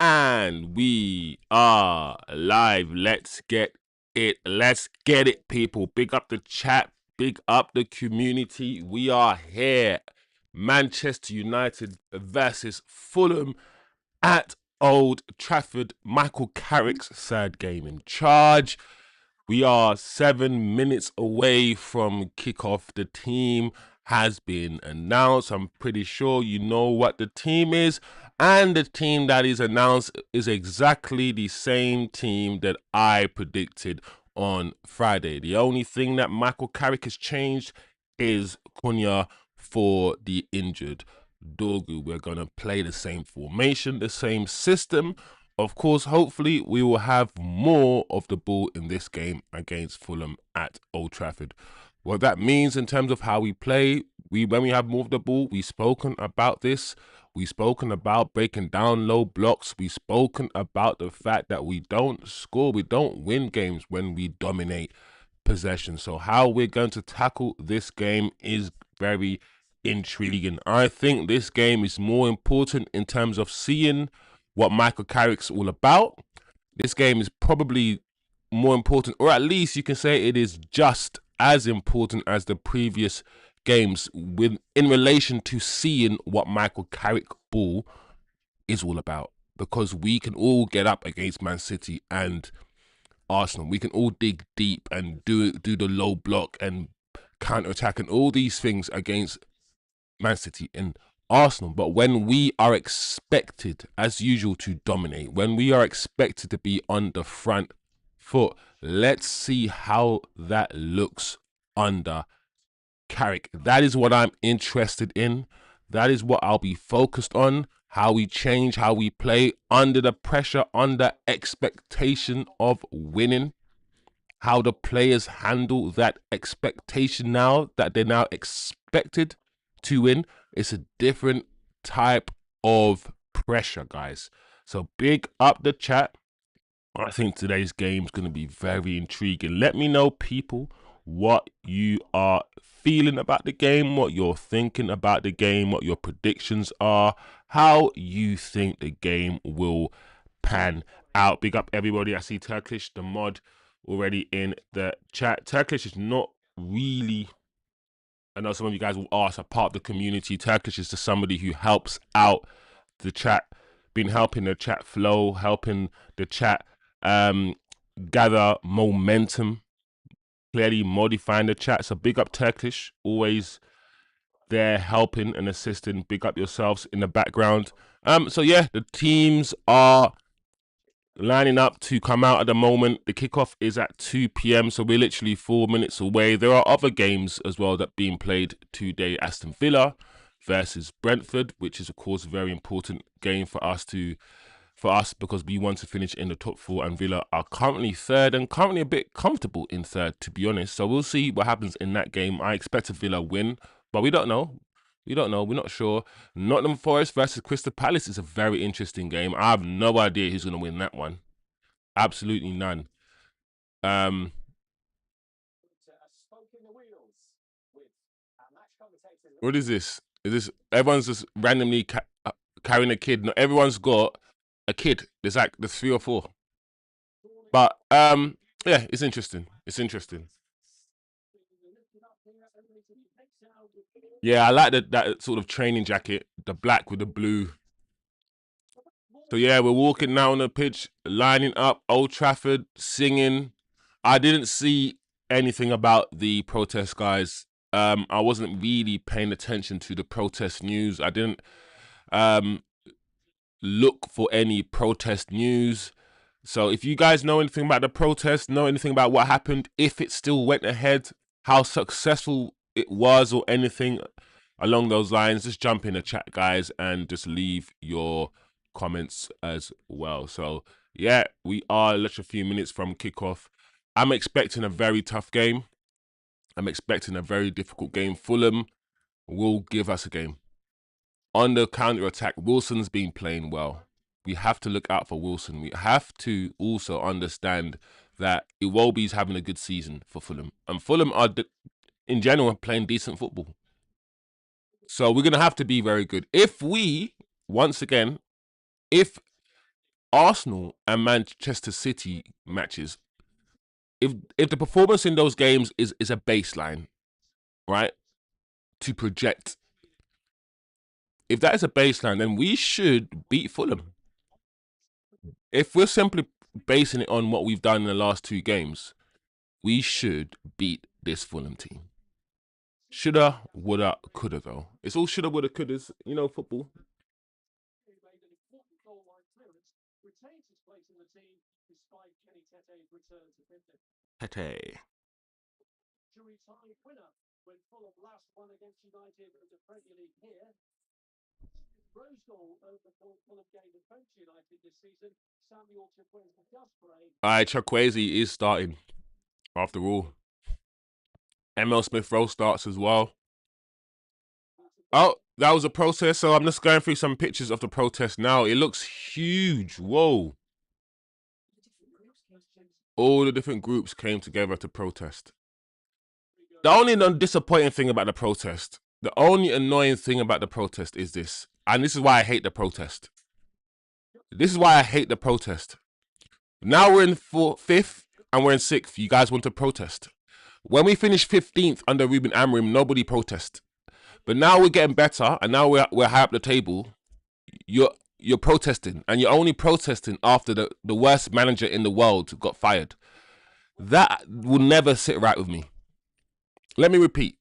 And we are live. Let's get it. Let's get it, people. Big up the chat. Big up the community. We are here. Manchester United versus Fulham at Old Trafford. Michael Carrick's third game in charge. We are 7 minutes away from kickoff. The team has been announced. I'm pretty sure you know what the team is. And the team that is announced is exactly the same team that I predicted on Friday. The only thing that Michael Carrick has changed is Cunha for the injured Dorgu. We're going to play the same formation, the same system. Of course, hopefully we will have more of the ball in this game against Fulham at Old Trafford. What that means in terms of how we play, when we have more of the ball, we've spoken about this. We've spoken about breaking down low blocks. We've spoken about the fact that we don't score, we don't win games when we dominate possession. So how we're going to tackle this game is very intriguing. I think this game is more important in terms of seeing what Michael Carrick's all about. This game is probably more important, or at least you can say it is just as important as the previous games in relation to seeing what Michael Carrick ball is all about. Because we can all get up against Man City and Arsenal. We can all dig deep and do the low block and counter attack and all these things against Man City and Arsenal. But when we are expected, as usual, to dominate, when we are expected to be on the front foot, let's see how that looks under Carrick. That is what I'm interested in. That is what I'll be focused on. How we change, how we play under the pressure, under expectation of winning. How the players handle that expectation now that they're now expected to win. It's a different type of pressure, guys. So big up the chat. I think today's game is going to be very intriguing. Let me know, people, what you are feeling about the game, what you're thinking about the game, what your predictions are, how you think the game will pan out. Big up everybody. I see Turkish, the mod, already in the chat. Turkish is not really, I know some of you guys will ask, a part of the community. Turkish is just somebody who helps out the chat, been helping the chat flow, helping the chat gather momentum, clearly modifying the chat. So big up Turkish, always there helping and assisting. Big up yourselves in the background. So yeah, the teams are lining up to come out at the moment. The kickoff is at 2 p.m, so we're literally 4 minutes away. There are other games as well that are being played today. Aston Villa versus Brentford, which is of course a very important game for us because we want to finish in the top four, and Villa are currently third and currently a bit comfortable in third, to be honest. So we'll see what happens in that game. I expect a Villa win, but we don't know. We don't know. We're not sure. Nottingham Forest versus Crystal Palace is a very interesting game. I have no idea who's going to win that one. Absolutely none. What is this? Is this everyone's just randomly carrying a kid? No, everyone's got a kid. There's 3 or 4. But yeah, it's interesting. It's interesting. Yeah, I like that sort of training jacket, the black with the blue. So yeah, we're walking now on the pitch, lining up, Old Trafford, singing. I didn't see anything about the protest, guys. I wasn't really paying attention to the protest news. I didn't look for any protest news. So if you guys know anything about the protest, know anything about what happened, if it still went ahead, how successful it was, or anything along those lines, just jump in the chat, guys, and just leave your comments as well. So yeah, we are literally a few minutes from kickoff. I'm expecting a very tough game. I'm expecting a very difficult game. Fulham will give us a game. On the counter attack, Wilson's been playing well. We have to look out for Wilson. We have to also understand that Iwobi's having a good season for Fulham. And Fulham are, in general, playing decent football. So we're going to have to be very good. If we, once again, if Arsenal and Manchester City matches, if the performance in those games is a baseline, right, to project, if that is a baseline, then we should beat Fulham. If we're simply basing it on what we've done in the last 2 games, we should beat this Fulham team. Shoulda, woulda, coulda, though. It's all shoulda, woulda, couldas. You know, football. Tete. Alright, Chukwueze is starting. After all, ML Smith-Rowe starts as well. Oh, that was a protest. So I'm just going through some pictures of the protest now. It looks huge. Whoa. All the different groups came together to protest. The only disappointing thing about the protest, the only annoying thing about the protest is this. And this is why I hate the protest. This is why I hate the protest. Now we're in 5th and we're in 6th. You guys want to protest. When we finished 15th under Ruben Amorim, nobody protested. But now we're getting better, and now we're high up the table. You're protesting, and you're only protesting after the worst manager in the world got fired. That will never sit right with me. Let me repeat.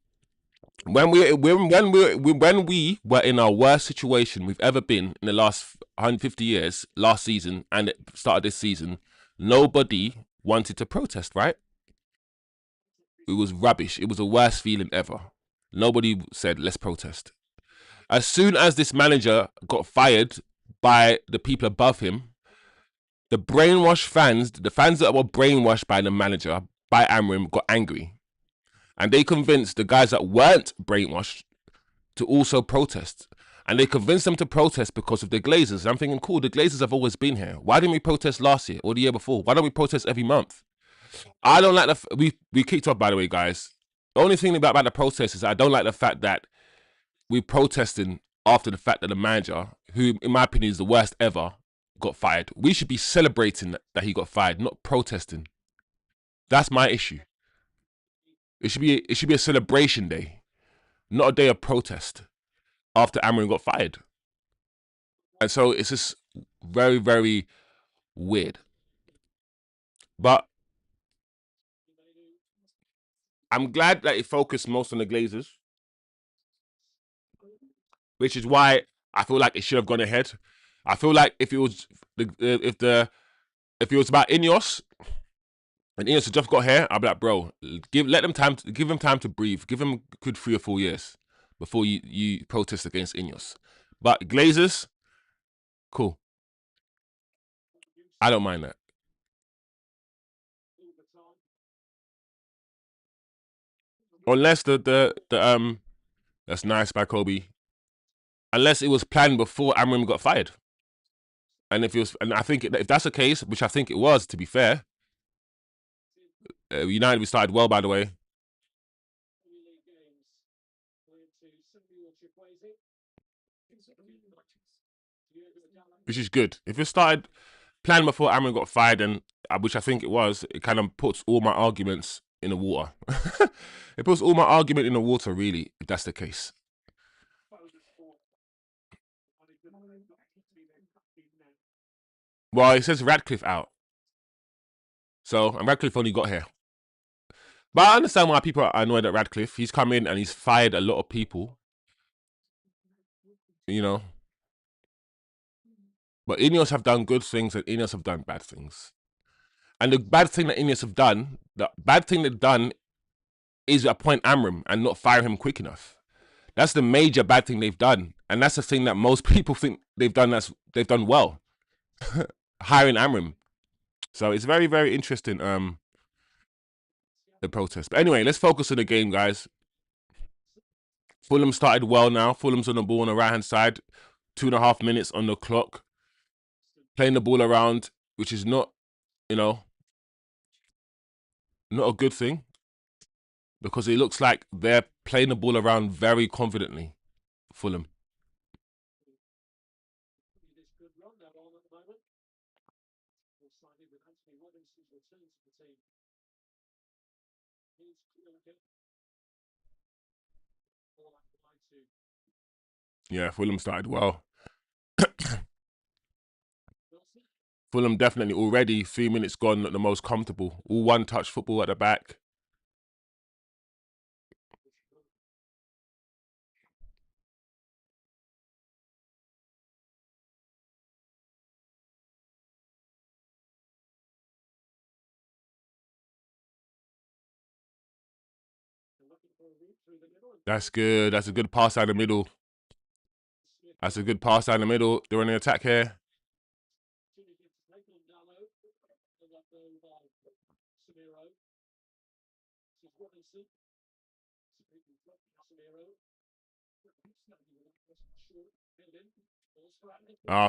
When we were in our worst situation we've ever been in the last 150 years, last season and it started this season, nobody wanted to protest, right? It was rubbish. It was the worst feeling ever. Nobody said, let's protest. As soon as this manager got fired by the people above him, the brainwashed fans, the fans that were brainwashed by the manager, by Amorim, got angry. And they convinced the guys that weren't brainwashed to also protest. And they convinced them to protest because of the Glazers. And I'm thinking, cool, the Glazers have always been here. Why didn't we protest last year or the year before? Why don't we protest every month? I don't like we kicked off, by the way, guys. The only thing about the protest is I don't like the fact that we're protesting after the fact that the manager, who in my opinion is the worst ever, got fired. We should be celebrating that he got fired, not protesting. That's my issue. It should be a celebration day, not a day of protest after Amorim got fired. And so it's just very, very weird. But I'm glad that it focused most on the Glazers, which is why I feel like it should have gone ahead. I feel like if it was about Ineos and Ineos had just got here, I'd be like, bro, give him time to breathe. Give him a good 3 or 4 years before you protest against Ineos. But Glazers, cool. I don't mind that. Unless that's nice by Kobe. Unless it was planned before Amorim got fired. And I think if that's the case, which I think it was, to be fair, United, we started well, by the way. Which is good. If it started planned before Amorim got fired, and which I think it was, it kind of puts all my arguments in the water. It puts all my argument in the water, really, if that's the case. Well, it says Radcliffe out. So, and Radcliffe only got here. But I understand why people are annoyed at Radcliffe. He's come in and he's fired a lot of people. You know. But Ineos have done good things and Ineos have done bad things. And the bad thing that Ineos have done, the bad thing they've done is appoint Amorim and not fire him quick enough. That's the major bad thing they've done. And that's the thing that most people think they've done well. Hiring Amorim. So it's very, very interesting, the protest. But anyway, let's focus on the game, guys. Fulham started well now. Fulham's on the ball on the right-hand side. 2.5 minutes on the clock. Playing the ball around, which is not, not a good thing. Because it looks like they're playing the ball around very confidently, Fulham. Yeah, Fulham started well. Fulham definitely already 3 minutes gone, not the most comfortable. All one-touch football at the back. That's good. That's a good pass out the middle. That's a good pass out the middle. They're on the attack here.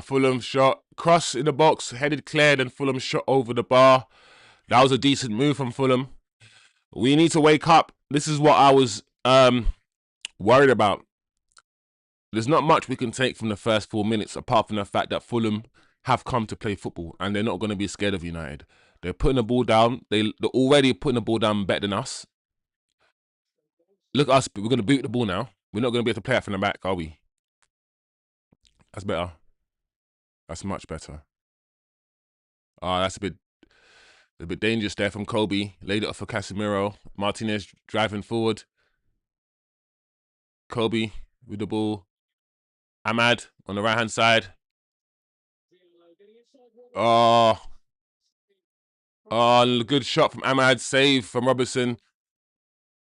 Fulham shot. Cross in the box. Headed cleared and Fulham shot over the bar. That was a decent move from Fulham. We need to wake up. This is what I was worried about. There's not much we can take from the first 4 minutes apart from the fact that Fulham have come to play football and they're not going to be scared of United. They're putting the ball down. They're already putting the ball down better than us. Look at us. We're going to boot the ball now. We're not going to be able to play it from the back, are we? That's better. That's much better. That's a bit dangerous there from Kobe. Laid it off for Casemiro. Martinez driving forward. Kobe with the ball. Ahmad on the right-hand side. Oh, good shot from Ahmad. Save from Robertson.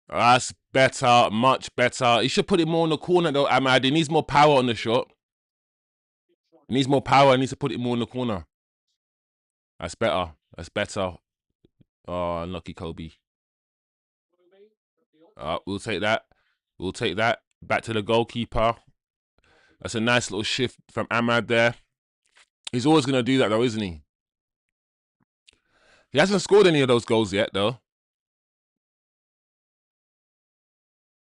That's better, much better. He should put it more in the corner though, Ahmad. He needs more power on the shot. He needs more power. He needs to put it more in the corner. That's better. That's better. Oh, unlucky Kobe. We'll take that. We'll take that. Back to the goalkeeper. That's a nice little shift from Ahmad there. He's always going to do that though, isn't he? He hasn't scored any of those goals yet though.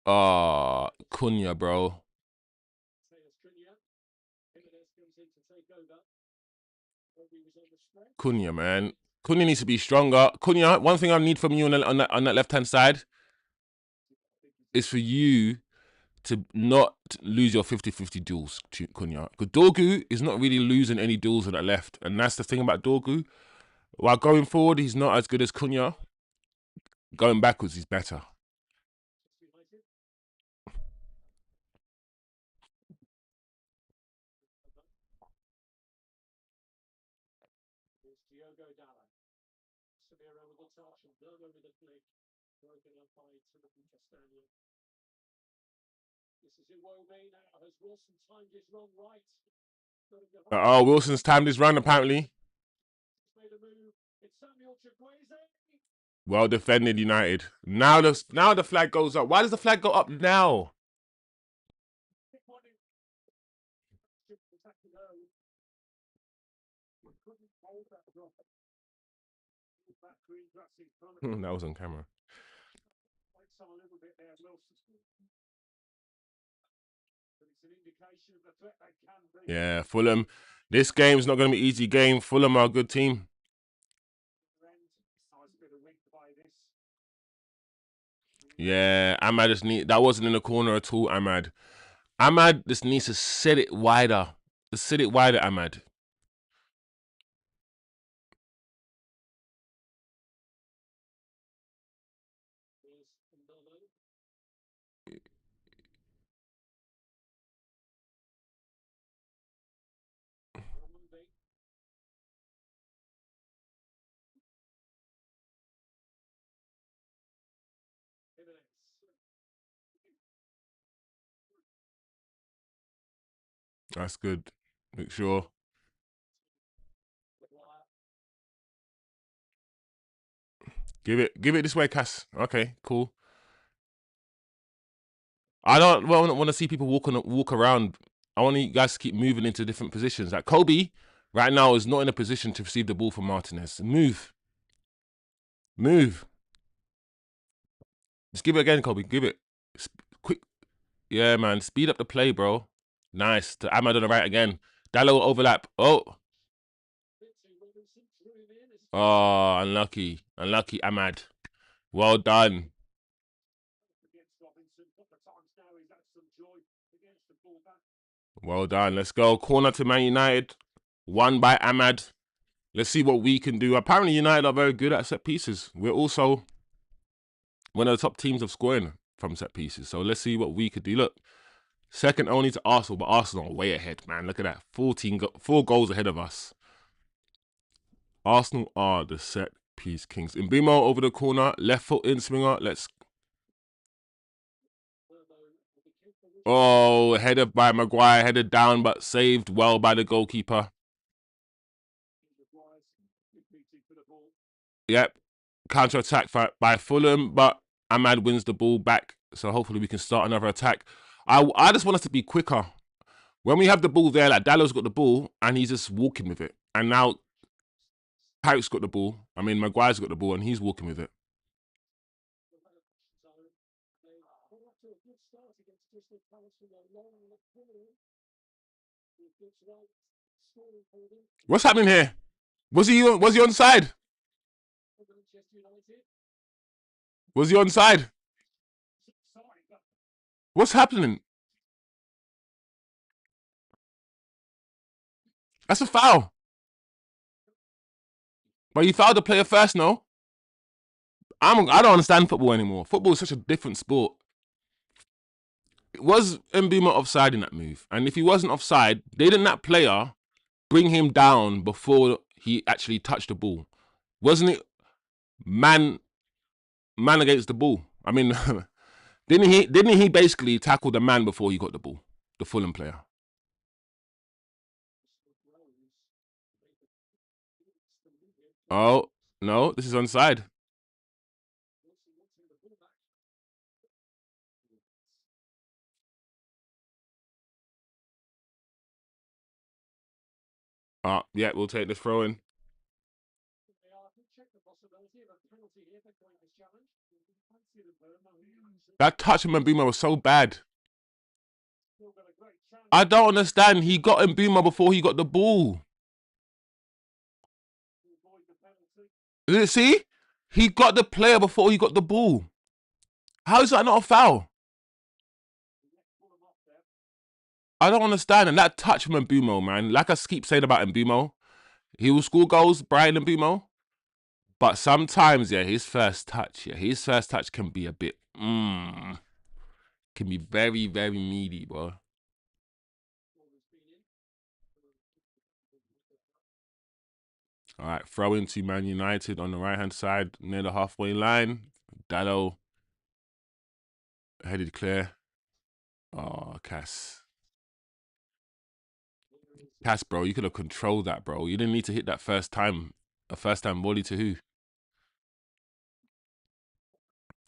Cunha, bro. Cunha, man. Cunha needs to be stronger. Cunha, one thing I need from you on that left-hand side is for you to not lose your 50-50 duels to Cunha. Because Dorgu is not really losing any duels on that left. And that's the thing about Dorgu. While going forward, he's not as good as Cunha. Going backwards, he's better. Wilson's timed his run apparently. Well defended, United. Now the flag goes up. Why does the flag go up now? That was on camera. Yeah, Fulham. This game's not going to be an easy game. Fulham are a good team. Yeah, Ahmad just that wasn't in the corner at all, Ahmad. Ahmad just needs to set it wider. Just set it wider, Ahmad. That's good. Make sure. Give it this way, Cass. Okay, cool. I don't want to see people walk around. I want you guys to keep moving into different positions. Like Kobe, right now, is not in a position to receive the ball from Martinez. Move. Just give it again, Kobe. Give it. Quick. Yeah, man. Speed up the play, bro. Nice. To Ahmad on the right again. That little overlap. Oh. Oh, unlucky. Unlucky, Ahmad. Well done. Well done. Let's go. Corner to Man United. Won by Ahmad. Let's see what we can do. Apparently, United are very good at set pieces. We're also one of the top teams of scoring from set pieces. So let's see what we could do. Look, second only to Arsenal, but Arsenal are way ahead, man. Look at that. 4 goals ahead of us. Arsenal are the set piece kings. Mbeumo over the corner. Left foot in swinger. Let's... Oh, headed by Maguire. Headed down, but saved well by the goalkeeper. Yep. Counter-attack by Fulham, but Ahmad wins the ball back. So hopefully we can start another attack. I just want us to be quicker. When we have the ball there, like Dallow's got the ball and he's just walking with it. And now Carrick's got the ball. I mean, Maguire's got the ball and he's walking with it. What's happening here? Was he onside? Was he onside? What's happening? That's a foul. But you fouled the player first, no? I don't understand football anymore. Football is such a different sport. Was Mbeumo offside in that move? And if he wasn't offside, didn't that player bring him down before he actually touched the ball? Wasn't it man against the ball? I mean, didn't he basically tackle the man before he got the ball? The Fulham player. Oh, no, this is onside. Yeah, we'll take this throw in. That touch from Mbeumo was so bad. I don't understand. He got Mbeumo before he got the ball. Did it see? He got the player before he got the ball. How is that not a foul? I don't understand. And that touch from Mbeumo, man. Like I keep saying about Mbeumo, he will score goals, Brian Mbeumo. But sometimes, yeah, his first touch can be a bit, can be very, very meaty, bro. All right, throw into Man United on the right-hand side near the halfway line. Dallo headed clear. Oh, Cass, bro, you could have controlled that, bro. You didn't need to hit that first time. A first-time volley to who?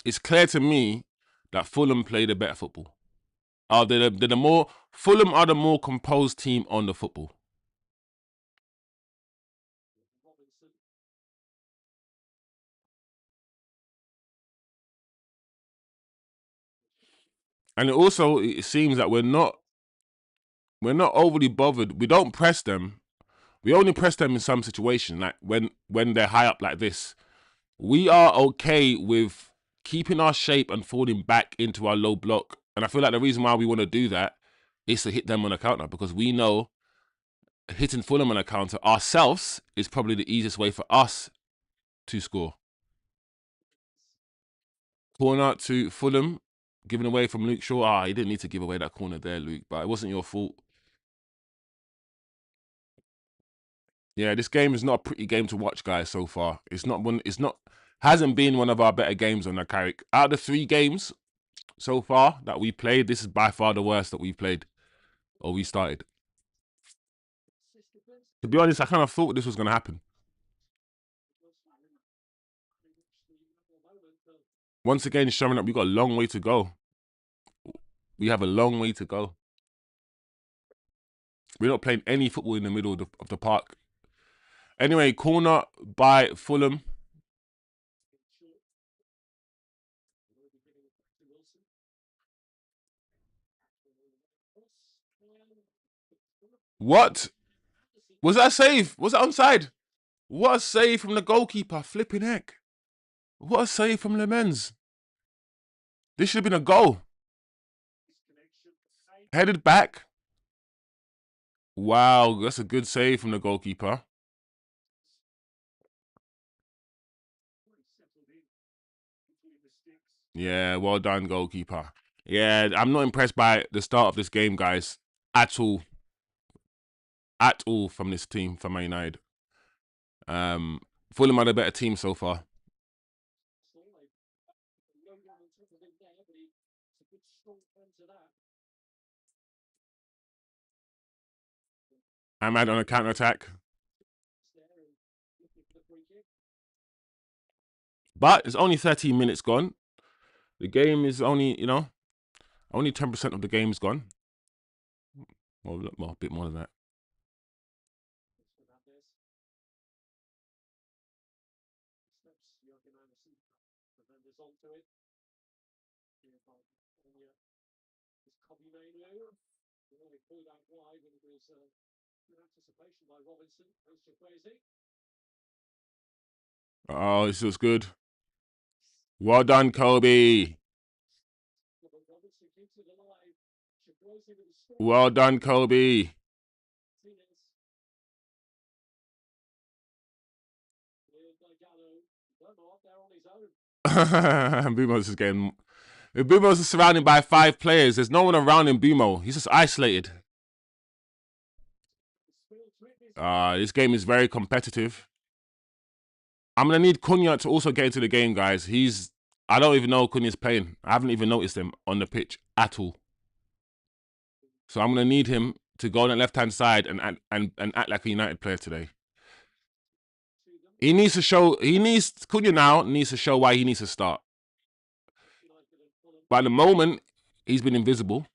It's clear to me that Fulham played a better football. They're the more Fulham are the more composed team on the football. And it seems that we're not overly bothered. We don't press them. We only press them in some situation, like when they're high up like this. We are okay with keeping our shape and falling back into our low block. And I feel like the reason why we want to do that is to hit them on a counter, because we know hitting Fulham on a counter ourselves is probably the easiest way for us to score. Corner to Fulham, given away from Luke Shaw. You didn't need to give away that corner there, Luke, but it wasn't your fault. Yeah, this game is not a pretty game to watch, guys, so far. Hasn't been one of our better games on the Carrick. Out of the 3 games so far that we played, this is by far the worst that we've played, or we started. To be honest, I kind of thought this was going to happen. Once again, showing that we've got a long way to go. We have a long way to go. We're not playing any football in the middle of the park. Anyway, corner by Fulham. What? Was that a save? Was that onside? What a save from the goalkeeper. Flipping heck. What a save from Lemens. This should have been a goal. Headed back. Wow, that's a good save from the goalkeeper. Yeah, well done, goalkeeper. Yeah, I'm not impressed by the start of this game, guys. At all. At all from this team, from Man United. Fulham had a better team so far. Ahmad on a counter-attack. But it's only 13 minutes gone. The game is only, only 10% of the game's gone. Well, a bit more than that. Oh, this was good. Well done, Kobe. Well done, Kobe. Bumo's is getting. Bumo's surrounded by 5 players. There's no one around him. Bumo. He's just isolated. This game is very competitive. I'm gonna need Cunha to also get into the game, guys. I don't even know Cunha's playing. I haven't even noticed him on the pitch at all. So I'm gonna need him to go on the left-hand side and act like a United player today. Cunha now needs to show why he needs to start. By the moment, he's been invisible.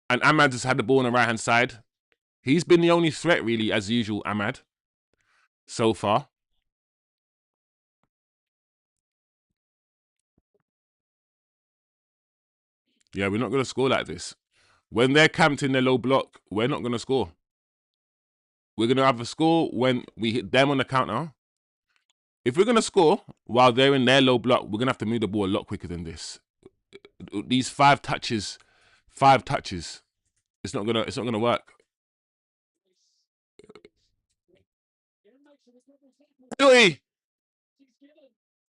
And Ahmad has had the ball on the right-hand side. He's been the only threat, really, as usual, Ahmad, so far. Yeah, we're not going to score like this. When they're camped in their low block, we're not going to score. We're going to have a score when we hit them on the counter. If we're going to score while they're in their low block, we're going to have to move the ball a lot quicker than this. These 5 touches. It's not gonna work. Penalty!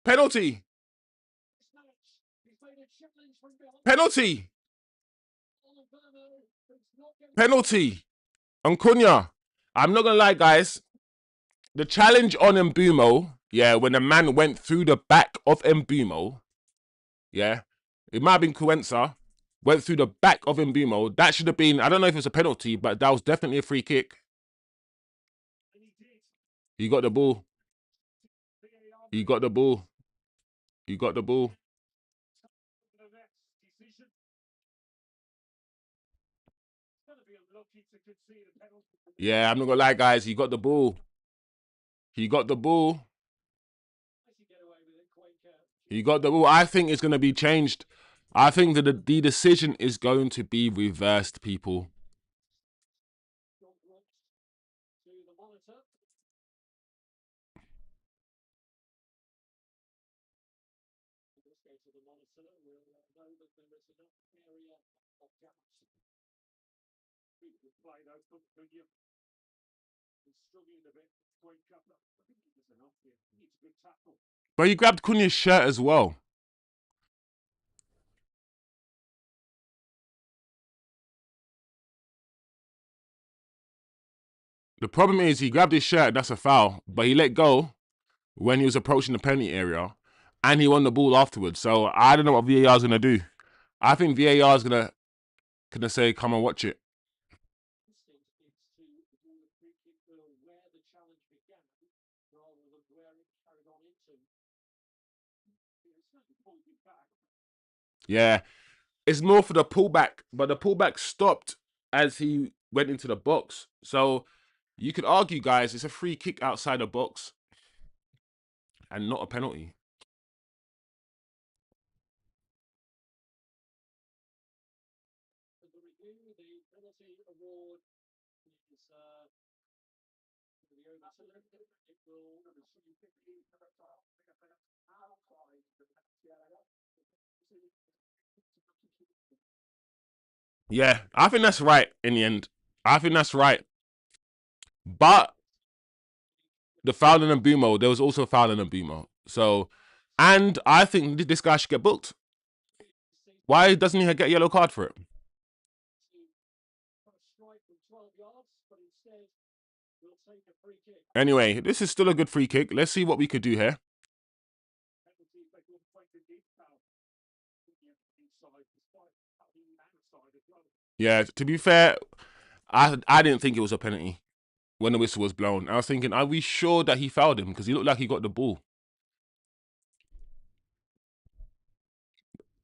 Penalty! Penalty! Penalty! On Cunha. I'm not gonna lie, guys. The challenge on Mbumo, yeah, when the man went through the back of Mbumo, yeah, it might have been Cuenca, went through the back of Mbumo. That should have been, I don't know if it's a penalty, but that was definitely a free kick. He got the ball. He got the ball. He got the ball. Yeah, I'm not gonna lie, guys. He got the ball. He got the ball. He got the ball. I think it's gonna be changed. I think that the decision is going to be reversed, people. But he grabbed Cunha's shirt as well. The problem is he grabbed his shirt, that's a foul, but he let go when he was approaching the penalty area and he won the ball afterwards. So I don't know what VAR is going to do. I think VAR is going to say, come and watch it. Yeah, it's more for the pullback, but the pullback stopped as he went into the box. So you could argue, guys, it's a free kick outside the box and not a penalty. Yeah, I think that's right in the end. I think that's right. But the foul in Mbumo, there was also a foul in Mbumo. So, and I think this guy should get booked. Why doesn't he get a yellow card for it? Anyway, this is still a good free kick. Let's see what we could do here. Yeah, to be fair, I didn't think it was a penalty when the whistle was blown. I was thinking, are we sure that he fouled him? Because he looked like he got the ball.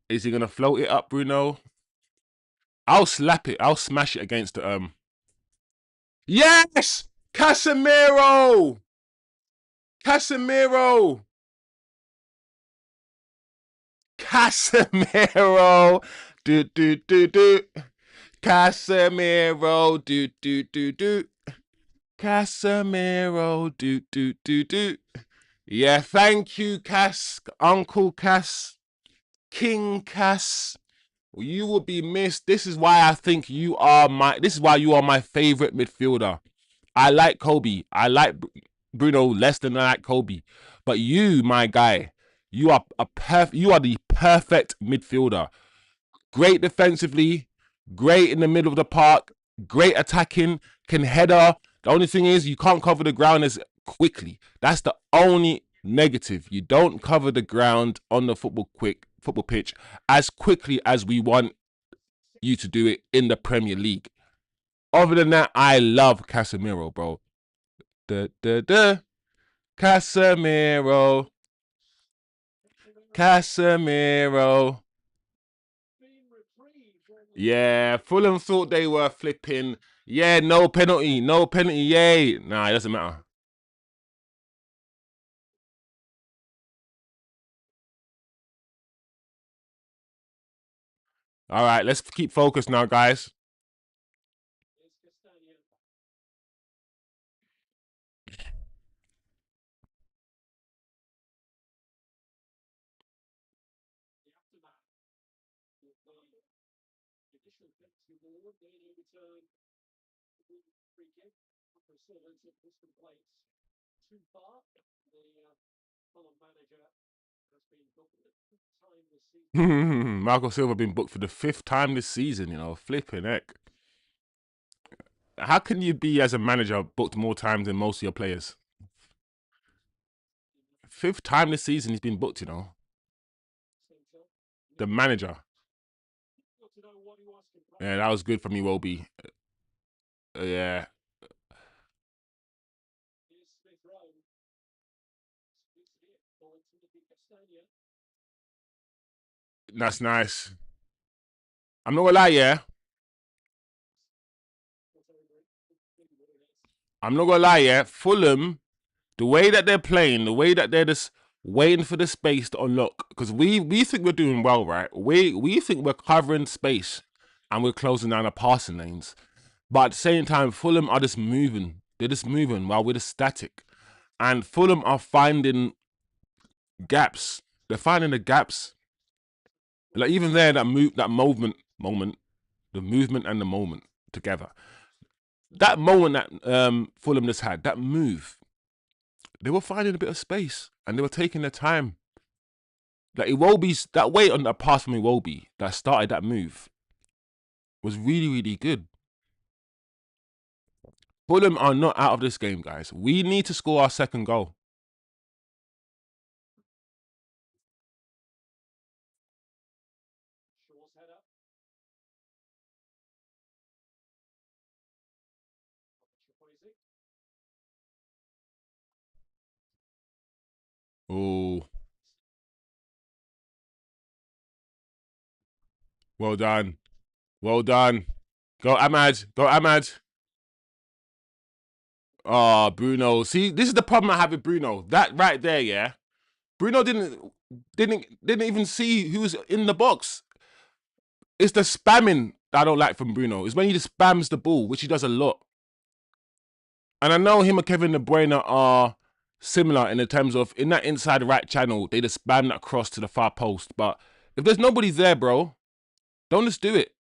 Is he gonna float it up, Bruno? I'll slap it. I'll smash it against the Yes! Casemiro! Casemiro! Casemiro! Do do do do. Casemiro! Do do do do. Casemiro! Do do do do. Yeah, thank you, Cas, Uncle Cas, King Cas. You will be missed. This is why I think you are my. This is why you are my favorite midfielder. I like Kobe. I like Bruno less than I like Kobe. But you, my guy, you are You are the perfect midfielder. Great defensively, great in the middle of the park, great attacking, can header. The only thing is you can't cover the ground as quickly. That's the only negative. You don't cover the ground on the football pitch as quickly as we want you to do it in the Premier League. Other than that, I love Casemiro, bro. Casemiro. Casemiro. Yeah, Fulham thought they were flipping. Yeah, no penalty, no penalty. Yay. Nah, it doesn't matter. All right, let's keep focused now, guys. Michael Silva been booked for the 5th time this season, flipping heck. How can you be, as a manager, booked more times than most of your players? 5th time this season he's been booked. The manager. Yeah, that was good from Iwobi. Yeah. That's nice. I'm not gonna lie, yeah. I'm not gonna lie, yeah. Fulham, the way that they're playing, the way that they're just waiting for the space to unlock, because we think we're doing well, right? We think we're covering space and we're closing down the passing lanes. But at the same time, Fulham are just moving. They're just moving while we're just static. And Fulham are finding gaps. They're finding the gaps. Like even there, that moment, the movement and the moment together. That moment that Fulham just had, that move, they were finding a bit of space and they were taking their time. Like Iwobi's that weight on that pass from Iwobi that started that move was really, really good. Fulham are not out of this game, guys. We need to score our second goal. Oh, well done. Well done. Go Ahmad. Go Ahmad. Oh, Bruno. See, this is the problem I have with Bruno. That right there, yeah. Bruno didn't even see who was in the box. It's the spamming that I don't like from Bruno. It's when he just spams the ball, which he does a lot. And I know him and Kevin De Bruyne are similar in the terms of in that inside right channel, they just spam that cross to the far post. But if there's nobody there, bro, don't just do it.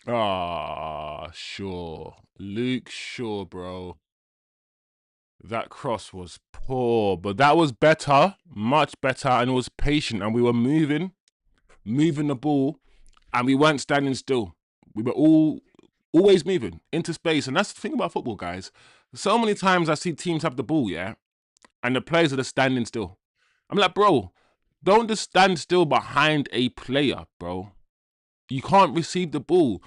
Ah, sure. Luke Shaw, bro. That cross was poor, but that was better, much better, and it was patient, and we were moving the ball, and we weren't standing still. We were always moving into space, and that's the thing about football, guys. So many times I see teams have the ball, yeah, and the players are just standing still. I'm like, bro, don't just stand still behind a player, bro. You can't receive the ball.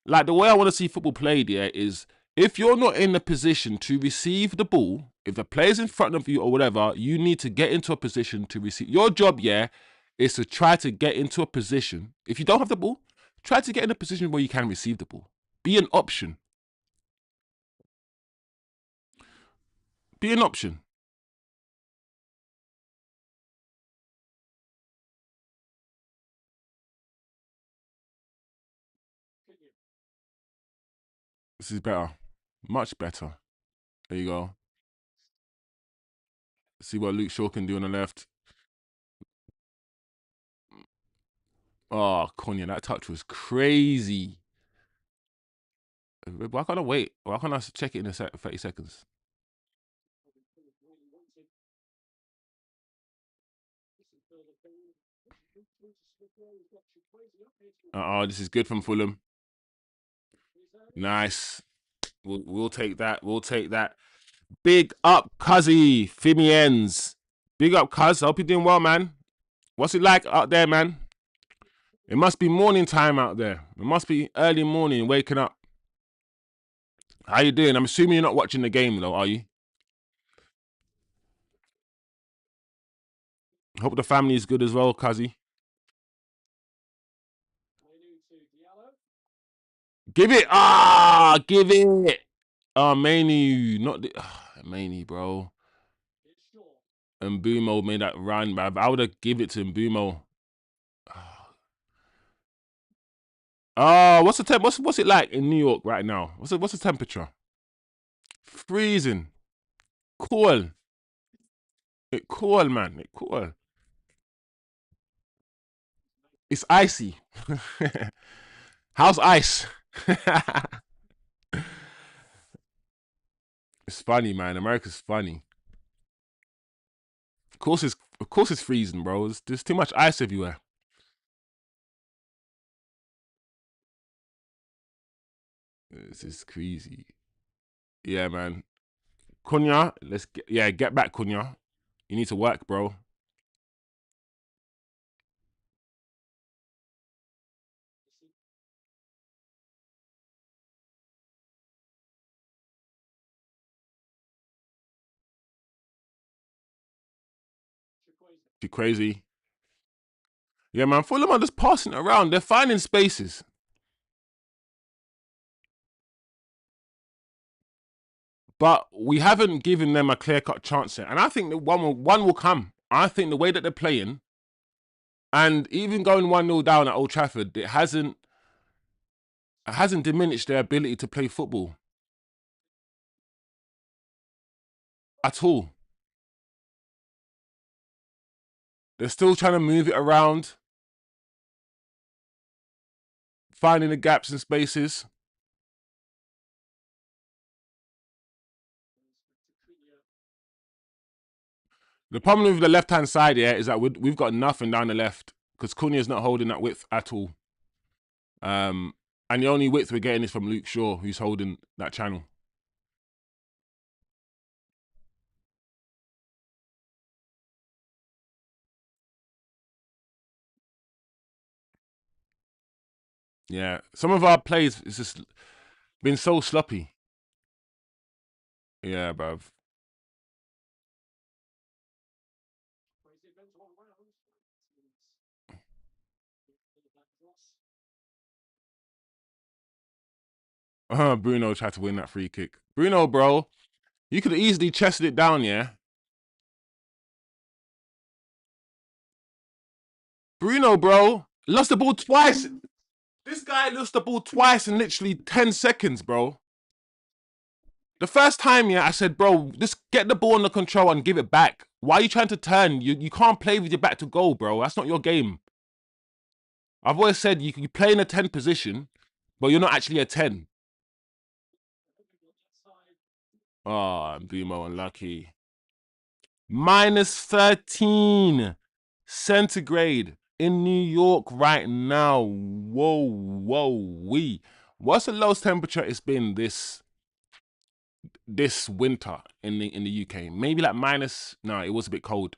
Like the way I want to see football played, yeah, is if you're not in the position to receive the ball, if the player's in front of you or whatever, you need to get into a position to receive. Your job, yeah, is to try to get into a position. If you don't have the ball, try to get in a position where you can receive the ball. Be an option. Be an option. This is better. Much better. There you go. See what Luke Shaw can do on the left. Oh, Konya, that touch was crazy. Why can't I wait? Why can't I check it in 30 seconds? This is good from Fulham. Nice. We'll take that. We'll take that. Big up, Cuzzy. Fimiens. Big up, Cuz. Hope you're doing well, man. What's it like out there, man? It must be morning time out there. It must be early morning, waking up. How you doing? I'm assuming you're not watching the game, though, are you? Hope the family is good as well, Cuzzy. Give it. Give it. Manu. Not the. Manu, bro. And Mbumo made that run, bruv. I would have give it to Mbumo. What's the temp? What's it like in New York right now? What's the temperature? Freezing. Cool. It cool, man. It cool. It's icy. How's ice? It's funny, man. America's funny. Of course it's freezing, bro. There's too much ice everywhere. This is crazy. Yeah, man. Cunha, get back, Cunha. You need to work, bro. You crazy. Yeah, man. Fulham are just passing it around. They're finding spaces. But we haven't given them a clear-cut chance yet. And I think that one will come. I think the way that they're playing, and even going 1-0 down at Old Trafford, it hasn't diminished their ability to play football at all. They're still trying to move it around, finding the gaps and spaces. The problem with the left-hand side here is that we've got nothing down the left because Cunha's not holding that width at all. And the only width we're getting is from Luke Shaw, who's holding that channel. Yeah, some of our plays it's just been so sloppy. Yeah, bruv. Bruno tried to win that free kick. Bruno, bro, you could have easily chested it down, yeah? Bruno, bro, lost the ball twice. This guy lost the ball twice in literally 10 seconds, bro. The first time, yeah, I said, bro, just get the ball under control and give it back. Why are you trying to turn? You can't play with your back to goal, bro. That's not your game. I've always said you play in a 10 position, but you're not actually a 10. Oh, Bumo unlucky. -13 centigrade in New York right now. Whoa, wee. What's the lowest temperature it's been this winter in the UK? Maybe like minus. No, it was a bit cold.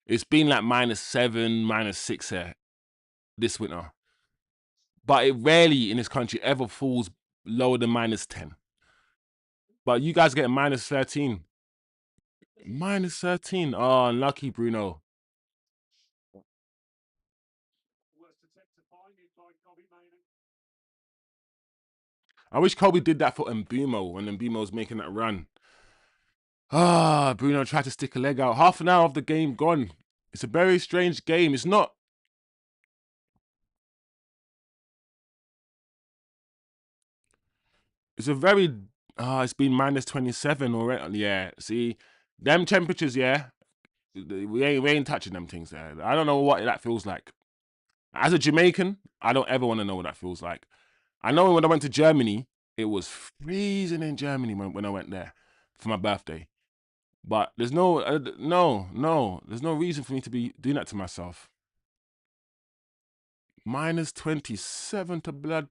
It's been like -7, -6 here this winter. But it rarely in this country ever falls lower than -10. But you guys get -13. -13. Oh, unlucky, Bruno. I wish Kobe did that for Mbumo when Mbumo was making that run. Ah, Bruno tried to stick a leg out. Half an hour of the game gone. It's a very strange game. It's not. It's a very. It's been -27 already. Yeah, see, them temperatures, yeah, we ain't touching them things there. I don't know what that feels like. As a Jamaican, I don't ever want to know what that feels like. I know when I went to Germany, it was freezing in Germany when I went there for my birthday. But there's there's no reason for me to be doing that to myself. -27 to blood.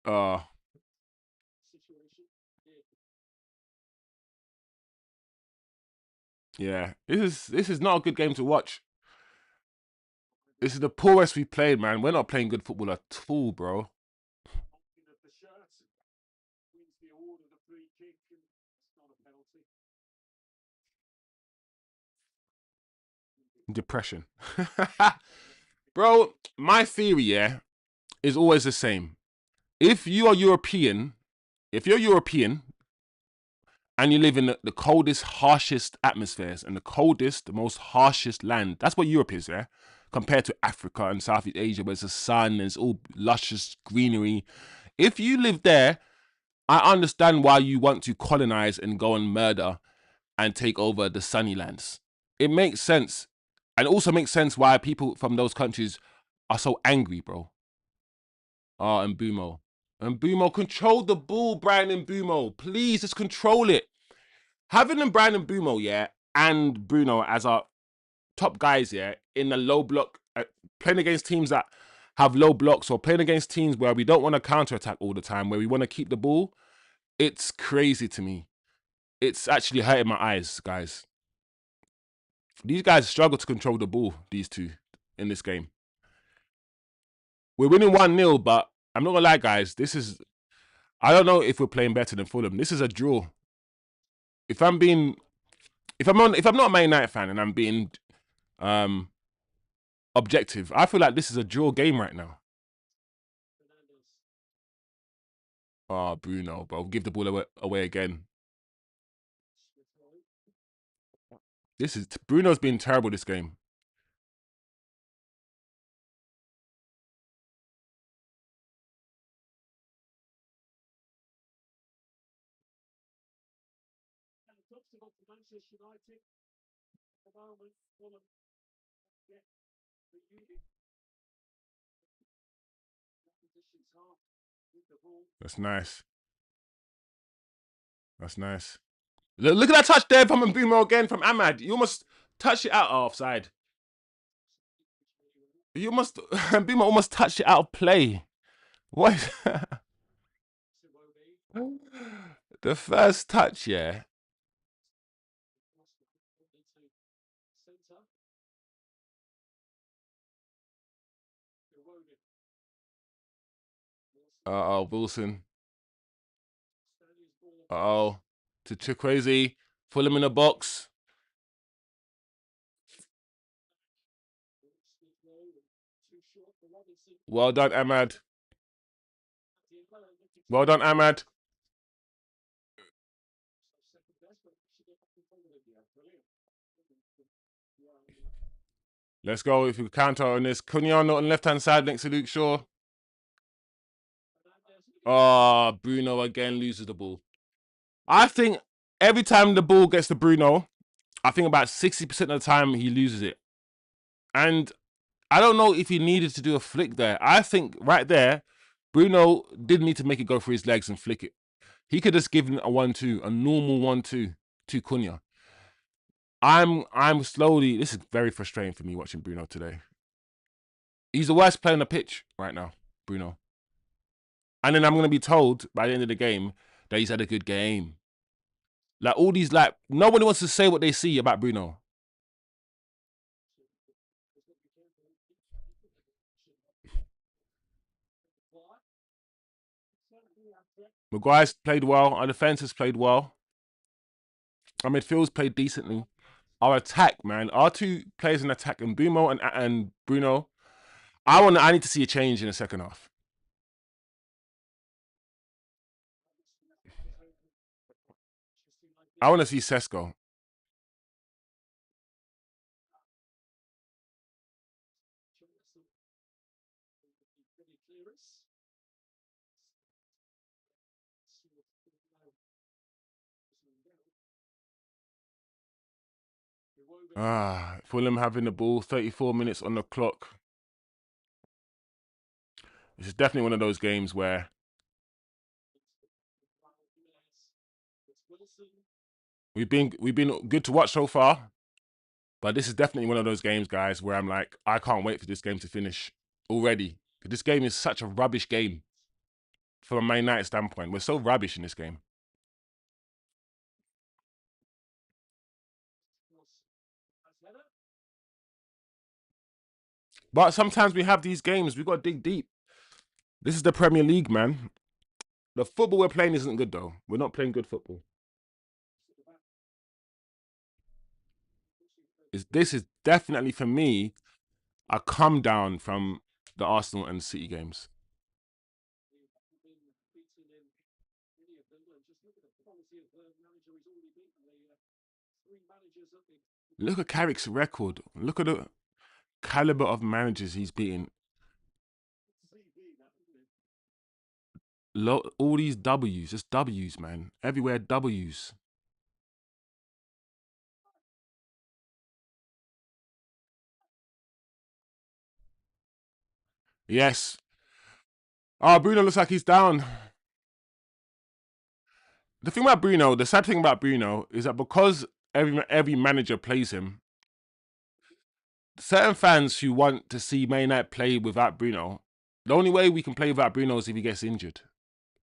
Uh, yeah, this is not a good game to watch. This is the poorest we played, man. We're not playing good football at all, bro. Depression. Bro, my theory, yeah, is always the same. If you are European, if you're European and you live in the coldest, harshest atmospheres and the coldest, the most harshest land, that's what Europe is, yeah? Compared to Africa and Southeast Asia, where it's the sun and it's all luscious greenery. If you live there, I understand why you want to colonize and go and murder and take over the sunny lands. It makes sense. And it also makes sense why people from those countries are so angry, bro. And Bumo. And Bumo, control the ball, Brian and Bumo. Please, just control it. Having them Brian and Bumo, yeah, and Bruno as our top guys, yeah, in the low block, playing against teams that have low blocks or playing against teams where we don't want to counter attack all the time, where we want to keep the ball, it's crazy to me. It's actually hurting my eyes, guys. These guys struggle to control the ball, these two, in this game. We're winning 1-0, but I'm not gonna lie, guys. I don't know if we're playing better than Fulham. This is a draw. If I'm being, if I'm not a Man United fan and I'm being um objective, I feel like this is a draw game right now. Oh, Bruno, bro, give the ball away again. Bruno's been terrible this game. That's nice. That's nice. Look at that touch there from Bruno again from Ahmad. You almost touched it out offside. You almost Bimo almost touched it out of play. What? The first touch, yeah. Uh oh, Wilson. Uh oh, to Chukwueze. Fulham in the box. Well done, Ahmad. Well done, Ahmad. Let's go if we counter on this. Cunha on left hand side next to Luke Shaw. Oh, Bruno again loses the ball. I think every time the ball gets to Bruno, I think about 60% of the time he loses it. And I don't know if he needed to do a flick there. I think right there, Bruno didn't need to make it go through his legs and flick it. He could just give him a 1-2, a normal 1-2 to Cunha. I'm slowly. This is very frustrating for me watching Bruno today. He's the worst player on the pitch right now, Bruno. And then I'm gonna be told by the end of the game that he's had a good game. Like all these, like nobody wants to say what they see about Bruno. Maguire's played well. Our defense has played well. Our midfield's played decently. Our attack, man, our two players in attack, and Bumo and Bruno. I need to see a change in the second half. I want to see Sesko. Fulham having the ball, 34 minutes on the clock. This is definitely one of those games where we've been good to watch so far, but this is definitely one of those games, guys, where I'm like, I can't wait for this game to finish already. This game is such a rubbish game from a Man United standpoint. We're so rubbish in this game. But sometimes we have these games, we've got to dig deep. This is the Premier League, man. The football we're playing isn't good, though. We're not playing good football. This is definitely, for me, a come down from the Arsenal and City games. Look at Carrick's record. Look at the caliber of managers he's beaten. All these W's, just W's, man. Everywhere W's. Yes. Oh, Bruno looks like he's down. The thing about Bruno, the sad thing about Bruno is that because every manager plays him, certain fans who want to see May United play without Bruno, the only way we can play without Bruno is if he gets injured.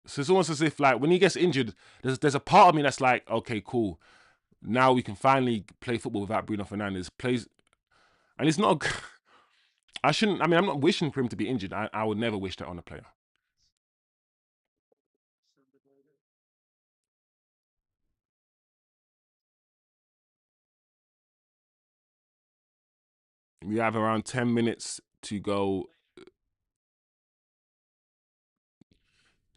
So it's almost as if like when he gets injured, there's a part of me that's like, okay, cool. Now we can finally play football without Bruno Fernandes. Plays, and it's not. I shouldn't. I mean, I'm not wishing for him to be injured. I would never wish that on a player. We have around 10 minutes to go.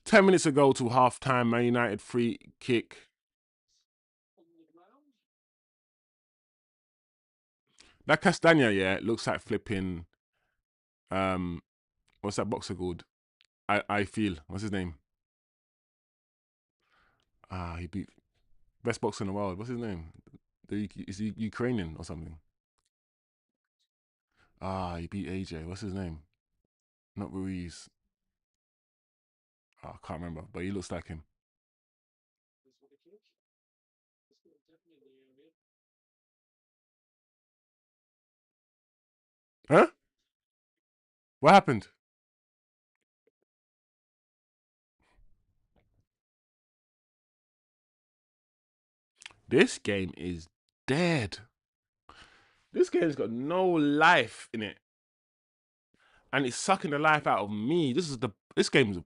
10 minutes ago to half time. Man United free kick. That Castagna, yeah, looks like flipping. Um, what's that boxer called? I feel. What's his name? He beat best boxer in the world. What's his name? Is he Ukrainian or something? He beat AJ. What's his name? Not Ruiz. I can't remember, but he looks like him. Huh? What happened? This game is dead. This game's got no life in it, and it's sucking the life out of me. This game's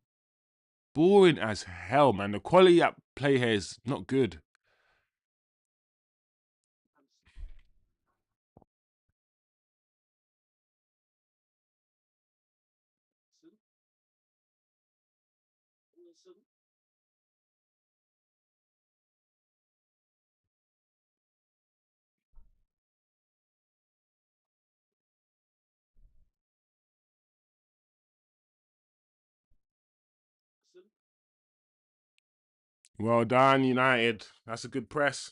boring as hell, man. The quality at play here is not good. Well done, United. That's a good press.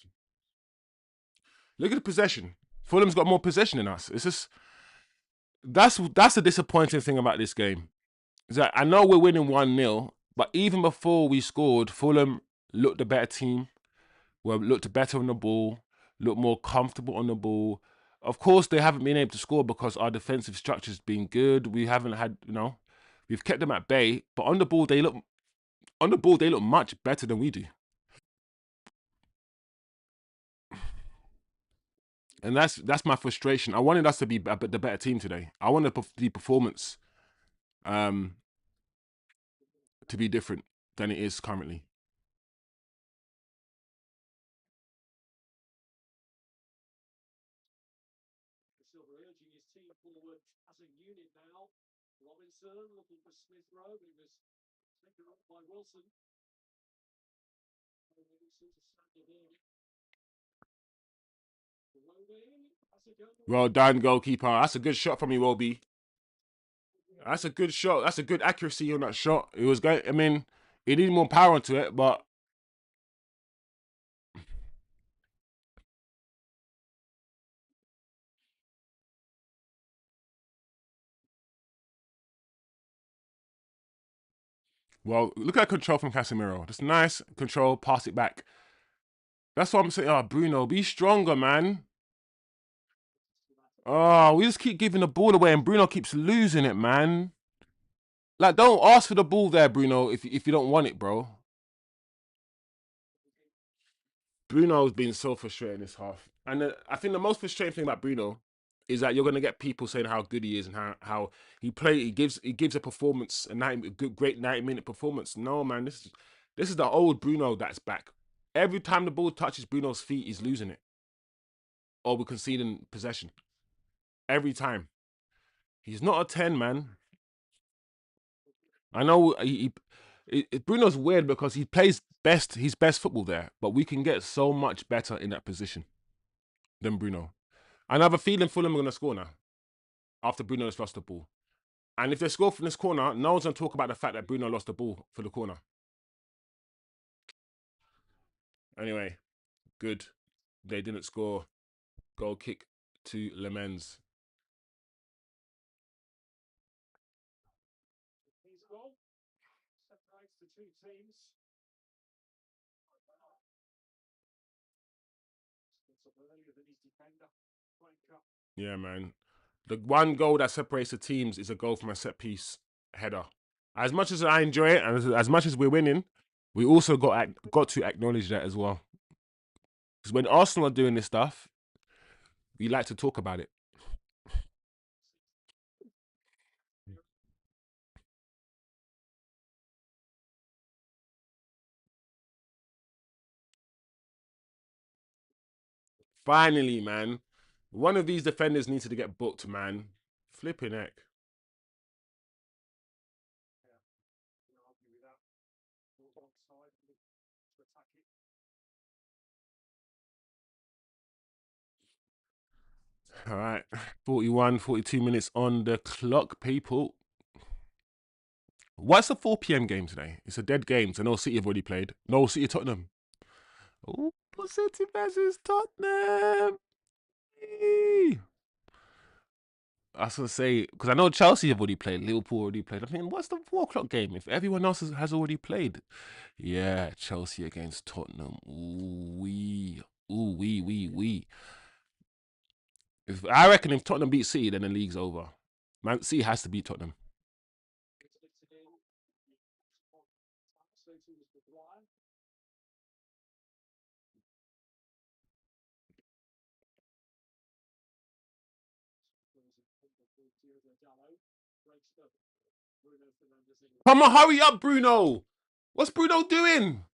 Look at the possession. Fulham's got more possession than us. It's just that's the disappointing thing about this game. Is that I know we're winning 1-0, but even before we scored, Fulham looked the better team. Well, looked better on the ball, looked more comfortable on the ball. Of course, they haven't been able to score because our defensive structure's been good. We haven't had, we've kept them at bay. But on the ball they look much better than we do, and that's my frustration. I wanted us to be the better team today. I wanted the performance um, to be different than it is currently. Well done, goalkeeper. That's a good shot from you, Wolby. That's a good shot. That's a good accuracy on that shot. It was going. I mean, it needed more power into it, but well, look at control from Casemiro. Just nice control, pass it back. That's what I'm saying. Oh, Bruno, be stronger, man. Oh, we just keep giving the ball away, and Bruno keeps losing it, man. Like, don't ask for the ball there, Bruno, if you don't want it, bro. Bruno's been so frustrating this half. And I think the most frustrating thing about Bruno is that you're going to get people saying how good he is and how he gives a performance, a good, great 90-minute performance. No, man, this is the old Bruno that's back. Every time the ball touches Bruno's feet, he's losing it. Or we're conceding possession. Every time. He's not a 10, man. I know Bruno's weird because he plays his best football there, but we can get so much better in that position than Bruno. I have a feeling Fulham are going to score now after Bruno has lost the ball. And if they score from this corner, no one's going to talk about the fact that Bruno lost the ball for the corner. Anyway, good. They didn't score. Goal kick to Lemens. Yeah, man. The one goal that separates the teams is a goal from a set piece header. As much as I enjoy it, and as much as we're winning, we also got to acknowledge that as well. Because when Arsenal are doing this stuff, we like to talk about it. Finally, man. One of these defenders needs to get booked, man. Flipping heck. All right. 41, 42 minutes on the clock, people. What's the 4 p.m. game today? It's a dead game, so no City have already played. No City Tottenham. Oh, City versus Tottenham. Hey. I was gonna say because I know Chelsea have already played, Liverpool already played. I mean, what's the 4 o'clock game if everyone else has already played? Yeah, Chelsea against Tottenham. Ooh wee. If I reckon if Tottenham beat City, then the league's over. Man, City has to beat Tottenham. Come on, hurry up, Bruno. What's Bruno doing?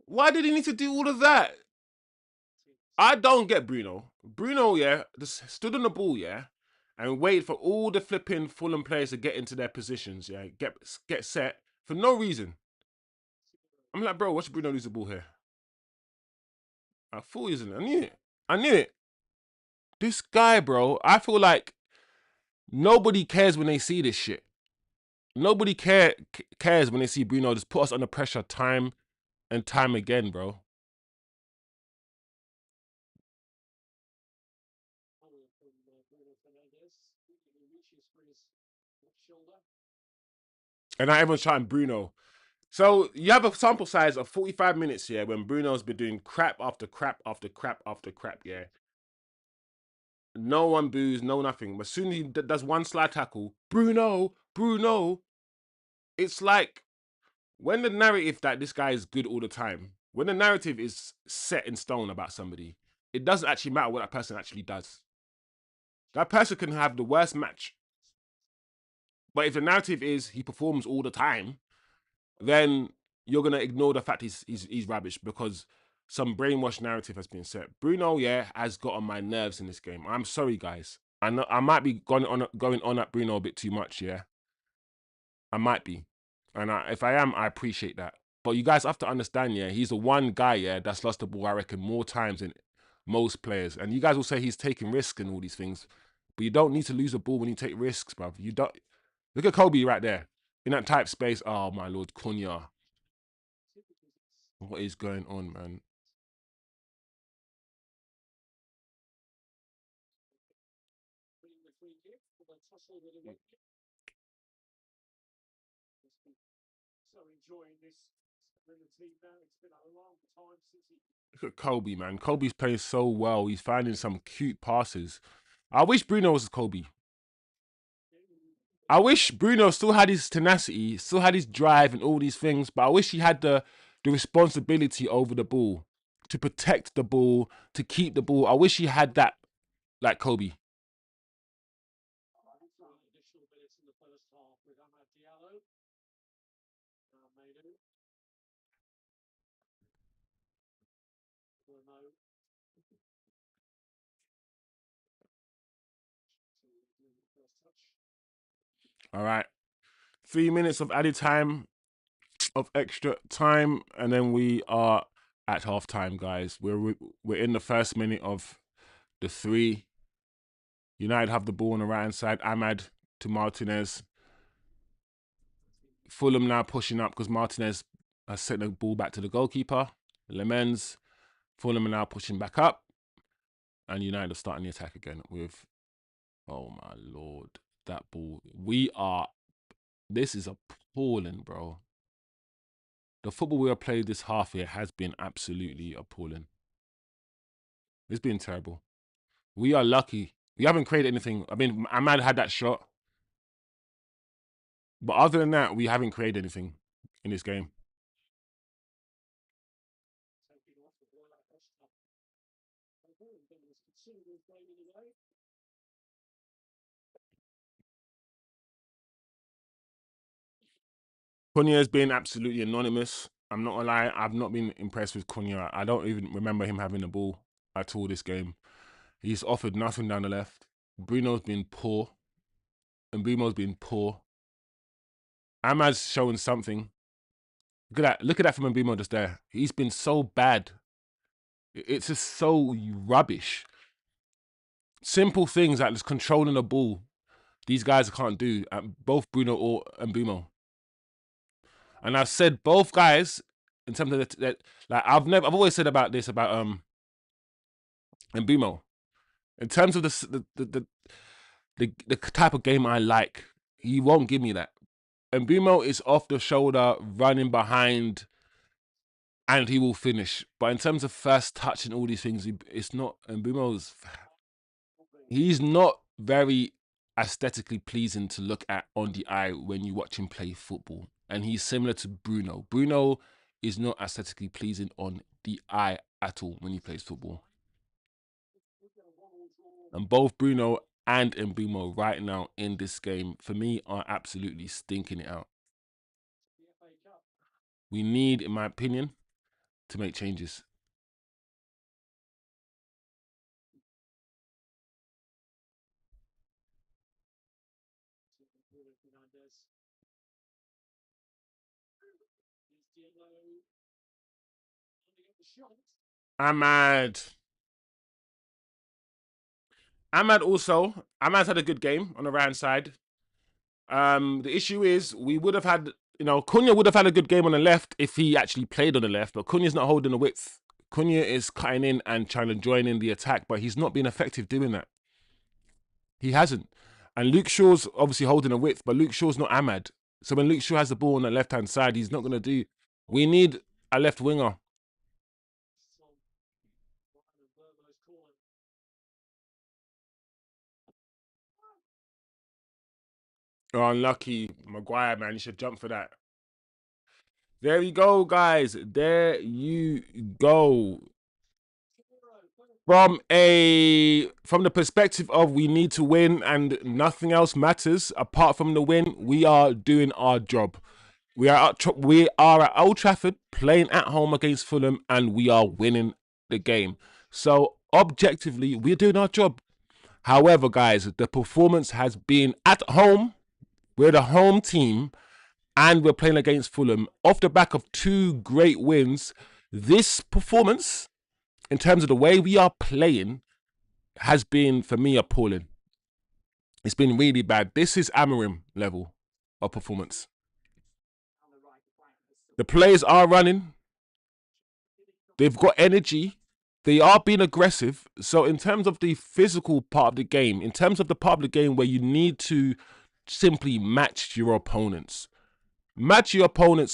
Why did he need to do all of that? I don't get Bruno. Bruno, yeah, just stood on the ball, yeah, and waited for all the flipping Fulham players to get into their positions, yeah, get set for no reason. I'm like, bro, watch Bruno lose the ball here. I thought he was in. I knew it. I knew it. This guy, bro, I feel like nobody cares when they see this shit. Nobody cares when they see Bruno just put us under pressure time and time again, bro. And not everyone's trying Bruno. So you have a sample size of 45 minutes here when Bruno's been doing crap after crap after crap after crap, yeah. No one boos, no nothing. But as soon as he does one slide tackle, Bruno, Bruno, it's like when the narrative that this guy is good all the time, when the narrative is set in stone about somebody, it doesn't actually matter what that person actually does. That person can have the worst match. But if the narrative is he performs all the time, then you're gonna ignore the fact he's rubbish because some brainwashed narrative has been set. Bruno, yeah, has got on my nerves in this game. I'm sorry, guys. I know I might be going on at Bruno a bit too much, yeah. I might be, and if I am, I appreciate that. But you guys have to understand, yeah, he's the one guy, yeah, that's lost the ball. I reckon more times than most players. And you guys will say he's taking risks and all these things, but you don't need to lose the ball when you take risks, bruv. You don't. Look at Kobe right there in that tight space. Oh my lord, Cunha. What is going on, man? Look at Kobe, man. Kobe's playing so well. He's finding some cute passes. I wish Bruno was Kobe. I wish Bruno still had his tenacity, still had his drive and all these things, but I wish he had the responsibility over the ball, to protect the ball, to keep the ball. I wish he had that like Kobe. All right. 3 minutes of added time, of extra time, and then we are at half time, guys. We're in the first minute of the three. United have the ball on the right hand side. Ahmad to Martinez. Fulham now pushing up because Martinez has sent the ball back to the goalkeeper. Lemens. Fulham are now pushing back up. And United are starting the attack again with, oh my lord, that ball. This is appalling, bro. The football we have played this half year has been absolutely appalling. It's been terrible. We are lucky. We haven't created anything. I mean, Ahmad had that shot. But other than that, we haven't created anything in this game. Cunha has been absolutely anonymous. I'm not gonna lie, I've not been impressed with Cunha. I don't even remember him having the ball at all this game. He's offered nothing down the left. Bruno's been poor. And Bruno's been poor. Ahmad's showing something. Look at that from Mbimo just there. He's been so bad. It's just so rubbish. Simple things like just controlling the ball. These guys can't do at both Bruno or Mbimo. And I've said both guys in terms of that. Like I've always said about this about Mbimo. In terms of the type of game I like, he won't give me that. Mbimo is off the shoulder, running behind, and he will finish. But in terms of first touch and all these things, it's not. Mbimo's. He's not very aesthetically pleasing to look at on the eye when you watch him play football. And he's similar to Bruno. Bruno is not aesthetically pleasing on the eye at all when he plays football. And both Bruno and Mbeumo right now in this game, for me, are absolutely stinking it out. We need, in my opinion, to make changes. Ahmad. Ahmad's had a good game on the right hand side. The issue is we would have had Cunha would have had a good game on the left if he actually played on the left, but Cunha's not holding the width. Cunha is cutting in and trying to join in the attack, but he's not been effective doing that. He hasn't. And Luke Shaw's obviously holding the width, but Luke Shaw's not Ahmad. So when Luke Shaw has the ball on the left-hand side, he's not going to do... We need a left winger. Oh, unlucky. Maguire, man. You should jump for that. There we go, guys. There you go. From the perspective of we need to win and nothing else matters apart from the win, we are doing our job. We are at Old Trafford playing at home against Fulham and we are winning the game. So objectively, we're doing our job. However, guys, the performance has been at home. We're the home team and we're playing against Fulham off the back of 2 great wins. This performance, in terms of the way we are playing, has been, for me, appalling. It's been really bad. This is Amorim level of performance. The players are running. They've got energy. They are being aggressive. So in terms of the physical part of the game, in terms of the part of the game where you need to simply match your opponents,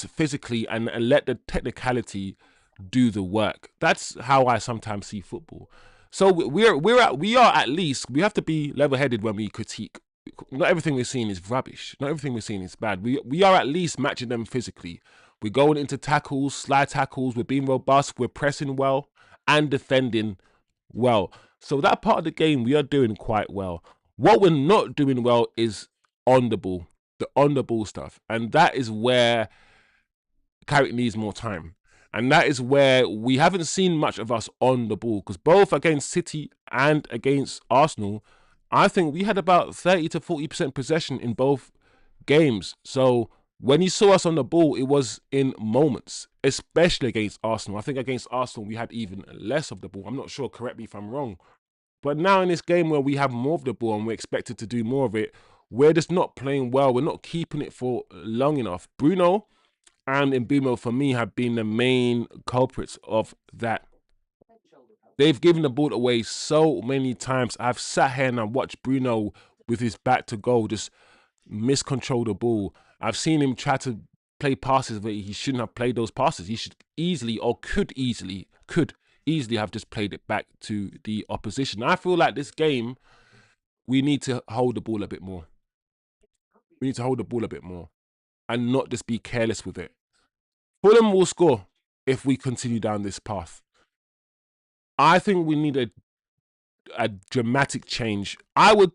physically and let the technicality do the work. That's how I sometimes see football. So we are at least, we have to be level-headed when we critique. Not everything we're seeing is rubbish. Not everything we're seeing is bad. We are at least matching them physically. We're going into tackles, slide tackles. We're being robust. We're pressing well and defending well. So that part of the game, we are doing quite well. What we're not doing well is on the ball, the on the ball stuff. And that is where Carrick needs more time. And that is where we haven't seen much of us on the ball. Because both against City and against Arsenal, I think we had about 30 to 40% possession in both games. So when you saw us on the ball, it was in moments, especially against Arsenal. I think against Arsenal, we had even less of the ball. I'm not sure, correct me if I'm wrong. But now in this game where we have more of the ball and we're expected to do more of it, we're just not playing well. We're not keeping it for long enough. Bruno and Mbeumo, for me, have been the main culprits of that. They've given the ball away so many times. I've sat here and I watched Bruno with his back to goal just miscontrol the ball. I've seen him try to play passes where he shouldn't have played those passes. He should easily, or could easily have just played it back to the opposition. I feel like this game, we need to hold the ball a bit more. We need to hold the ball a bit more and not just be careless with it. Fulham will score if we continue down this path. I think we need a dramatic change. I would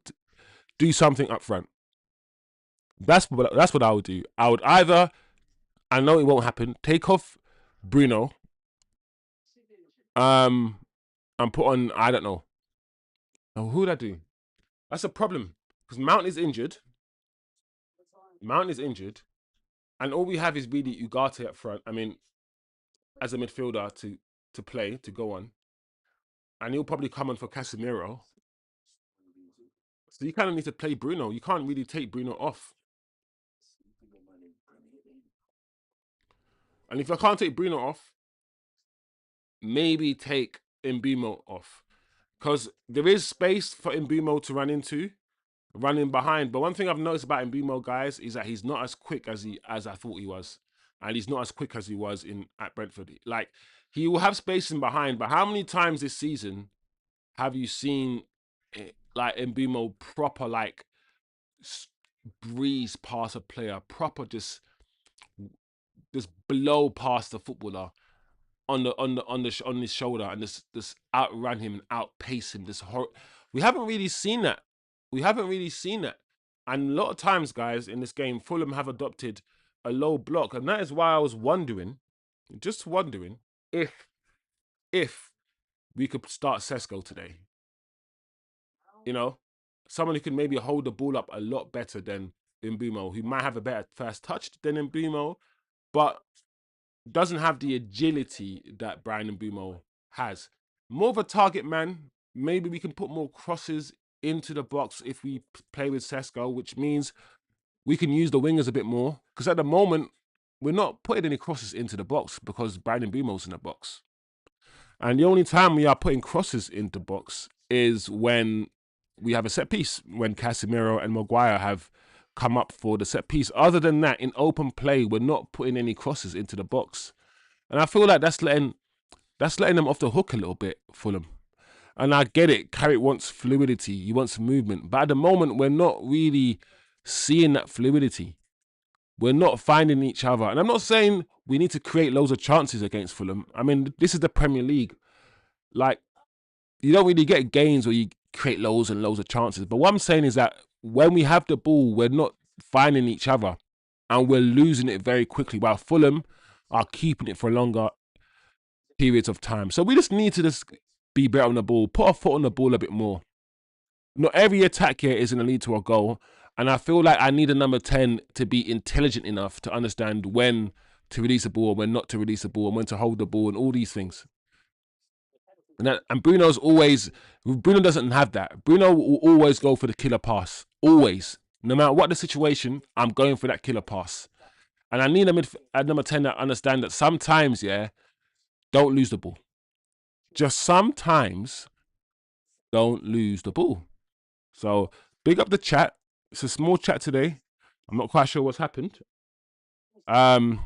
do something up front. That's what I would do. I would either, I know it won't happen, take off Bruno, and put on, I don't know. Oh, who would I do? That's a problem because Mount is injured. And all we have is really Ugarte up front. I mean, as a midfielder to play, to go on. And he'll probably come on for Casemiro. So you kind of need to play Bruno. You can't really take Bruno off. And if I can't take Bruno off, maybe take Mbeumo off. Because there is space for Mbeumo to run into, running behind. But one thing I've noticed about Mbeumo, guys, is that he's not as quick as I thought he was. And he's not as quick as he was at Brentford. Like, he will have space in behind, but how many times this season have you seen like Mbeumo proper like breeze past a player, proper just blow past the footballer on his shoulder and just outrun him and outpace him? We haven't really seen that. And a lot of times, guys, in this game, Fulham have adopted a low block, and that is why I was wondering, if we could start Sesko today. You know, someone who can maybe hold the ball up a lot better than Mbeumo, who might have a better first touch than Mbeumo, but doesn't have the agility that Brian Mbeumo has. More of a target man. Maybe we can put more crosses into the box if we play with Sesko, which means we can use the wingers a bit more. Because at the moment, we're not putting any crosses into the box because Brandon Bumo's in the box. And the only time we are putting crosses into box is when we have a set piece, when Casemiro and Maguire have come up for the set piece. Other than that, in open play, we're not putting any crosses into the box. And I feel like that's letting them off the hook a little bit, Fulham. And I get it, Carrick wants fluidity, he wants movement. But at the moment, we're not really seeing that fluidity. We're not finding each other. And I'm not saying we need to create loads of chances against Fulham. I mean, this is the Premier League. Like, you don't really get games where you create loads and loads of chances. But what I'm saying is that when we have the ball, we're not finding each other. And we're losing it very quickly. While Fulham are keeping it for longer periods of time. So we just need to just be better on the ball, put our foot on the ball a bit more. Not every attack here is going to lead to a goal. And I feel like I need a number 10 to be intelligent enough to understand when to release the ball, when not to release the ball, and when to hold the ball, and all these things. And Bruno doesn't have that. Bruno will always go for the killer pass. Always. No matter what the situation, I'm going for that killer pass. And I need a number 10 that understand that sometimes, yeah, don't lose the ball. Just sometimes don't lose the ball. So big up the chat. It's a small chat today. I'm not quite sure what's happened. I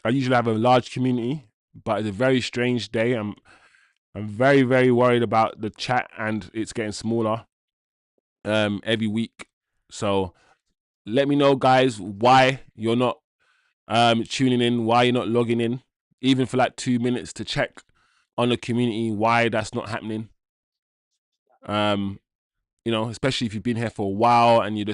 usually have a large community, but it's a very strange day. I'm very, very worried about the chat, and it's getting smaller every week. So let me know, guys, why you're not tuning in, why you're not logging in, even for like 2 minutes to check on the community why that's not happening. You know, especially if you've been here for a while and you're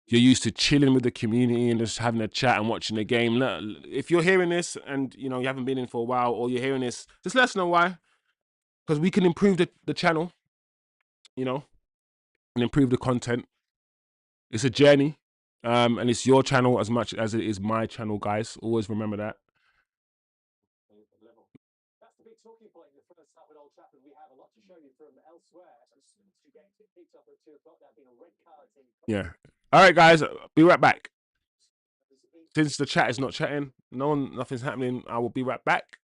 used to chilling with the community and just having a chat and watching the game. If you're hearing this and you haven't been in for a while, or you're hearing this, just let us know why, because we can improve the channel, and improve the content. It's a journey, and it's your channel as much as it is my channel, guys. Always remember that. That's the big talking point in the first half with Old Trafford. We have a lot to show you from elsewhere. To get picked up at 2 o'clock, there have been a red card. Yeah. All right, guys. Be right back. Since the chat is not chatting, nothing's happening. I will be right back.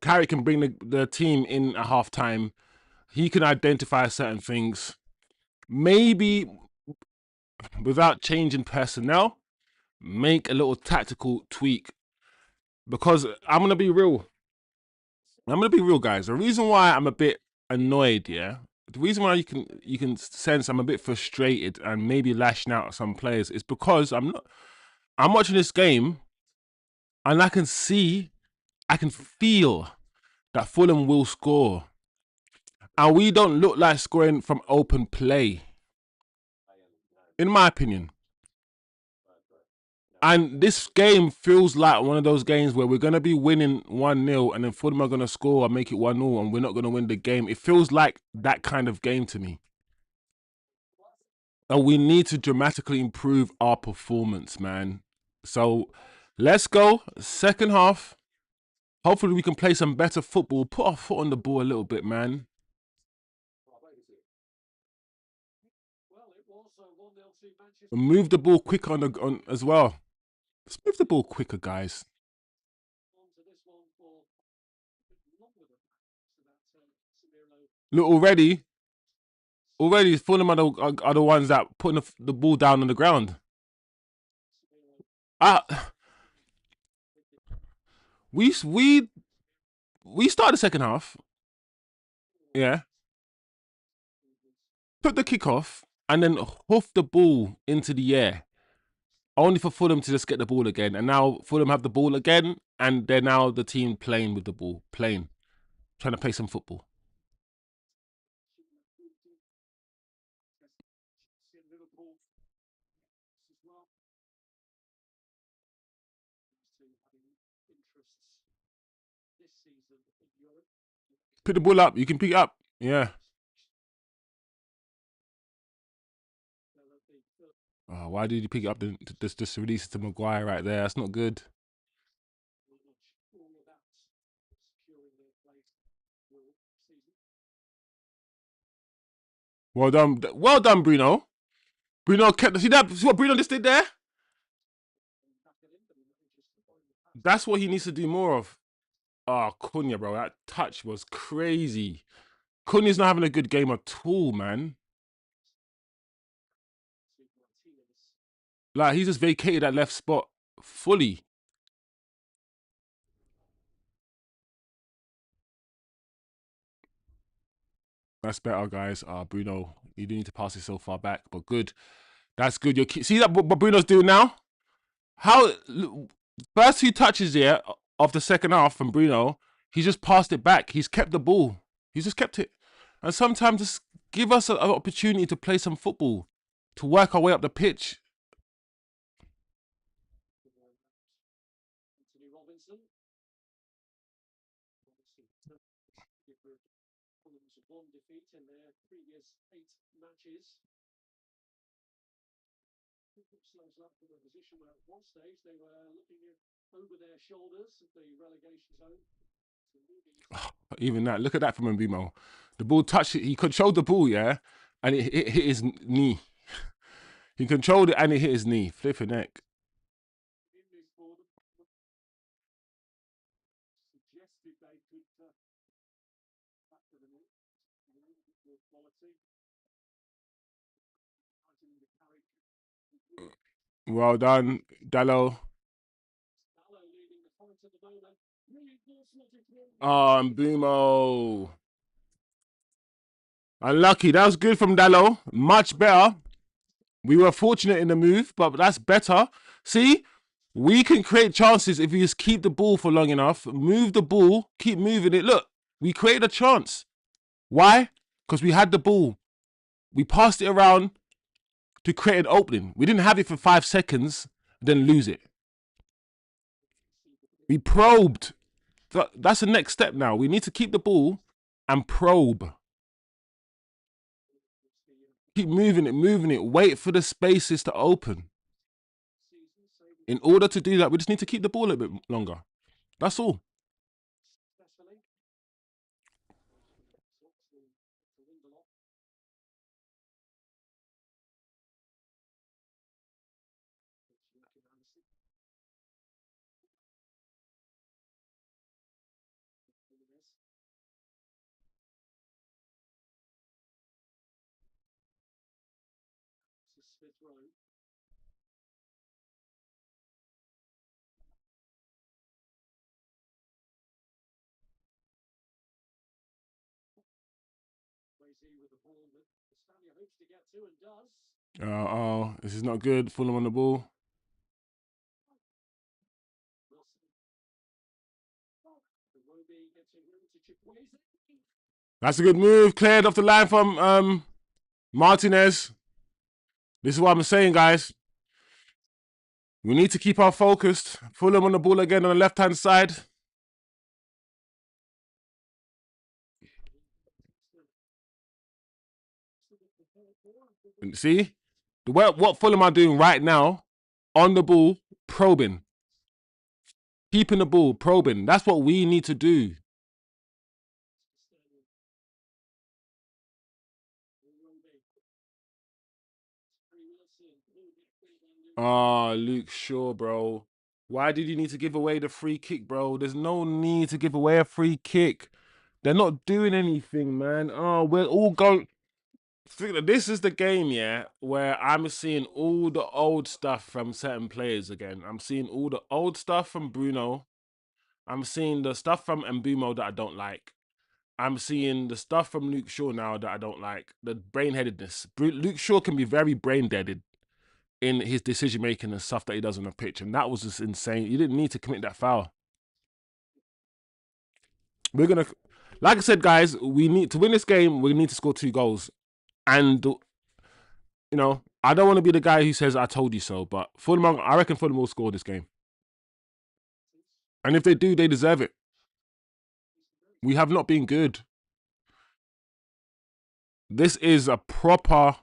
Carrick can bring the team in at half time. He can identify certain things. Maybe without changing personnel, make a little tactical tweak. Because I'm gonna be real. I'm gonna be real, guys. The reason why I'm a bit annoyed, yeah, the reason why you can sense I'm a bit frustrated and maybe lashing out at some players is because I'm watching this game and I can feel that Fulham will score. And we don't look like scoring from open play, in my opinion. And this game feels like one of those games where we're going to be winning 1-0 and then Fulham are going to score and make it 1-0 and we're not going to win the game. It feels like that kind of game to me. And we need to dramatically improve our performance, man. So let's go. Second half. Hopefully we can play some better football. Put our foot on the ball a little bit, man. Move the ball quicker on as well. Let's move the ball quicker, guys. Look, already Fulham are the ones that putting the ball down on the ground. Ah, we started the second half. Yeah, took the kick off and then hoof the ball into the air, only for Fulham to just get the ball again. And now Fulham have the ball again, and they're now the team playing with the ball, trying to play some football. Pick the ball up. You can pick it up. Yeah. Oh, why did you pick it up? Just release it to Maguire right there. That's not good. Well done. Well done, Bruno. Bruno kept. See that? See what Bruno just did there? That's what he needs to do more of. Oh, Cunha, bro. That touch was crazy. Cunha's not having a good game at all, man. Like, he's just vacated that left spot fully. That's better, guys. Bruno, you do need to pass it so far back, but good. That's good. See that what Bruno's doing now? How first 2 touches here of the second half from Bruno, he's just passed it back. He's kept the ball. He's just kept it. And sometimes just give us an opportunity to play some football, to work our way up the pitch. Even that, look at that from Mbimo. The ball touched it. He controlled the ball, yeah, and it hit his knee. He controlled it and it hit his knee. Flipping neck. Well done, Dallo. Oh, Mbimo. Unlucky. That was good from Dallo. Much better. We were fortunate in the move, but that's better. See, we can create chances if we just keep the ball for long enough, move the ball, keep moving it. Look, we created a chance. Why? Because we had the ball. We passed it around to create an opening. We didn't have it for 5 seconds, then lose it. We probed. That's the next step now. We need to keep the ball and probe. Keep moving it. Wait for the spaces to open. In order to do that, we just need to keep the ball a bit longer. That's all. Oh, this is not good. Fulham on the ball. That's a good move. Cleared off the line from Martinez. This is what I'm saying, guys. We need to keep our focused. Fulham on the ball again on the left-hand side. See? What Fulham are doing right now, on the ball, probing. Keeping the ball, probing. That's what we need to do. Oh, Luke Shaw, bro. Why did you need to give away the free kick, bro? There's no need to give away a free kick. They're not doing anything, man. Oh, we're all going. This is the game, yeah, where I'm seeing all the old stuff from certain players again. I'm seeing all the old stuff from Bruno. I'm seeing the stuff from Mbumo that I don't like. I'm seeing the stuff from Luke Shaw now that I don't like. The brain-headedness. Luke Shaw can be very brain-deaded in his decision making and stuff that he does on the pitch, and that was just insane. You didn't need to commit that foul. We're gonna, like I said, guys, we need to win this game. We need to score 2 goals, and I don't want to be the guy who says I told you so, but Fulham, I reckon Fulham will score this game, and if they do, they deserve it. We have not been good. This is a proper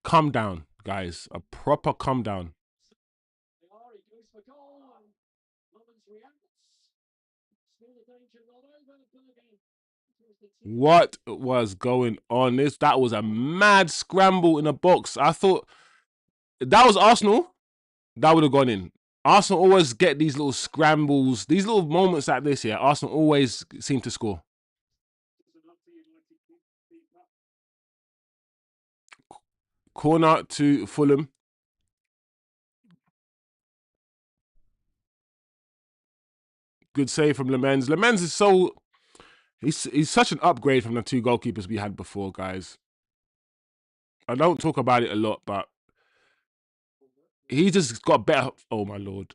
come down, guys. A proper come down. What was going on? That was a mad scramble in the box. I thought that was Arsenal. That would have gone in. Arsenal always get these little scrambles, these little moments like this. Yeah, Arsenal always seem to score. Corner to Fulham. Good save from Lemens. Lemens is he's such an upgrade from the 2 goalkeepers we had before, guys. I don't talk about it a lot, but he just got better. Oh my lord.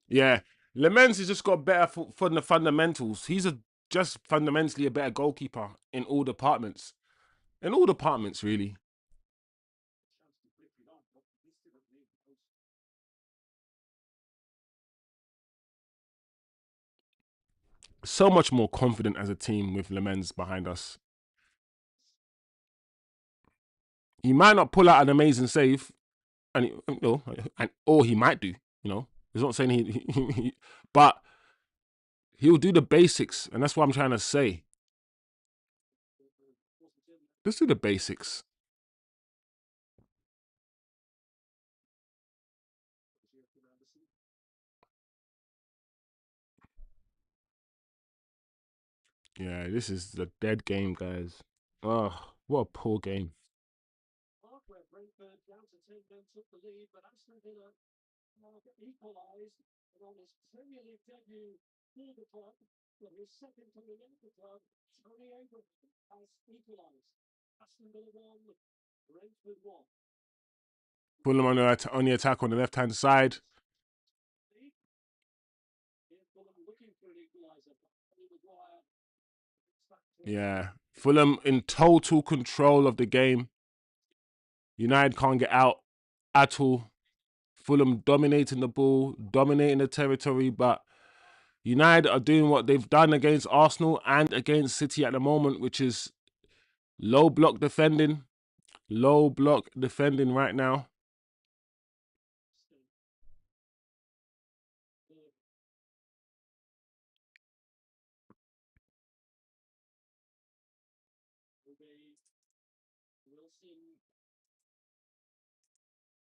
Yeah. Lemens has just got better for the fundamentals. He's just fundamentally a better goalkeeper in all departments. In all departments, really. So much more confident as a team with Lemens behind us. He might not pull out an amazing save, and or he might do. He's not saying but he'll do the basics, and that's what I'm trying to say. Let's do the basics. Yeah, this is the dead game, guys. Oh, what a poor game. Fulham on the attack on the left hand side. Yeah, Fulham in total control of the game. United can't get out at all. Fulham dominating the ball, dominating the territory, but United are doing what they've done against Arsenal and against City at the moment, which is low block defending. Low block defending right now.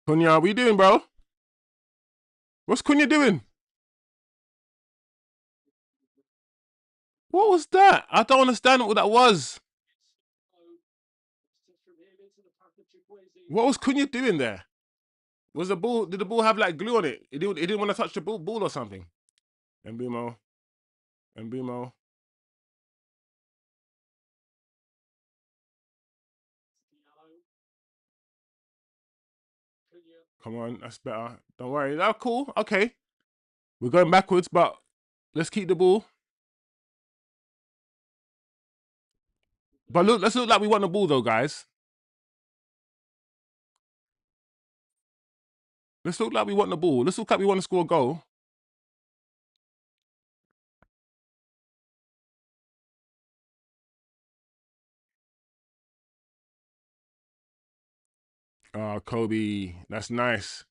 Cunha, what are you doing, bro? What's Cunha doing? What was that? I don't understand what that was. What was Cunha doing there? Was the ball? Did the ball have like glue on it? He didn't want to touch the ball or something. Mbumo, Mbumo. Come on, that's better. Don't worry. That's cool. Okay, we're going backwards, but let's keep the ball. But look, let's look like we want the ball though, guys. Let's look like we want the ball. Let's look like we want to score a goal. Oh, Kobe, that's nice.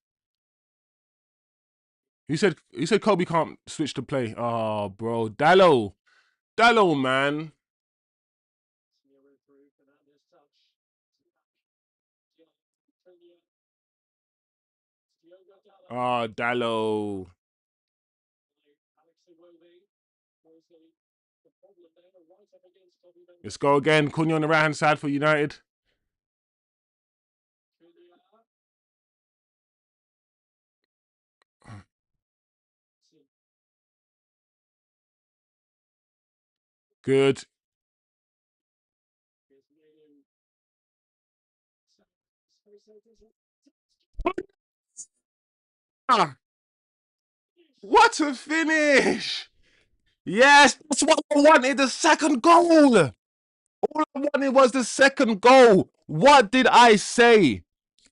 He said Kobe can't switch to play. Oh, bro, Dallo, man. Oh, Dallo. Let's go again. Cunha on the right hand side for United. Good. Ah, what a finish! Yes, that's what I wanted. The second goal. All I wanted was the second goal. What did I say?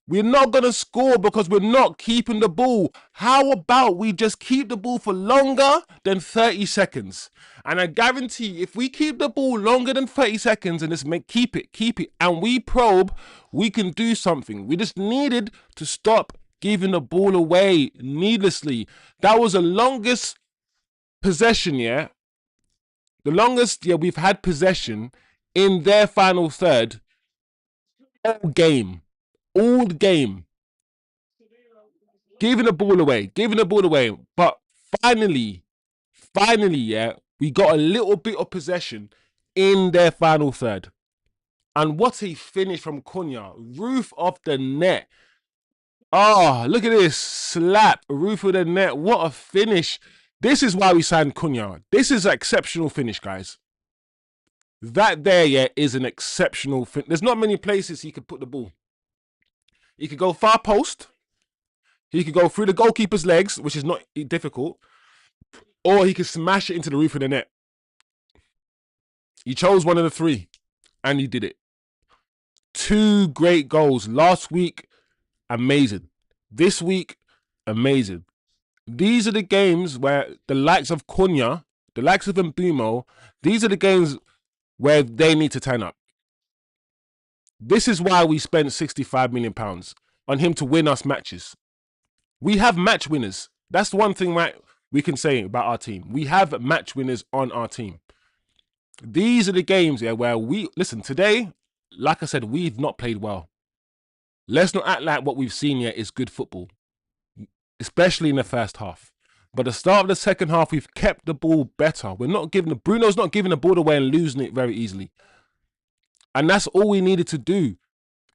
We're not going to score because we're not keeping the ball. How about we just keep the ball for longer than 30 seconds? And I guarantee if we keep the ball longer than 30 seconds and just keep it, and we probe, we can do something. We just needed to stop giving the ball away needlessly. That was the longest possession, yeah? The longest, yeah, we've had possession in their final third all game. All game. Giving the ball away. But finally, yeah, we got a little bit of possession in their final third. And what a finish from Cunha. Roof of the net. Oh, look at this. Slap. Roof of the net. What a finish. This is why we signed Cunha. This is an exceptional finish, guys. That there, yeah, is an exceptional finish. There's not many places he could put the ball. He could go far post. He could go through the goalkeeper's legs, which is not difficult. Or he could smash it into the roof of the net. He chose one of the three, and he did it. 2 great goals. Last week, amazing. This week, amazing. These are the games where the likes of Cunha, the likes of Mbumo, these are the games where they need to turn up. This is why we spent £65 million on him to win us matches. We have match winners. That's the one thing we can say about our team. We have match winners on our team. These are the games, yeah, where listen, today, like I said, we've not played well. Let's not act like what we've seen yet is good football, especially in the first half. But the start of the second half, we've kept the ball better. Bruno's not giving the ball away and losing it very easily. And that's all we needed to do.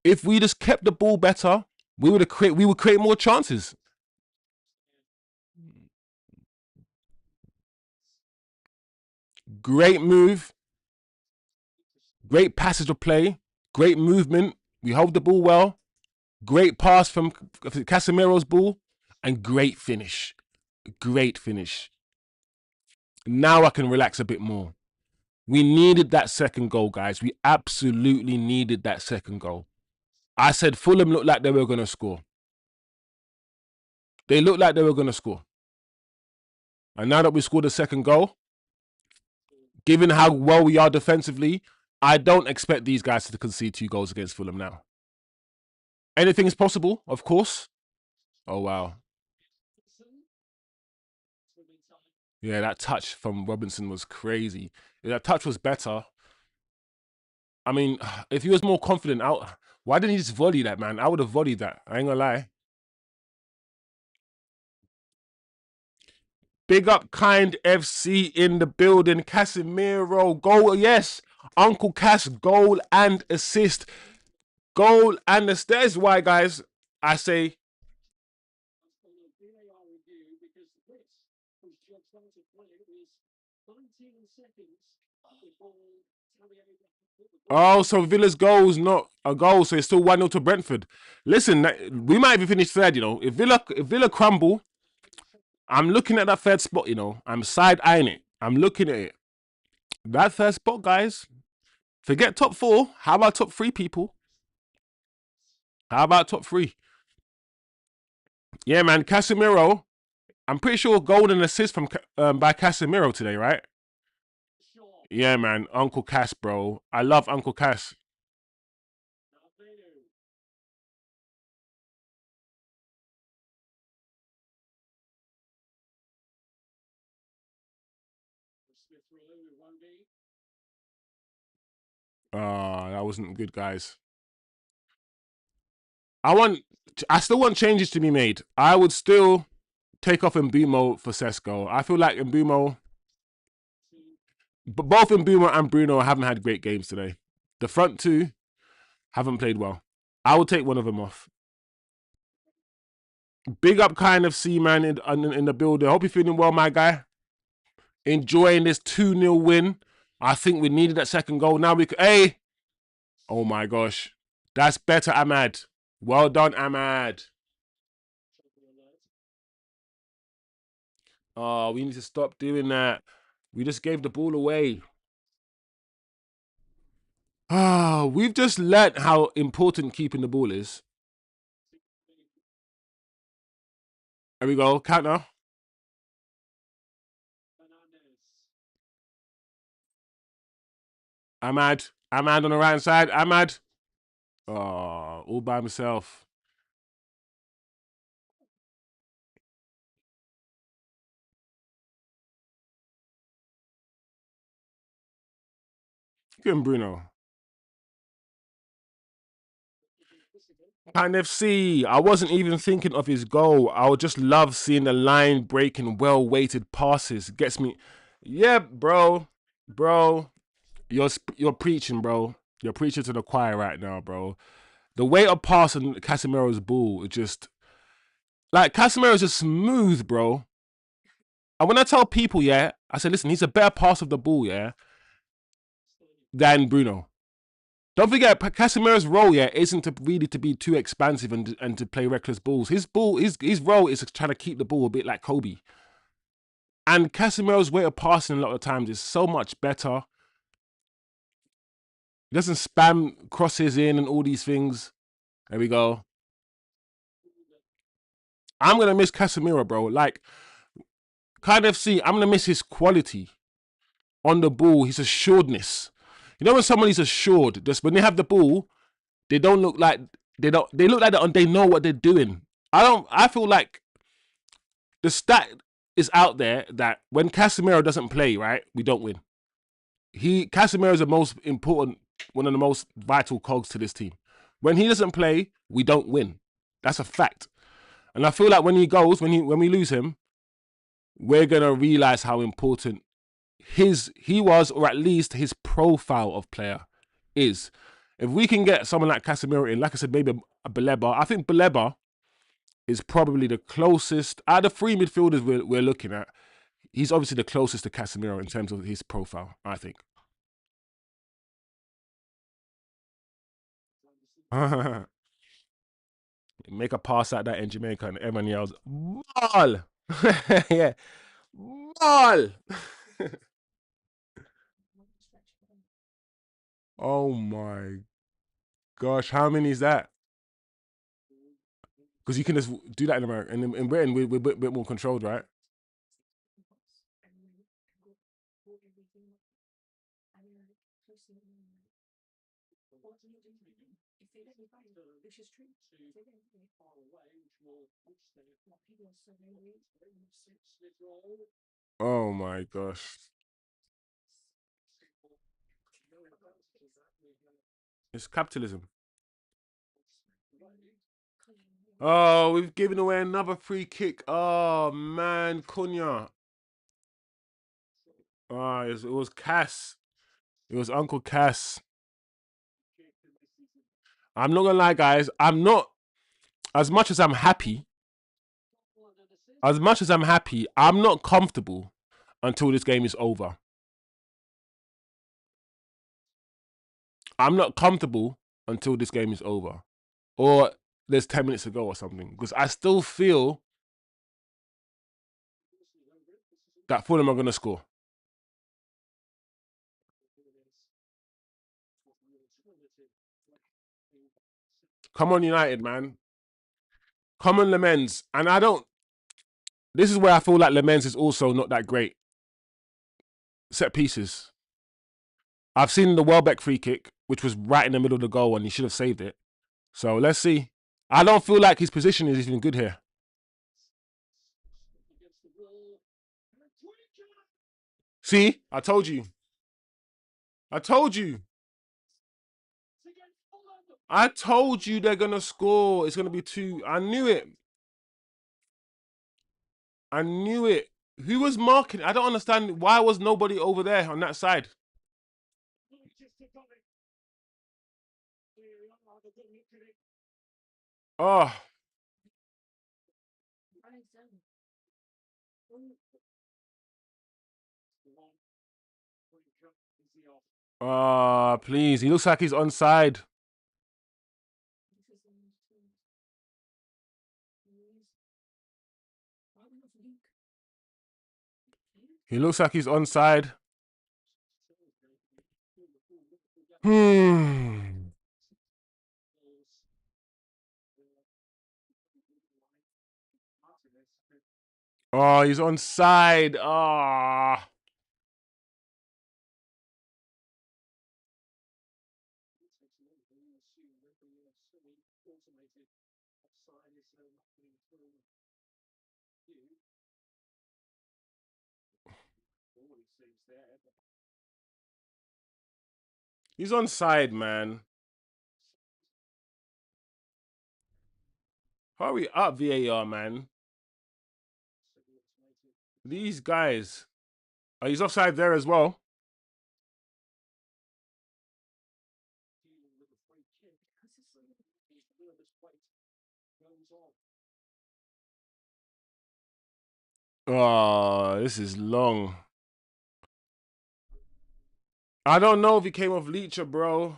If we just kept the ball better, we would create more chances. Great move, great passage of play, great movement. We hold the ball well. Great pass from Casemiro's ball, and great finish. Great finish. Now I can relax a bit more. We needed that second goal, guys. We absolutely needed that second goal. I said Fulham looked like they were going to score. They looked like they were going to score. And now that we scored a second goal, given how well we are defensively, I don't expect these guys to concede 2 goals against Fulham now. Anything is possible, of course. Oh, wow. Yeah, that touch from Robinson was crazy. If that touch was better, I mean, if he was more confident, why didn't he just volley that, man? I would have volleyed that. I ain't gonna lie. Big up Kind FC in the building. Casemiro, goal, yes. Uncle Cass, goal and assist. goal and the stairs. Why, guys? I say, oh, so Villa's goal is not a goal, so it's still 1-0 to Brentford. Listen, we might even finish third, you know. If Villa crumble, I'm looking at that third spot, you know. I'm side-eyeing it. I'm looking at it. That third spot, guys. Forget top four. How about top three, people? How about top three? Yeah, man. Casemiro. I'm pretty sure golden assist from by Casemiro today, right? Yeah, man. Uncle Cass, bro. I love Uncle Cass. That wasn't good, guys. I want. I still want changes to be made. I would still take off Mbumo for Sesko. I feel like Mbumo, but both Mbumo and Bruno haven't had great games today. The front two haven't played well. I will take one of them off. Big up, kind of C man in the building. Hope you're feeling well, my guy. Enjoying this 2-0 win. I think we needed that second goal. Now we can. Hey, oh my gosh, that's better, Ahmad. Well done, Ahmad. Oh, we need to stop doing that. We just gave the ball away. Ah, we've just learnt how important keeping the ball is. There we go. Counter. Ahmad. Ahmad on the right side. Ahmad. Oh, all by himself. Good Bruno. Kind of see. I wasn't even thinking of his goal. I would just love seeing the line breaking, well weighted passes. Gets me. Yeah, bro. Bro. You're preaching, bro. You're preaching to the choir right now, bro. The weight of pass on Casemiro's ball is just like Casemiro's just smooth, bro. And when I tell people, yeah, I say, listen, he's a better pass of the ball, yeah, than Bruno. Don't forget, Casemiro's role, yeah, isn't to really to be too expansive and to play reckless balls. His role is trying to keep the ball a bit like Kobe. And Casemiro's way of passing a lot of times is so much better. He doesn't spam crosses in and all these things. There we go. I'm gonna miss Casemiro, bro. Like, kind of see, I'm gonna miss his quality on the ball. His assuredness. You know when somebody's assured, just when they have the ball, they don't look like they look like they know what they're doing. I feel like the stat is out there that when Casemiro doesn't play, right, we don't win. Casemiro is the most important, one of the most vital cogs to this team. When he doesn't play, we don't win. That's a fact. And I feel like when he goes, when we lose him, we're gonna realize how important he was, or at least his profile of player is. If we can get someone like Casemiro in, like I said, maybe a Baleba, I think Baleba is probably the closest out of the three midfielders we're looking at. He's obviously the closest to Casemiro in terms of his profile, I think. Make a pass at that in Jamaica and everyone yells, ball! Yeah, ball! Oh my gosh, how many is that? Because you can just do that in America. And in Britain, we're a bit more controlled, right? Oh my gosh. It's capitalism. Oh, we've given away another free kick. Oh man, Cunha. Oh, it was Cass. It was Uncle Cass. I'm not gonna lie, guys. I'm not as much as I'm happy. As much as I'm happy, I'm not comfortable until this game is over. I'm not comfortable until this game is over, or there's 10 minutes to go or something, because I still feel that Fulham are gonna score. Come on, United, man. Come on, Lemens. And I don't. This is where I feel like Lemens is also not that great. Set pieces. I've seen the Welbeck free kick, which was right in the middle of the goal, and he should have saved it. So let's see. I don't feel like his position is even good here. See, I told you. I told you. I told you they're gonna score. It's gonna be two. I knew it. I knew it. Who was marking? I don't understand. Why was nobody over there on that side? Oh. Oh, please. He looks like he's onside. He looks like he's onside. Hmm. Oh, he's onside. Ah. He's onside, man. Hurry up, VAR, man. These guys. Oh, he's offside there as well. Oh, this is long. I don't know if he came off Leacher, bro.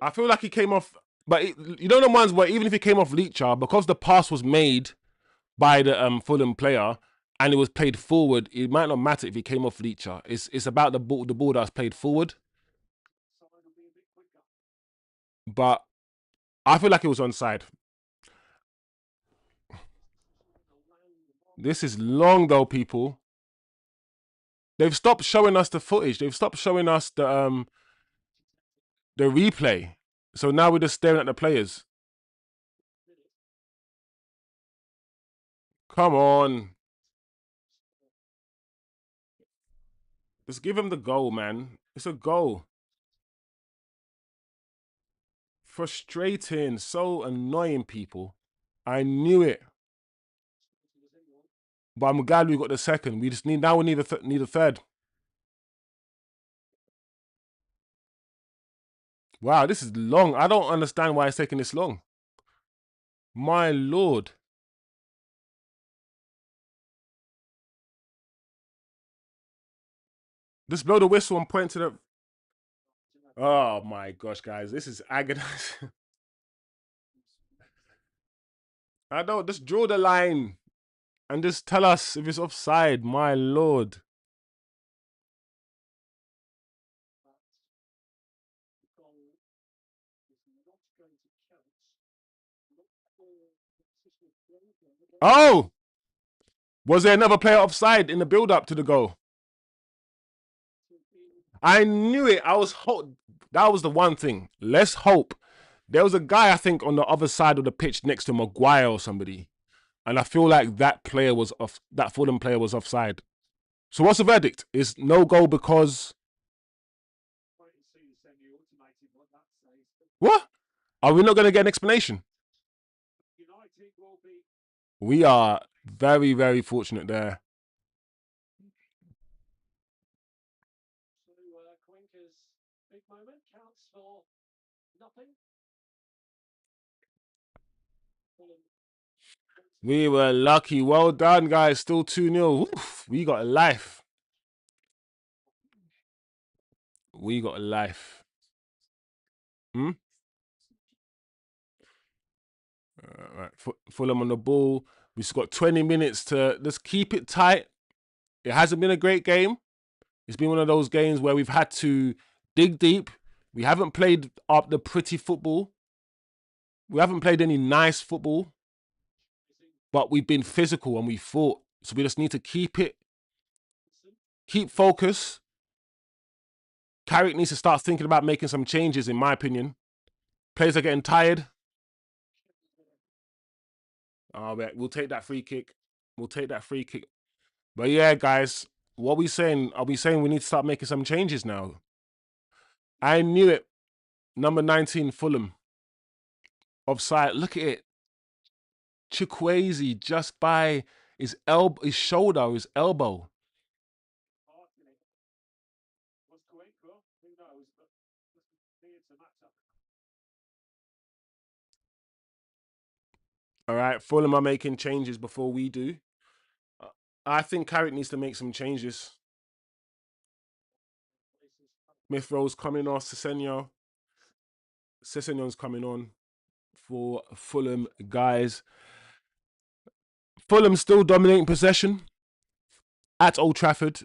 I feel like he came off, but you know the ones where even if he came off Leacher, because the pass was made by the Fulham player and it was played forward, it might not matter if he came off Leacher. It's about the ball that's played forward. But I feel like it was onside. This is long though, people. They've stopped showing us the footage. They've stopped showing us the replay. So now we're just staring at the players. Come on. Just give him the goal, man. It's a goal. Frustrating. So annoying, people. I knew it. But I'm glad we got the second. We just need now. We need a third. Wow, this is long. I don't understand why it's taking this long. My lord. Just blow the whistle and point to the. Oh my gosh, guys, this is agonizing. I don't just draw the line and just tell us if it's offside. My lord. Oh, was there another player offside in the build-up to the goal? I knew it. That was the one thing. Let's hope. There was a guy I think on the other side of the pitch next to Maguire or somebody, and I feel like that player was off. That Fulham player was offside. So what's the verdict? Is no goal because what? Are we not going to get an explanation? We are very, very fortunate there. We were lucky. Well done, guys. Still 2-0. Oof, we got a life. We got a life. Hmm? Right. Fulham on the ball. We've got 20 minutes to just keep it tight. It hasn't been a great game. It's been one of those games where we've had to dig deep. We haven't played up the pretty football. We haven't played any nice football, but we've been physical and we fought. So we just need to keep focus. Carrick needs to start thinking about making some changes, in my opinion. Players are getting tired. Oh, we'll take that free kick. We'll take that free kick. But yeah, guys, what are we saying? Are we saying we need to start making some changes now? I knew it. Number 19, Fulham. Offside. Look at it. Chukwueze just by his shoulder, or his elbow. All right, Fulham are making changes before we do. I think Carrick needs to make some changes. Smith Rowe's coming off. Sessegnon's coming on for Fulham, guys. Fulham still dominating possession at Old Trafford,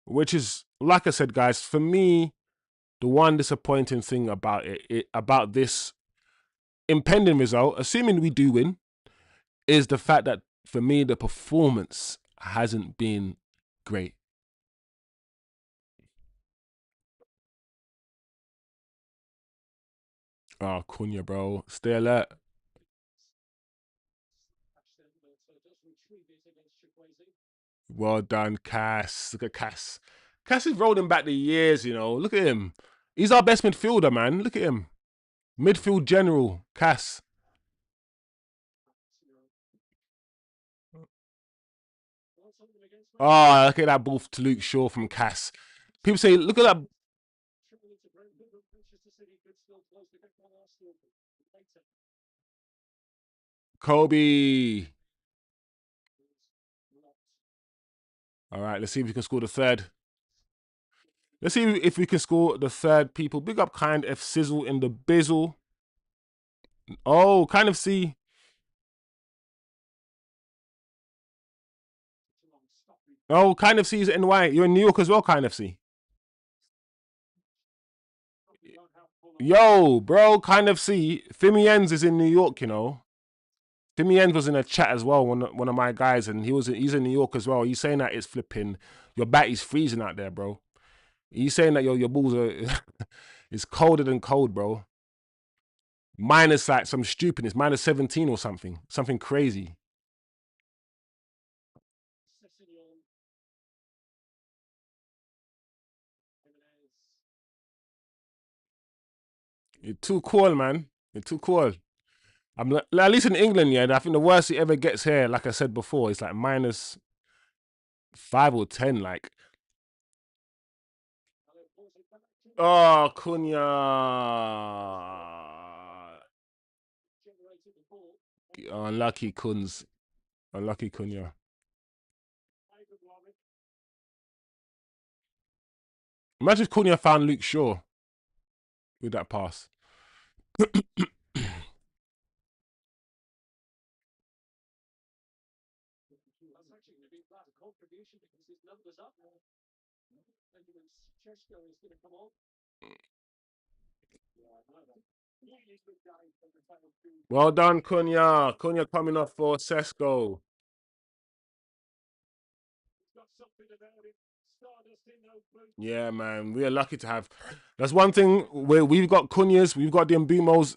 which is, like I said, guys, for me, the one disappointing thing about about this impending result, assuming we do win, is the fact that for me the performance hasn't been great. Oh, Cunha, bro, stay alert. Well done, Cass. Look at Cass. Cass is rolling back the years, you know. Look at him. He's our best midfielder, man. Look at him. Midfield general, Cass. Oh, look at that ball to Luke Shaw from Cass. People say, look at that. Kobe. All right, let's see if we can score the third. Let's see if we can score the third, people. Big up Kind F Sizzle in the bizzle. Oh, kind of see. Oh, kind of see is NY. You're in New York as well, kind of see. Yo, bro, kind of see. Fimienz is in New York, you know. Fimienz was in a chat as well, one of my guys, and he's in New York as well. He's saying that it's flipping. Your batty's freezing out there, bro. He's saying that your balls are it's colder than cold, bro. Minus like some stupidness, minus 17 or something. Something crazy. You're too cool, man. You're too cool. At least in England, yeah. I think the worst it ever gets here, like I said before, it's like -5 or 10. Like, oh, Cunha, unlucky Kunz, unlucky Cunha. Imagine if Cunha found Luke Shaw with that pass. Well done, Cunha. Cunha coming off for Sesko. Yeah, man, we are lucky to have. That's one thing where we've got Cunhas, we've got the Mbumos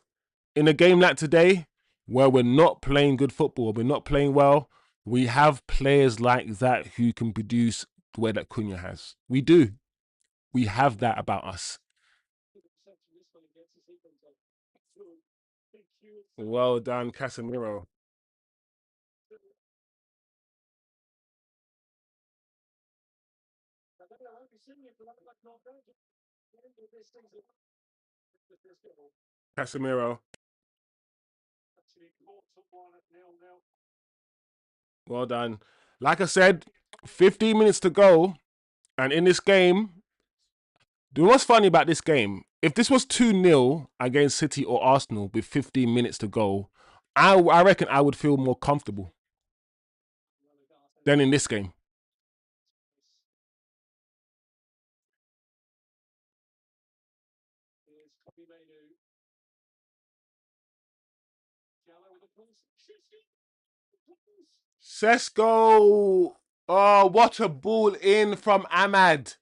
in a game like today, where we're not playing good football, we're not playing well. We have players like that who can produce the way that Cunha has. We do. We have that about us. Well done, Casemiro. Casemiro. Well done. Like I said, 15 minutes to go, and in this game, do you know what's funny about this game? If this was 2-0 against City or Arsenal with 15 minutes to go, I reckon I would feel more comfortable than in this game. Sesko. Oh, what a ball in from Ahmad.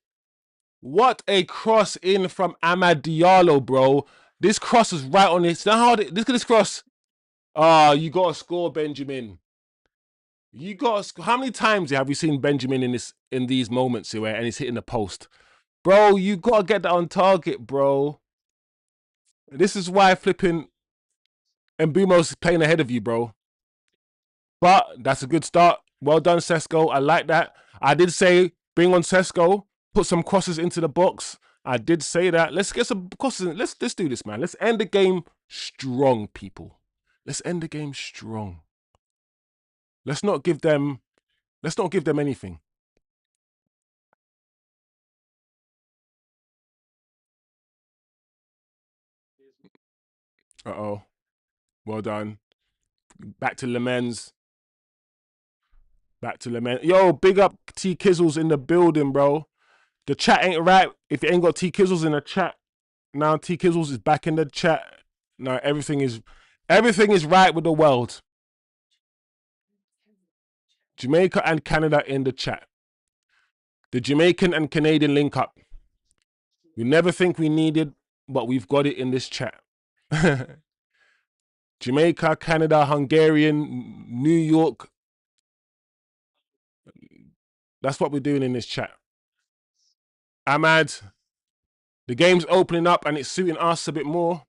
What a cross in from Ahmad Diallo, bro. This cross is right on it. Now, look at this cross. Oh, you got to score, Benjamin. You got to. How many times have we seen Benjamin in these moments here and he's hitting the post? Bro, you got to get that on target, bro. This is why flipping Mbumo's playing ahead of you, bro. But that's a good start. Well done, Sesko. I like that. I did say bring on Sesko, put some crosses into the box. I did say that. Let's get some crosses. Let's do this, man. Let's end the game strong, people. Let's end the game strong. Let's not give them. Let's not give them anything. Uh-oh. Well done. Back to Lemens. Back to Lemens. Yo, big up T Kizzles in the building, bro. The chat ain't right if you ain't got T Kizzles in the chat. Now T Kizzles is back in the chat. Now everything is right with the world. Jamaica and Canada in the chat. The Jamaican and Canadian link up. We never think we needed, but we've got it in this chat. Jamaica, Canada, Hungarian, New York. That's what we're doing in this chat. Ahmad, the game's opening up and it's suiting us a bit more.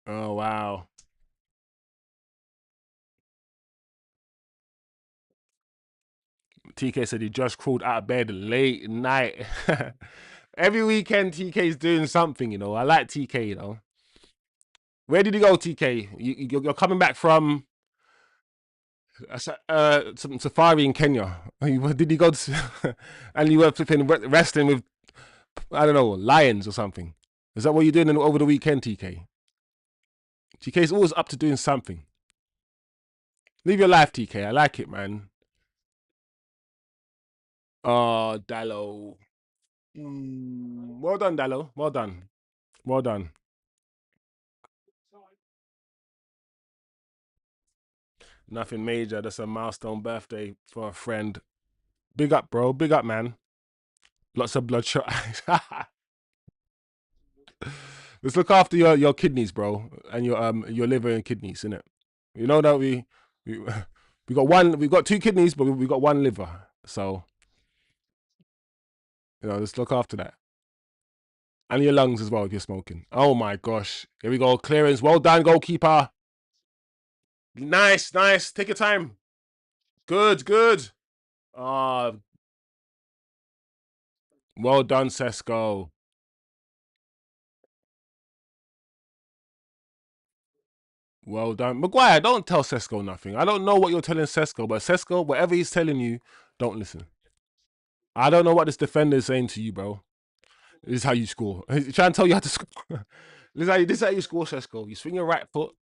Oh, wow. TK said he just crawled out of bed late night. Every weekend, TK's doing something, you know. I like TK, you know. Where did you go, TK? You're coming back from some safari in Kenya. Did you go to, and you were flipping wrestling with, I don't know, lions or something? Is that what you're doing over the weekend, TK? TK's always up to doing something. Live your life, TK. I like it, man. Oh, Dallo. Well done, Dallo. Well done. Well done. Nothing major. That's a milestone birthday for a friend. Big up, bro. Big up, man. Lots of bloodshot eyes. Let's look after your kidneys, bro, and your liver and kidneys, innit? You know that we we got one. We got two kidneys, but we got one liver. So let's look after that. And your lungs as well if you're smoking. Oh my gosh. Here we go. Clearance. Well done, goalkeeper. Nice, nice. Take your time. Good, good. Well done, Sesko. Well done. Maguire, don't tell Sesko nothing. I don't know what you're telling Sesko, but Sesko, whatever he's telling you, don't listen. I don't know what this defender is saying to you, bro. This is how you score. He's trying to tell you how to score. This is how you score, Sesko. You swing your right foot.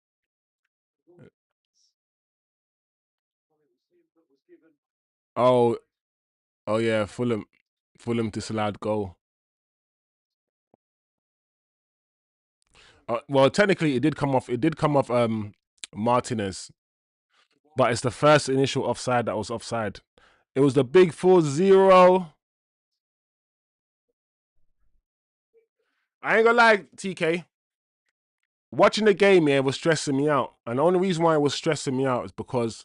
Oh, oh yeah, Fulham disallowed goal. Well, technically, it did come off. It did come off Martinez, but it's the first initial offside that was offside. It was the big 4-0. I ain't gonna lie, TK. Watching the game here was stressing me out, and the only reason why it was stressing me out is because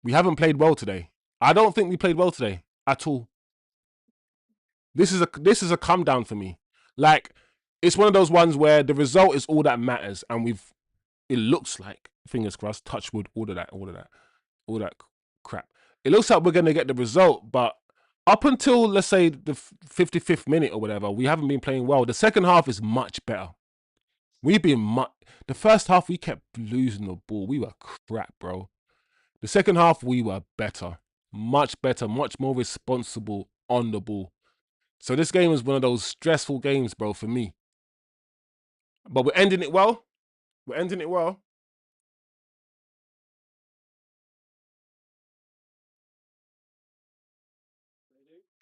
we haven't played well today. I don't think we played well today at all. This is a come down for me. Like, it's one of those ones where the result is all that matters, and it looks like, fingers crossed, touch wood, all of that crap. It looks like we're gonna get the result, but Up until, let's say, the 55th minute or whatever, we haven't been playing well. The second half is much better. We've been much. The first half, we kept losing the ball. We were crap, bro. The second half, we were better. Much better, much more responsible on the ball. So this game was one of those stressful games, bro, for me. But we're ending it well. We're ending it well.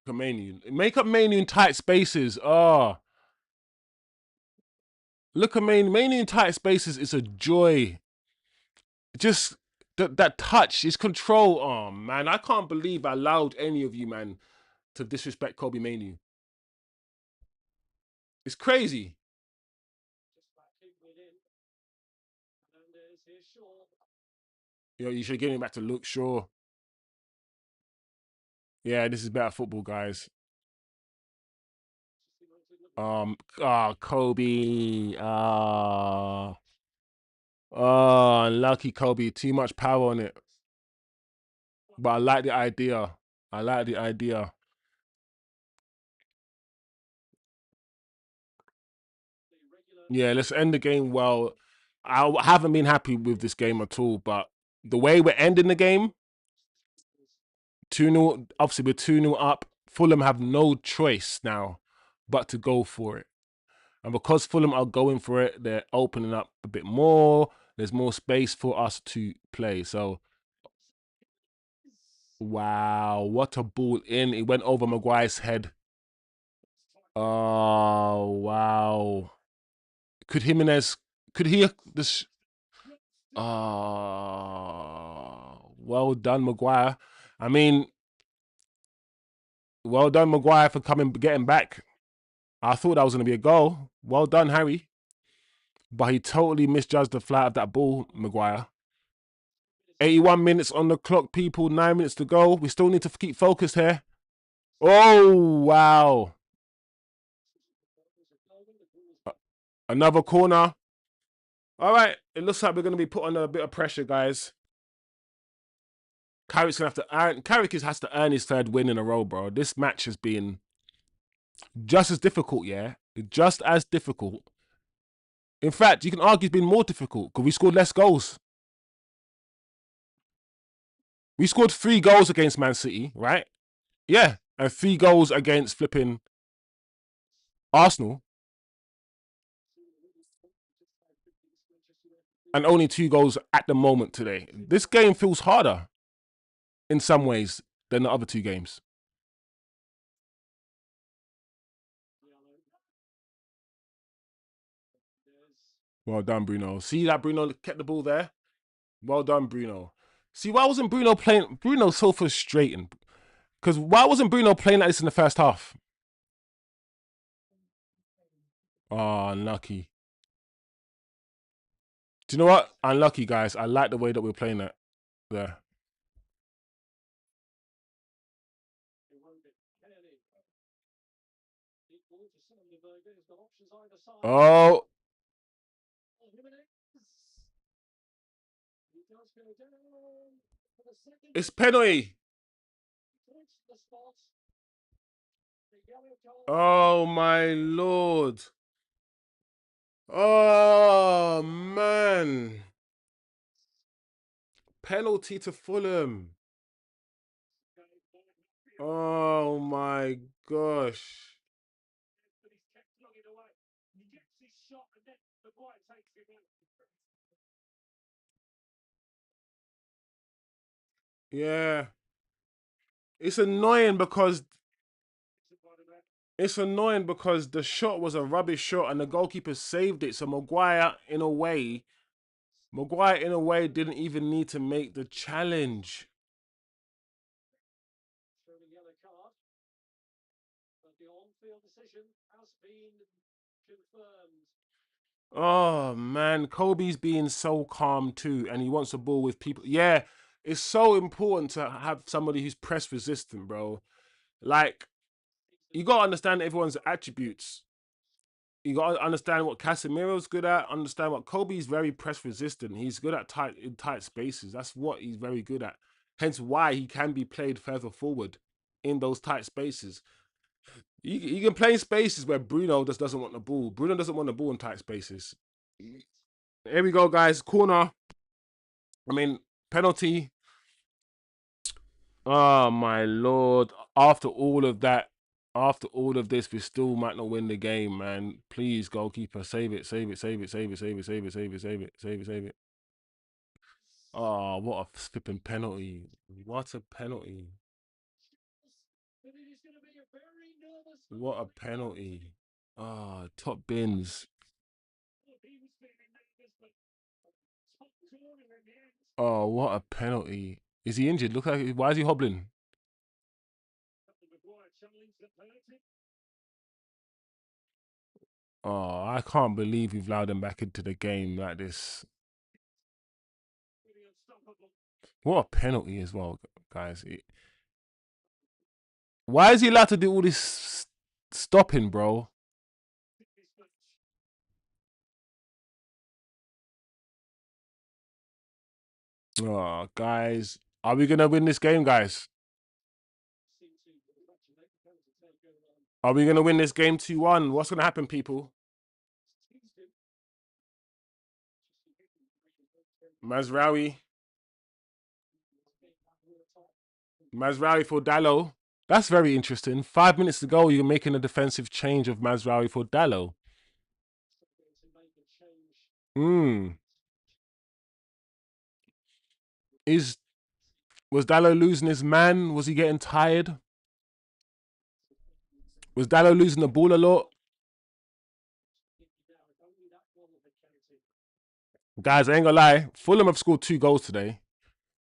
Make up Manu in tight spaces. Oh, look at Manu in tight spaces. It's a joy. Just that touch, his control. Oh man, I can't believe I allowed any of you, man, to disrespect Kobe Manu. It's crazy. Yo, you should give him back to Luke Shaw. Yeah, this is better football, guys. Kobe. Unlucky Kobe. Too much power on it. But I like the idea. I like the idea. Yeah, let's end the game well. I haven't been happy with this game at all, but the way we're ending the game, 2-0, obviously we're 2-0 up. Fulham have no choice now but to go for it. And because Fulham are going for it, they're opening up a bit more. There's more space for us to play. So, wow, what a ball in. It went over Maguire's head. Oh, wow. Could Jimenez, could he, this, well done, Maguire. I mean, well done, Maguire, for getting back. I thought that was going to be a goal. Well done, Harry. But he totally misjudged the flight of that ball, Maguire. 81 minutes on the clock, people. 9 minutes to go. We still need to keep focused here. Oh, wow. Another corner. All right. It looks like we're going to be put under a bit of pressure, guys. Carrick's going to have to earn. Carrick has to earn his third win in a row, bro. This match has been just as difficult, yeah? Just as difficult. In fact, you can argue it's been more difficult because we scored less goals. We scored 3 goals against Man City, right? Yeah. And 3 goals against flipping Arsenal. And only 2 goals at the moment today. This game feels harder in some ways than the other 2 games. Well done, Bruno. See that Bruno kept the ball there? Well done, Bruno. See, why wasn't Bruno playing? Bruno's so frustrating. Because why wasn't Bruno playing like this in the first half? Oh, unlucky. Do you know what? Unlucky, guys. I like the way that we're playing it there. Oh, it's penalty. Oh, my Lord. Oh, man. Penalty to Fulham. Oh, my gosh. Yeah. It's annoying because the shot was a rubbish shot and the goalkeeper saved it. So Maguire in a way didn't even need to make the challenge. Oh man, Kobe's being so calm too, and he wants the ball with people. Yeah, it's so important to have somebody who's press resistant, bro. Like, you gotta understand everyone's attributes. You gotta understand what Casemiro's good at. Understand what Kobe's very press resistant. He's good at tight spaces. That's what he's very good at. Hence why he can be played further forward. in those tight spaces. You can play in spaces where Bruno just doesn't want the ball. Bruno doesn't want the ball in tight spaces. Here we go, guys. Corner. I mean, penalty. Oh my lord! After all of that, after all of this, we still might not win the game, man. Please, goalkeeper, save it, save it, save it, save it, save it, save it, save it, save it, save it, save it. Oh, what a flipping penalty! What a penalty! What a penalty! Ah, top bins. Oh, what a penalty! Is he injured? Look like why is he hobbling? Oh, I can't believe we've allowed him back into the game like this. What a penalty as well, guys. Why is he allowed to do all this stopping, bro? Oh, guys. Are we going to win this game, guys? Are we going to win this game 2-1? What's going to happen, people? Mazraoui. Mazraoui for Dallo. That's very interesting. 5 minutes ago, you're making a defensive change of Mazraoui for Dallo. Hmm. Is Was Dallo losing his man? Was he getting tired? Was Dallo losing the ball a lot? Guys, I ain't gonna lie. Fulham have scored 2 goals today.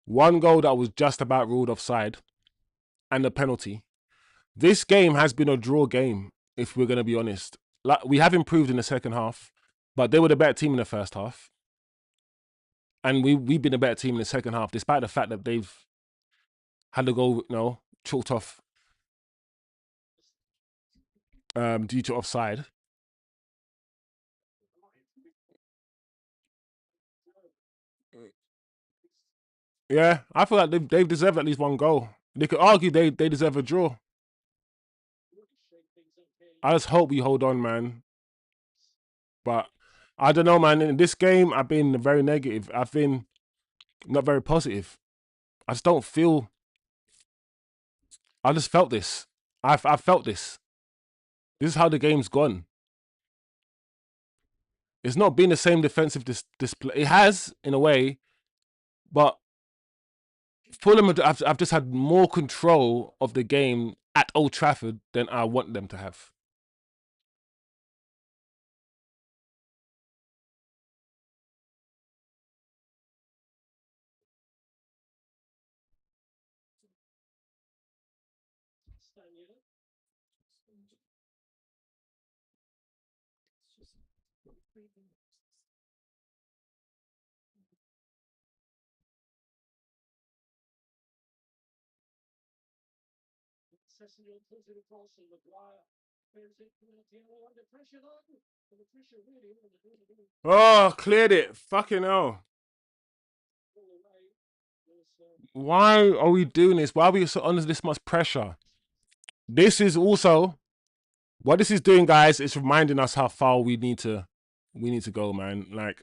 One goal that was just about ruled offside, and a penalty. This game has been a draw game, if we're gonna be honest. Like, we have improved in the second half, but they were the better team in the first half. And we've been a better team in the second half, despite the fact that they've had to go, chalked off due to offside. Yeah, I feel like they've deserved at least one goal. They could argue they deserve a draw. I just hope we hold on, man. But I don't know, man. In this game, I've been very negative. I've been not very positive. I just don't feel. I just felt this. I felt this. This is how the game's gone. It's not been the same defensive display. It has in a way, but Fulham have just had more control of the game at Old Trafford than I want them to have. Oh, cleared it. Fucking hell. Why are we doing this? Why are we so under this much pressure? This is also what this is doing, guys. It's reminding us how far we need to go, man. Like,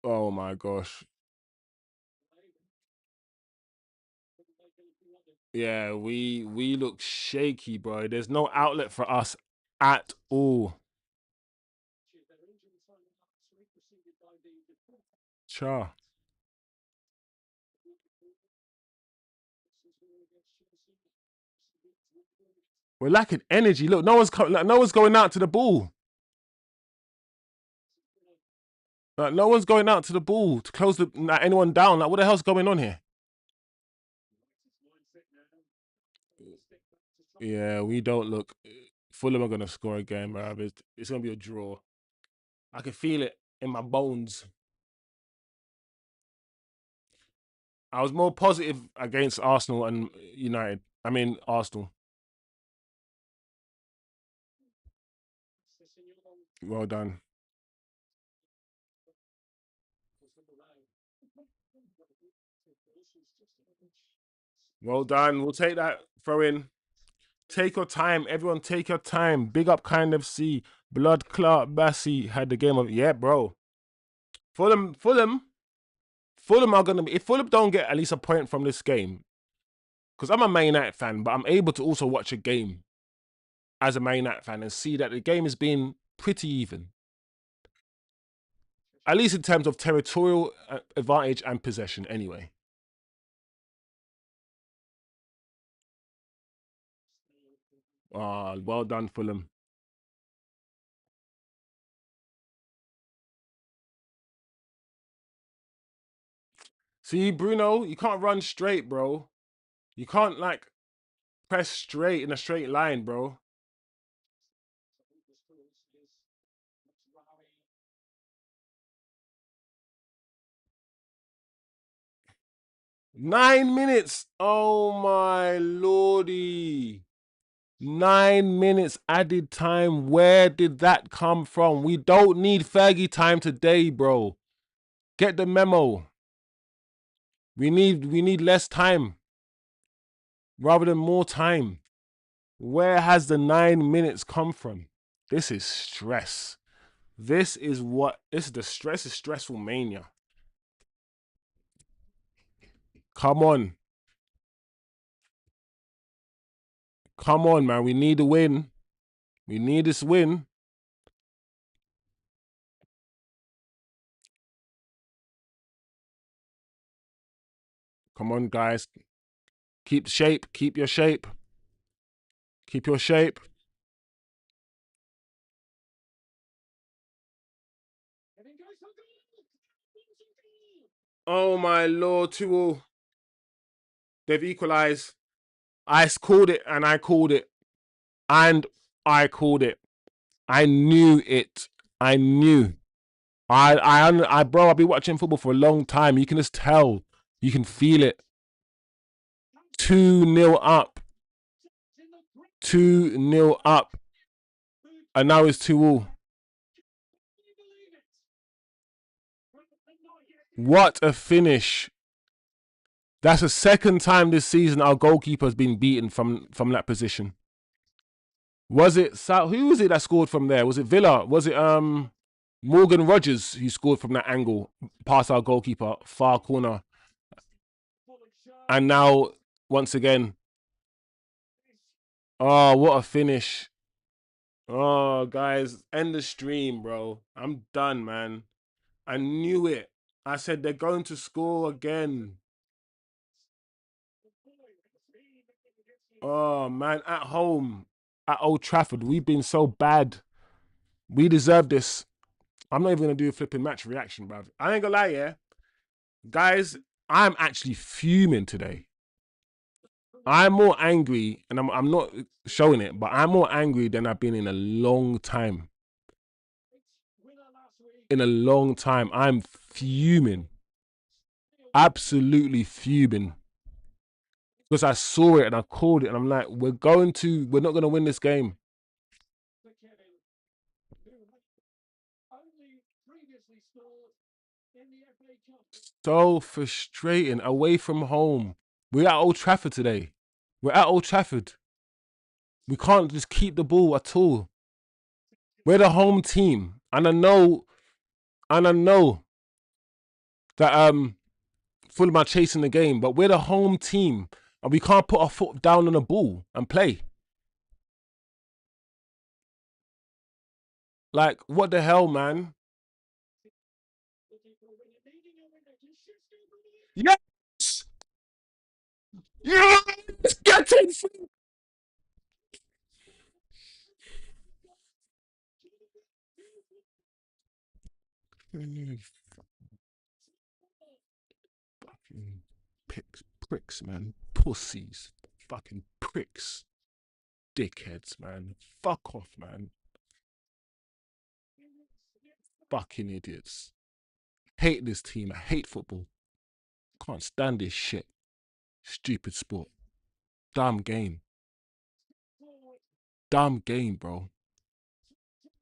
oh my gosh. Yeah, we look shaky, bro. There's no outlet for us at all. Sure. We're lacking energy. Look, no one's going out to the ball. Like, no one's going out to the ball to close anyone down. Like, what the hell's going on here? Yeah, we don't look. Fulham are gonna score again, bro. It's gonna be a draw. I can feel it in my bones. I was more positive against Arsenal and United. I mean Arsenal. Well done. Well done. We'll take that throw in. Take your time. Everyone take your time. Big up Kind of C. Blood Clot Bassi had the game of yeah, bro. Fulham are gonna be if Fulham don't get at least a point from this game, because I'm a Man United fan, but I'm able to also watch a game as a Man United fan and see that the game has been pretty even. At least in terms of territorial advantage and possession, anyway. Well done, Fulham. See, Bruno, you can't run straight, bro. You can't like press straight in a straight line, bro. 9 minutes. Oh my lordy. 9 minutes added time. Where did that come from? We don't need Fergie time today, bro. Get the memo. We need less time rather than more time. Where has the 9 minutes come from? This is stress. This is the stress is stressful mania. Come on. Come on, man. We need a win. We need this win. Come on, guys. Keep shape. Keep your shape. Keep your shape. Oh my lord, 2-all. They've equalised. I called it and I called it. And I called it. I knew it. I knew. Bro, I've been watching football for a long time. You can just tell. You can feel it. 2-0 up. 2-0 up. And now it's 2-all. What a finish. That's the second time this season our goalkeeper has been beaten from that position. Was it who was it that scored from there? Was it Villa? Was it Morgan Rogers who scored from that angle past our goalkeeper, far corner? And now once again, oh, what a finish. Oh, guys, end the stream, bro. I'm done, man. I knew it. I said they're going to score again. Oh, man, at home, at Old Trafford, we've been so bad. We deserve this. I'm not even going to do a flipping match reaction, bruv. I ain't going to lie, yeah? Guys, I'm actually fuming today. I'm more angry, and I'm not showing it, but I'm more angry than I've been in a long time. In a long time. I'm fuming. Absolutely fuming. Because I saw it and I called it and I'm like, we're not going to win this game. So frustrating. Away from home. We're at Old Trafford today. We're at Old Trafford. We can't just keep the ball at all. We're the home team. And I know that Fulham are chasing the game, but we're the home team. And we can't put our foot down on the ball and play. Like, what the hell, man? Yes! Yes! Get it! Fucking pricks, man. Pussies. Fucking pricks. Dickheads, man. Fuck off, man. Fucking idiots. Hate this team. I hate football. Can't stand this shit. Stupid sport. Dumb game. Dumb game, bro.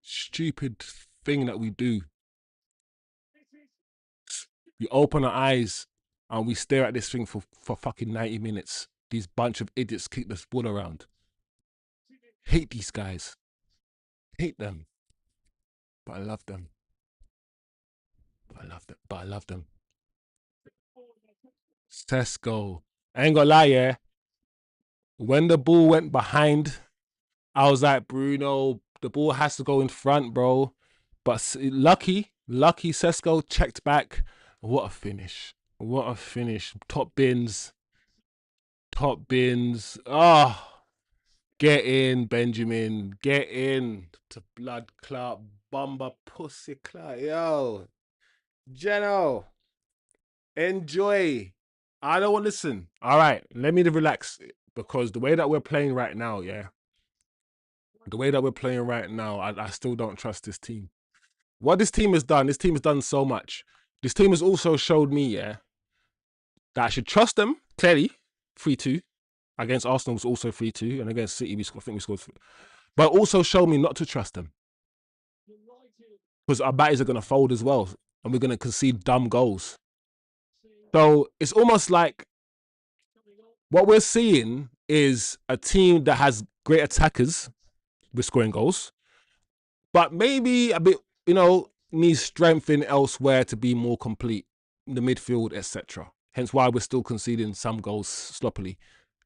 Stupid thing that we do. We open our eyes and we stare at this thing for fucking 90 minutes. these bunch of idiots kick this ball around. Hate these guys. Hate them. But I love them. But I love them. Sesko. I ain't gonna lie, yeah. When the ball went behind, I was like, Bruno, the ball has to go in front, bro. But lucky Sesko checked back. What a finish. What a finish. Top bins. Oh, get in, Benjamin. Get in to blood clot, bumper pussy clot. Yo, Geno, enjoy. I don't want to listen. All right, let me relax because the way that we're playing right now, yeah, I still don't trust this team. What this team has done so much. This team has also showed me, yeah, that I should trust them, clearly, 3-2. Against Arsenal was also 3-2, and against City, I think we scored 3. But also showed me not to trust them. Because our batters are going to fold as well, and we're going to concede dumb goals. So it's almost like what we're seeing is a team that has great attackers with scoring goals, but maybe a bit, needs strength in elsewhere to be more complete, in the midfield, etc. Hence why we're still conceding some goals sloppily.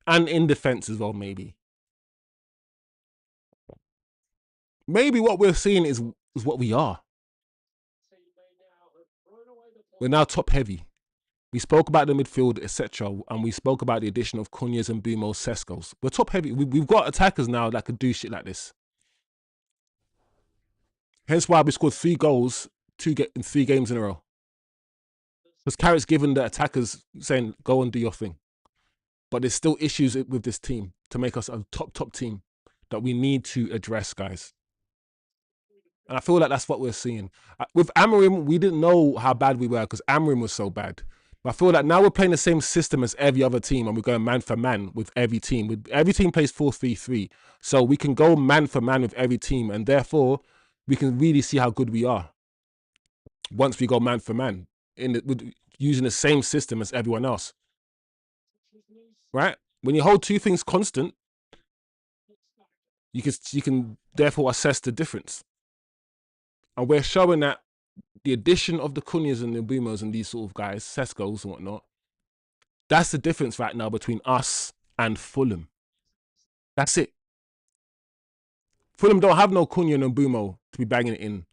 And in defence as well, maybe. Maybe what we're seeing is what we are. We're now top heavy. We spoke about the midfield, etc., and we spoke about the addition of Cunha's and Bumo Seskos. We're top heavy. We've got attackers now that could do shit like this. Hence why we scored 3 goals in 3 games in a row. Because Carrick's given the attackers saying, go and do your thing. But there's still issues with this team to make us a top team that we need to address, guys. And I feel like that's what we're seeing. With Amorim, we didn't know how bad we were because Amorim was so bad. But I feel like now we're playing the same system as every other team and we're going man for man with every team. Every team plays 4-3-3. So we can go man for man with every team and therefore we can really see how good we are once we go man for man using the same system as everyone else. Right? When you hold 2 things constant, you can therefore assess the difference. And we're showing that the addition of the Cunhas and the Bumos and these sort of guys, Seskos and whatnot, that's the difference right now between us and Fulham. That's it. Fulham don't have no Cunha and Bumo to be banging it in.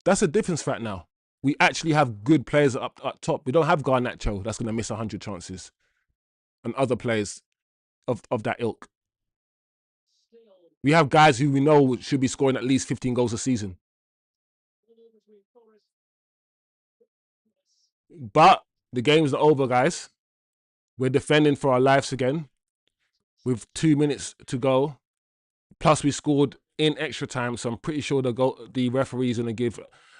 That's the difference right now. We actually have good players up top. We don't have Garnacho that's going to miss 100 chances. And other players of that ilk. We have guys who we know should be scoring at least 15 goals a season. But the game's not over, guys. We're defending for our lives again with 2 minutes to go. Plus, we scored in extra time, so I'm pretty sure the referee's going to give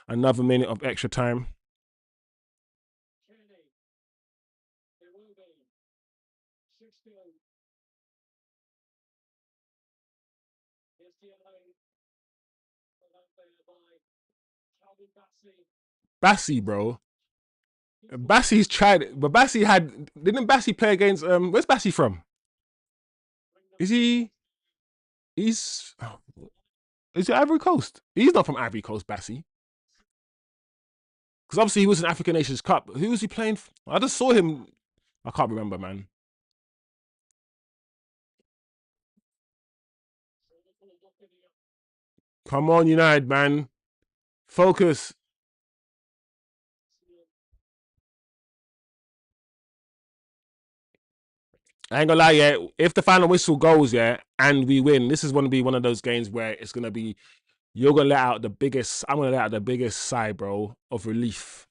another minute of extra time. Bassi, bro. Bassi's tried it, but didn't Bassi play against, where's Bassi from? Is it Ivory Coast? He's not from Ivory Coast, Bassi. Because obviously he was in African Nations Cup. Who was he playing for? I just saw him. I can't remember, man. Come on, United, man. Focus. I ain't gonna lie, yeah. If the final whistle goes, yeah, and we win, this is gonna be one of those games where it's gonna be, you're gonna let out the biggest, I'm gonna let out the biggest sigh, bro, of relief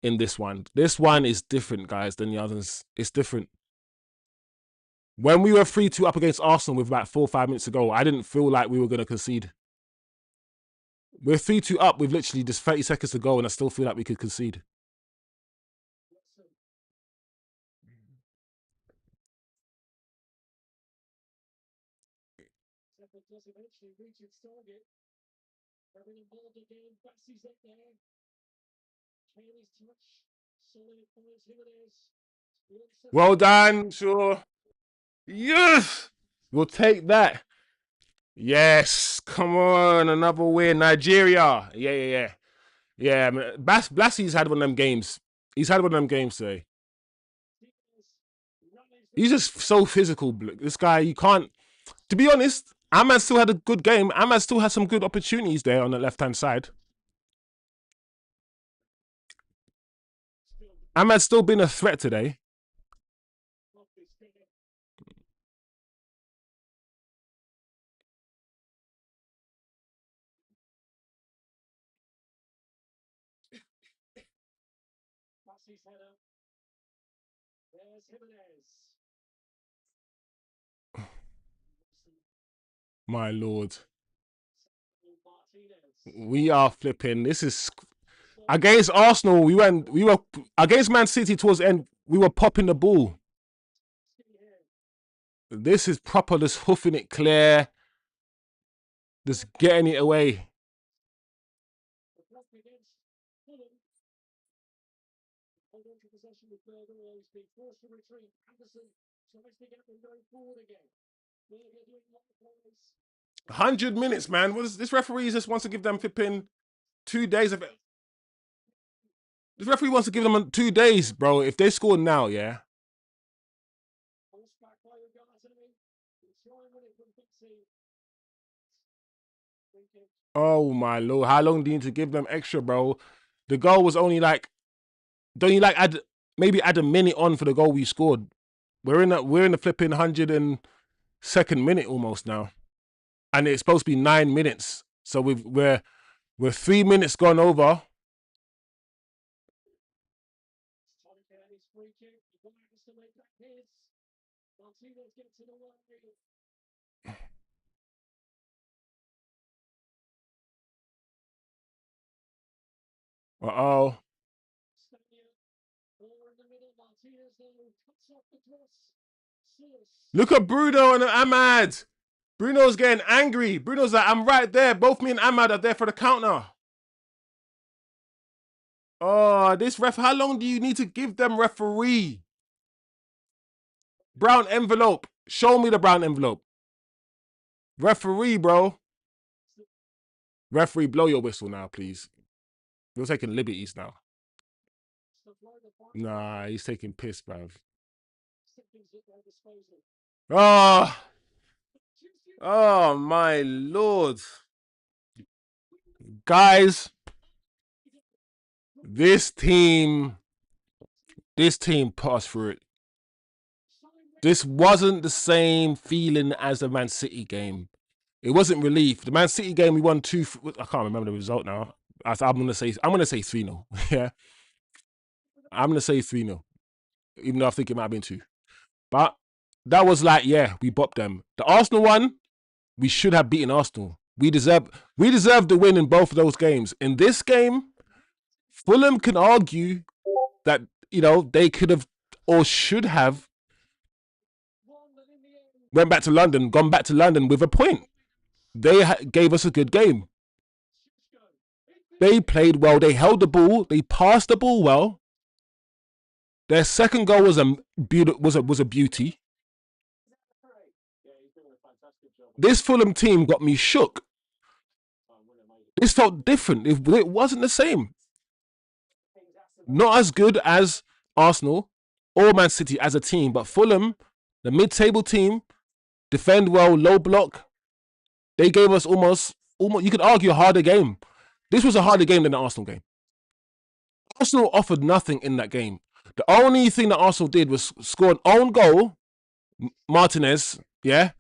in this one. This one is different, guys, than the others. It's different. When we were 3-2 up against Arsenal with about 4 or 5 minutes to go, I didn't feel like we were gonna concede. We're 3-2 up with literally just 30 seconds to go, and I still feel like we could concede. Well done, sure. Yes, we'll take that. Yes, come on, another win. Nigeria. Yeah. Yeah, man. Blassie's had one of them games. He's had one of them games today. He's just so physical. This guy, you can't. To be honest, Ahmad still had a good game. Ahmad still had some good opportunities there on the left hand side. Ahmad's still been a threat today. My lord, we are flipping. This is against Arsenal. We were against Man City towards the end. We were popping the ball. This is proper. Just hoofing it clear. Just getting it away. $100, man. What is this referee just wants to give them flipping 2 days of it. This referee wants to give them 2 days, bro. If they score now, yeah. Oh my lord, how long do you need to give them extra, bro? The goal was only like, don't you like maybe add a minute on for the goal we scored? We're in the flipping 102nd minute almost now, and it's supposed to be 9 minutes. So we're 3 minutes gone over. Uh-oh. Look at Bruno and Ahmad. Bruno's getting angry. Bruno's like, I'm right there. Both me and Ahmad are there for the counter. Oh, this ref, how long do you need to give them, referee? Brown envelope. Show me the brown envelope. Referee, bro. Referee, blow your whistle now, please. You're taking liberties now. Nah, he's taking piss, bruv. Oh, oh my lord. Guys, this team passed through it. This wasn't the same feeling as the Man City game. It wasn't relief. The Man City game, we won 2. I can't remember the result now. I'm gonna say 3-0. Yeah, I'm gonna say 3-0, even though I think it might have been 2. But that was like, yeah, we bopped them. The Arsenal one, we should have beaten Arsenal. We deserve the win in both of those games. In this game, Fulham can argue that they could have or should have gone back to London with a point. They gave us a good game. They played well. They held the ball. They passed the ball well. Their second goal was a beauty. This Fulham team got me shook. This felt different. It wasn't the same. Not as good as Arsenal or Man City as a team, but Fulham, the mid-table team, defend well, low block. They gave us almost. You could argue a harder game. This was a harder game than the Arsenal game. Arsenal offered nothing in that game. The only thing that Arsenal did was score an own goal, Martinez, yeah,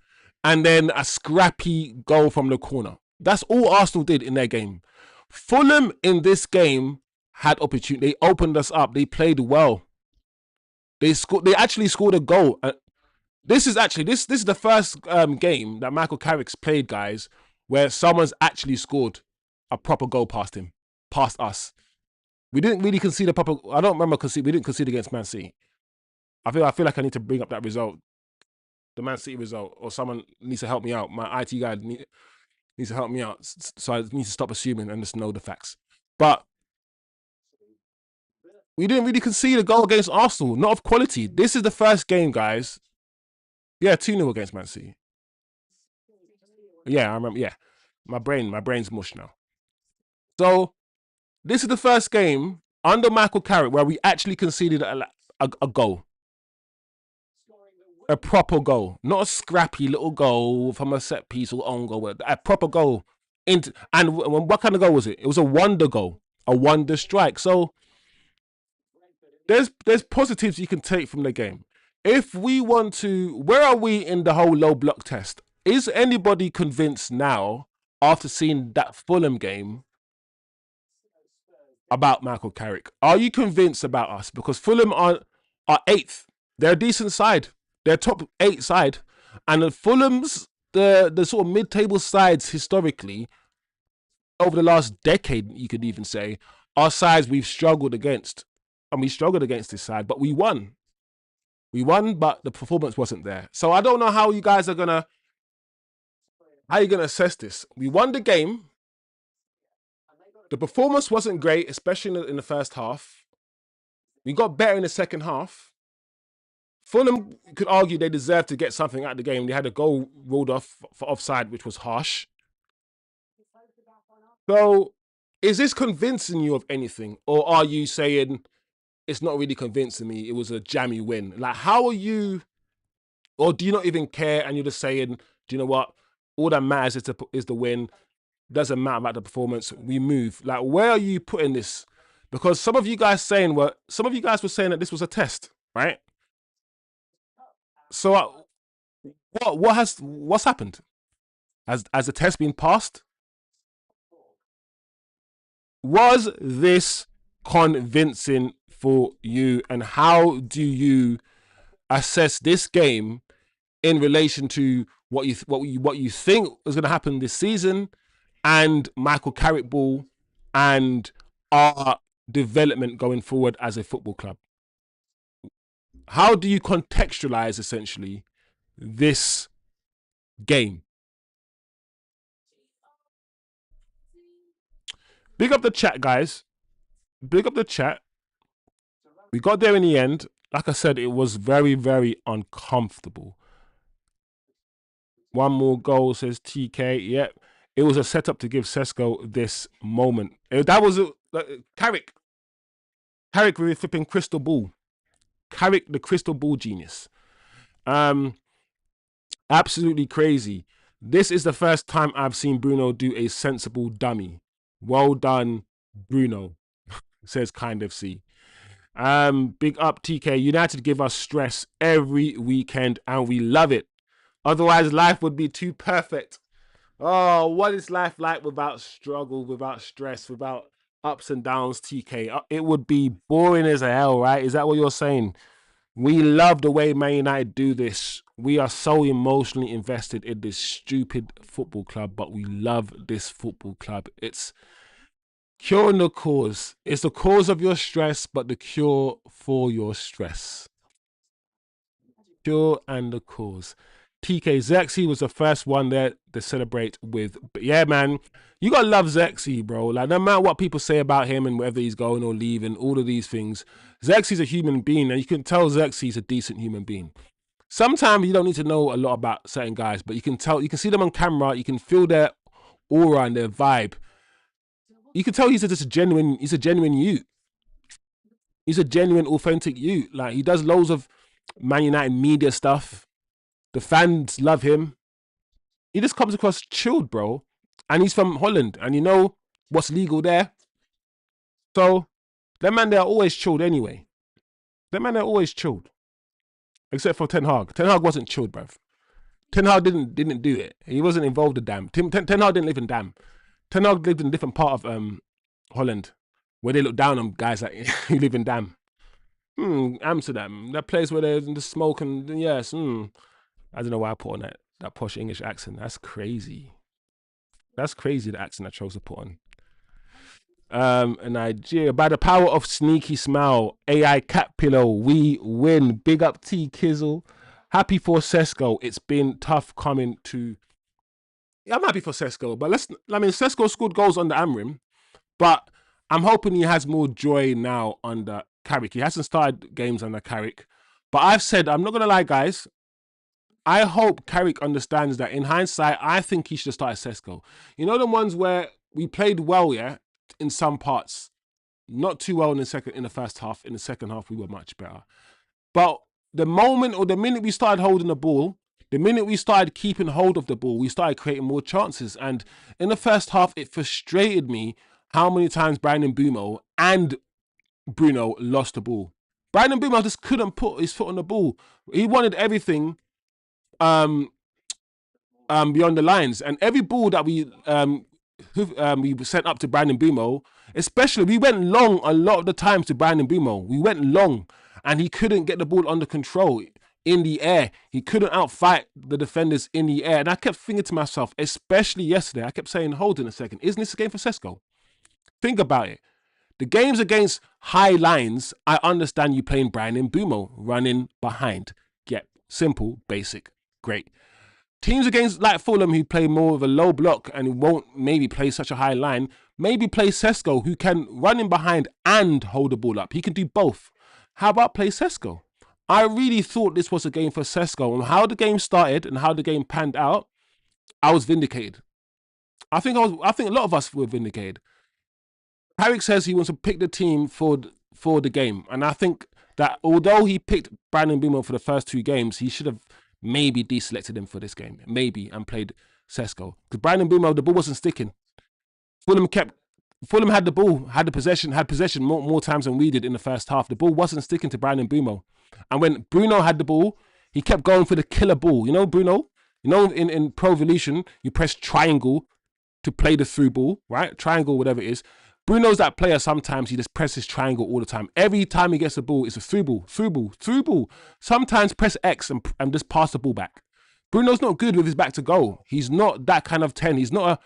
and then a scrappy goal from the corner. That's all Arsenal did in their game. Fulham in this game had opportunity. They opened us up. They played well. They actually scored a goal. This is the first game that Michael Carrick's played, guys, where someone's actually scored a proper goal past him, past us. We didn't really concede a proper. I don't remember we didn't concede against Man City. I feel like I need to bring up that result, the Man City result, or someone needs to help me out. My IT guy needs to help me out, so I need to stop assuming and just know the facts. But we didn't really concede a goal against Arsenal, not of quality. This is the first game, guys. Yeah, 2-0 against Man City. Yeah, I remember. Yeah, my brain's mush now. So this is the first game under Michael Carrick where we actually conceded a goal, a proper goal, not a scrappy little goal from a set piece or own goal, a proper goal. And what kind of goal was it? It was a wonder goal, a wonder strike. So there's positives you can take from the game. If we want to, where are we in the whole low block test? Is anybody convinced now after seeing that Fulham game about Michael Carrick? Are you convinced about us? Because Fulham are eighth. They're a decent side. They're top 8 side, and the Fulham's the sort of mid table sides historically over the last decade, you could even say, are sides we've struggled against, and we struggled against this side, but we won. We won, but the performance wasn't there. So I don't know how you guys are gonna assess this. We won the game. The performance wasn't great, especially in the first half. We got better in the second half. Fulham could argue they deserved to get something out of the game. They had a goal ruled off for offside, which was harsh. So, is this convincing you of anything, or are you saying it's not really convincing me? It was a jammy win. Like, how are you, or do you not even care? And you're just saying, do you know what? All that matters is the win. Doesn't matter about the performance. We move. Like, where are you putting this? Because some of you guys were saying that this was a test, right? So, what's happened? Has the test been passed? Was this convincing for you? And how do you assess this game in relation to what you think is going to happen this season, and Michael Carrick ball, and our development going forward as a football club? How do you contextualize essentially this game? Big up the chat, guys. Big up the chat. We got there in the end. Like I said, it was very, very uncomfortable. One more goal, says TK. Yep. It was a setup to give Sesko this moment. That was Carrick. Carrick with flipping crystal ball. Carrick, the crystal ball genius. Absolutely crazy. This is the first time I've seen Bruno do a sensible dummy. Well done, Bruno, says Kind of C. Big up TK. United give us stress every weekend and we love it. Otherwise, life would be too perfect. Oh, what is life like without struggle, without stress, without ups and downs, TK? It would be boring as hell, right? Is that what you're saying? We love the way Man United do this. We are so emotionally invested in this stupid football club, but we love this football club. It's curing the cause. It's the cause of your stress, but the cure for your stress. Cure and the cause. TK Zexy was the first one there to celebrate with. But yeah, man, you gotta love Zexy, bro. Like, no matter what people say about him and whether he's going or leaving, all of these things, Zexy's a human being, and you can tell Zexy's a decent human being. Sometimes you don't need to know a lot about certain guys, but you can see them on camera, you can feel their aura and their vibe. You can tell he's a genuine youth. He's a genuine, authentic youth. Like, he does loads of Man United media stuff. The fans love him. He just comes across chilled, bro. And he's from Holland, and you know what's legal there. So, them man, they're always chilled anyway. Them man, they're always chilled. Except for Ten Hag. Ten Hag wasn't chilled, bruv. Ten Hag didn't do it. He wasn't involved in Dam. Ten Hag didn't live in Dam. Ten Hag lived in a different part of Holland, where they look down on guys like who live in Dam. Amsterdam, that place where there's the smoke and yes. I don't know why I put on that posh English accent. That's crazy. That's crazy, the accent I chose to put on. Nigeria, by the power of sneaky smile, AI cat pillow, we win. Big up T Kizzle. Happy for Sesko. It's been tough coming to. Yeah, I'm happy for Sesko, but Sesko scored goals under Amorim, but I'm hoping he has more joy now under Carrick. He hasn't started games under Carrick, but I've said, I'm not gonna lie, guys. I hope Carrick understands that in hindsight, I think he should have started Sesko. You know the ones where we played well, yeah, in some parts, not too well in the first half. In the second half, we were much better. But the moment or the minute we started holding the ball, the minute we started keeping hold of the ball, we started creating more chances. And in the first half, it frustrated me how many times Brandon Bumo and Bruno lost the ball. Brandon Bumo just couldn't put his foot on the ball. He wanted everything um, beyond the lines, and every ball that we sent up to Brandon Bumo, especially we went long a lot of the times to Brandon Bumo. We went long, and he couldn't get the ball under control in the air. He couldn't outfight the defenders in the air, and I kept thinking to myself, especially yesterday, I kept saying, "Hold on a second, isn't this a game for Sesko?" Think about it. The games against high lines, I understand you playing Brandon Bumo running behind. Yep, simple, basic, great. Teams against like Fulham who play more of a low block and won't maybe play such a high line, maybe play Sesko who can run in behind and hold the ball up. He can do both. How about play Sesko? I really thought this was a game for Sesko, and how the game started and how the game panned out, I was vindicated. I think a lot of us were vindicated. Carrick says he wants to pick the team for the game, and I think that although he picked Brandon Bumo for the first two games, he should have maybe deselected him for this game, maybe, and played Sesko. Because Brandon Bumo, the ball wasn't sticking. Fulham kept. Fulham had the ball, had possession more times than we did in the first half. The ball wasn't sticking to Brandon Bumo, and when Bruno had the ball, he kept going for the killer ball. You know, Bruno. You know, in Pro Evolution, you press triangle to play the through ball, right? Triangle, whatever it is. Bruno's that player. Sometimes he just presses triangle all the time. Every time he gets the ball, it's a through ball, through ball, through ball. Sometimes press X and just pass the ball back. Bruno's not good with his back to goal. He's not that kind of 10. He's not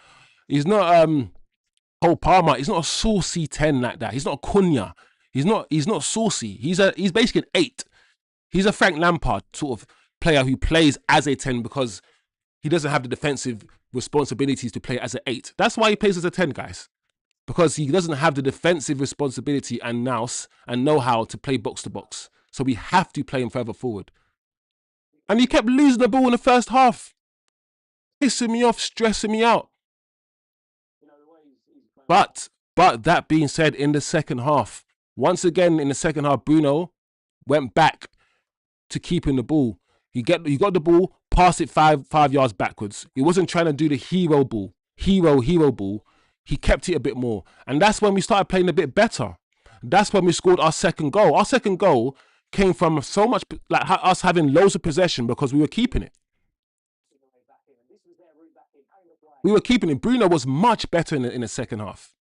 Cole Palmer. He's not a saucy 10 like that. He's not a Cunha. He's not saucy. He's basically an 8. He's a Frank Lampard sort of player who plays as a 10 because he doesn't have the defensive responsibilities to play as an 8. That's why he plays as a 10, guys. Because he doesn't have the defensive responsibility and nous and know-how to play box to box. So we have to play him further forward. And he kept losing the ball in the first half. Pissing me off, stressing me out. But that being said, in the second half, once again in the second half, Bruno went back to keeping the ball. He got the ball, passed it five yards backwards. He wasn't trying to do the hero ball. He kept it a bit more. And that's when we started playing a bit better. That's when we scored our second goal. Our second goal came from so much, like us having loads of possession because we were keeping it. We were keeping it. Bruno was much better in the second half.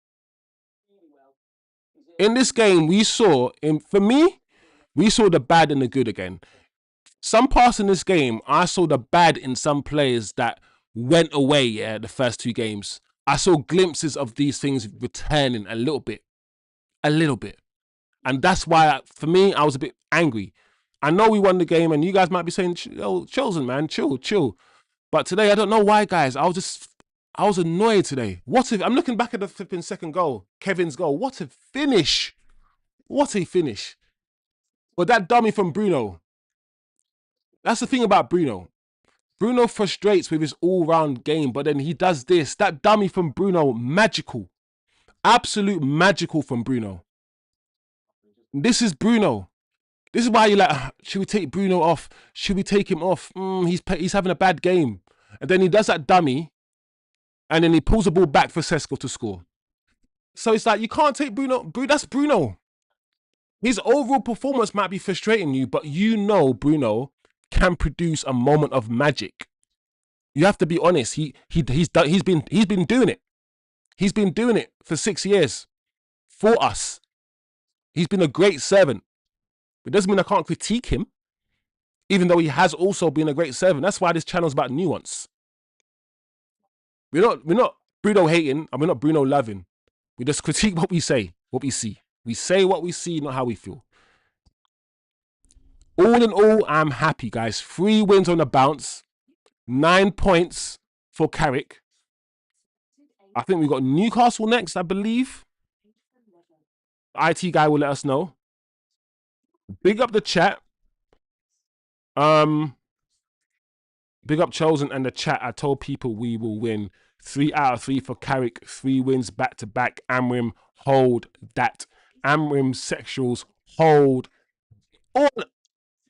In this game, we saw, for me, we saw the bad and the good again. Some parts in this game, I saw the bad in some players that went away, the first two games. I saw glimpses of these things returning a little bit. And that's why, for me, I was a bit angry. I know we won the game, and you guys might be saying, "Oh, Chosen, man, chill." But today, I don't know why, guys. I was annoyed today. What if I'm looking back at the flipping second goal, Kevin's goal? What a finish! What a finish! But that dummy from Bruno. That's the thing about Bruno. Bruno frustrates with his all-round game, but then he does this. That dummy from Bruno, magical. Absolute magical from Bruno. This is Bruno. This is why you're like, should we take Bruno off? Should we take him off? He's having a bad game. And then he does that dummy, and then he pulls the ball back for Sesko to score. So it's like, you can't take Bruno. That's Bruno. His overall performance might be frustrating you, but you know Bruno can produce a moment of magic. You have to be honest. He's been doing it. He's been doing it for 6 years for us. He's been a great servant. It doesn't mean I can't critique him, even though he has also been a great servant. That's why this channel's about nuance. We're not Bruno hating, and we're not Bruno loving. We just critique what we say, what we see. We say what we see, not how we feel. All in all, I'm happy, guys. 3 wins on the bounce. 9 points for Carrick. I think we've got Newcastle next, I believe. The IT guy will let us know. Big up the chat. Big up Chosen and the chat. I told people we will win. 3 out of 3 for Carrick. 3 wins back to back. Amorim, hold that. Amorim sexuals, hold all,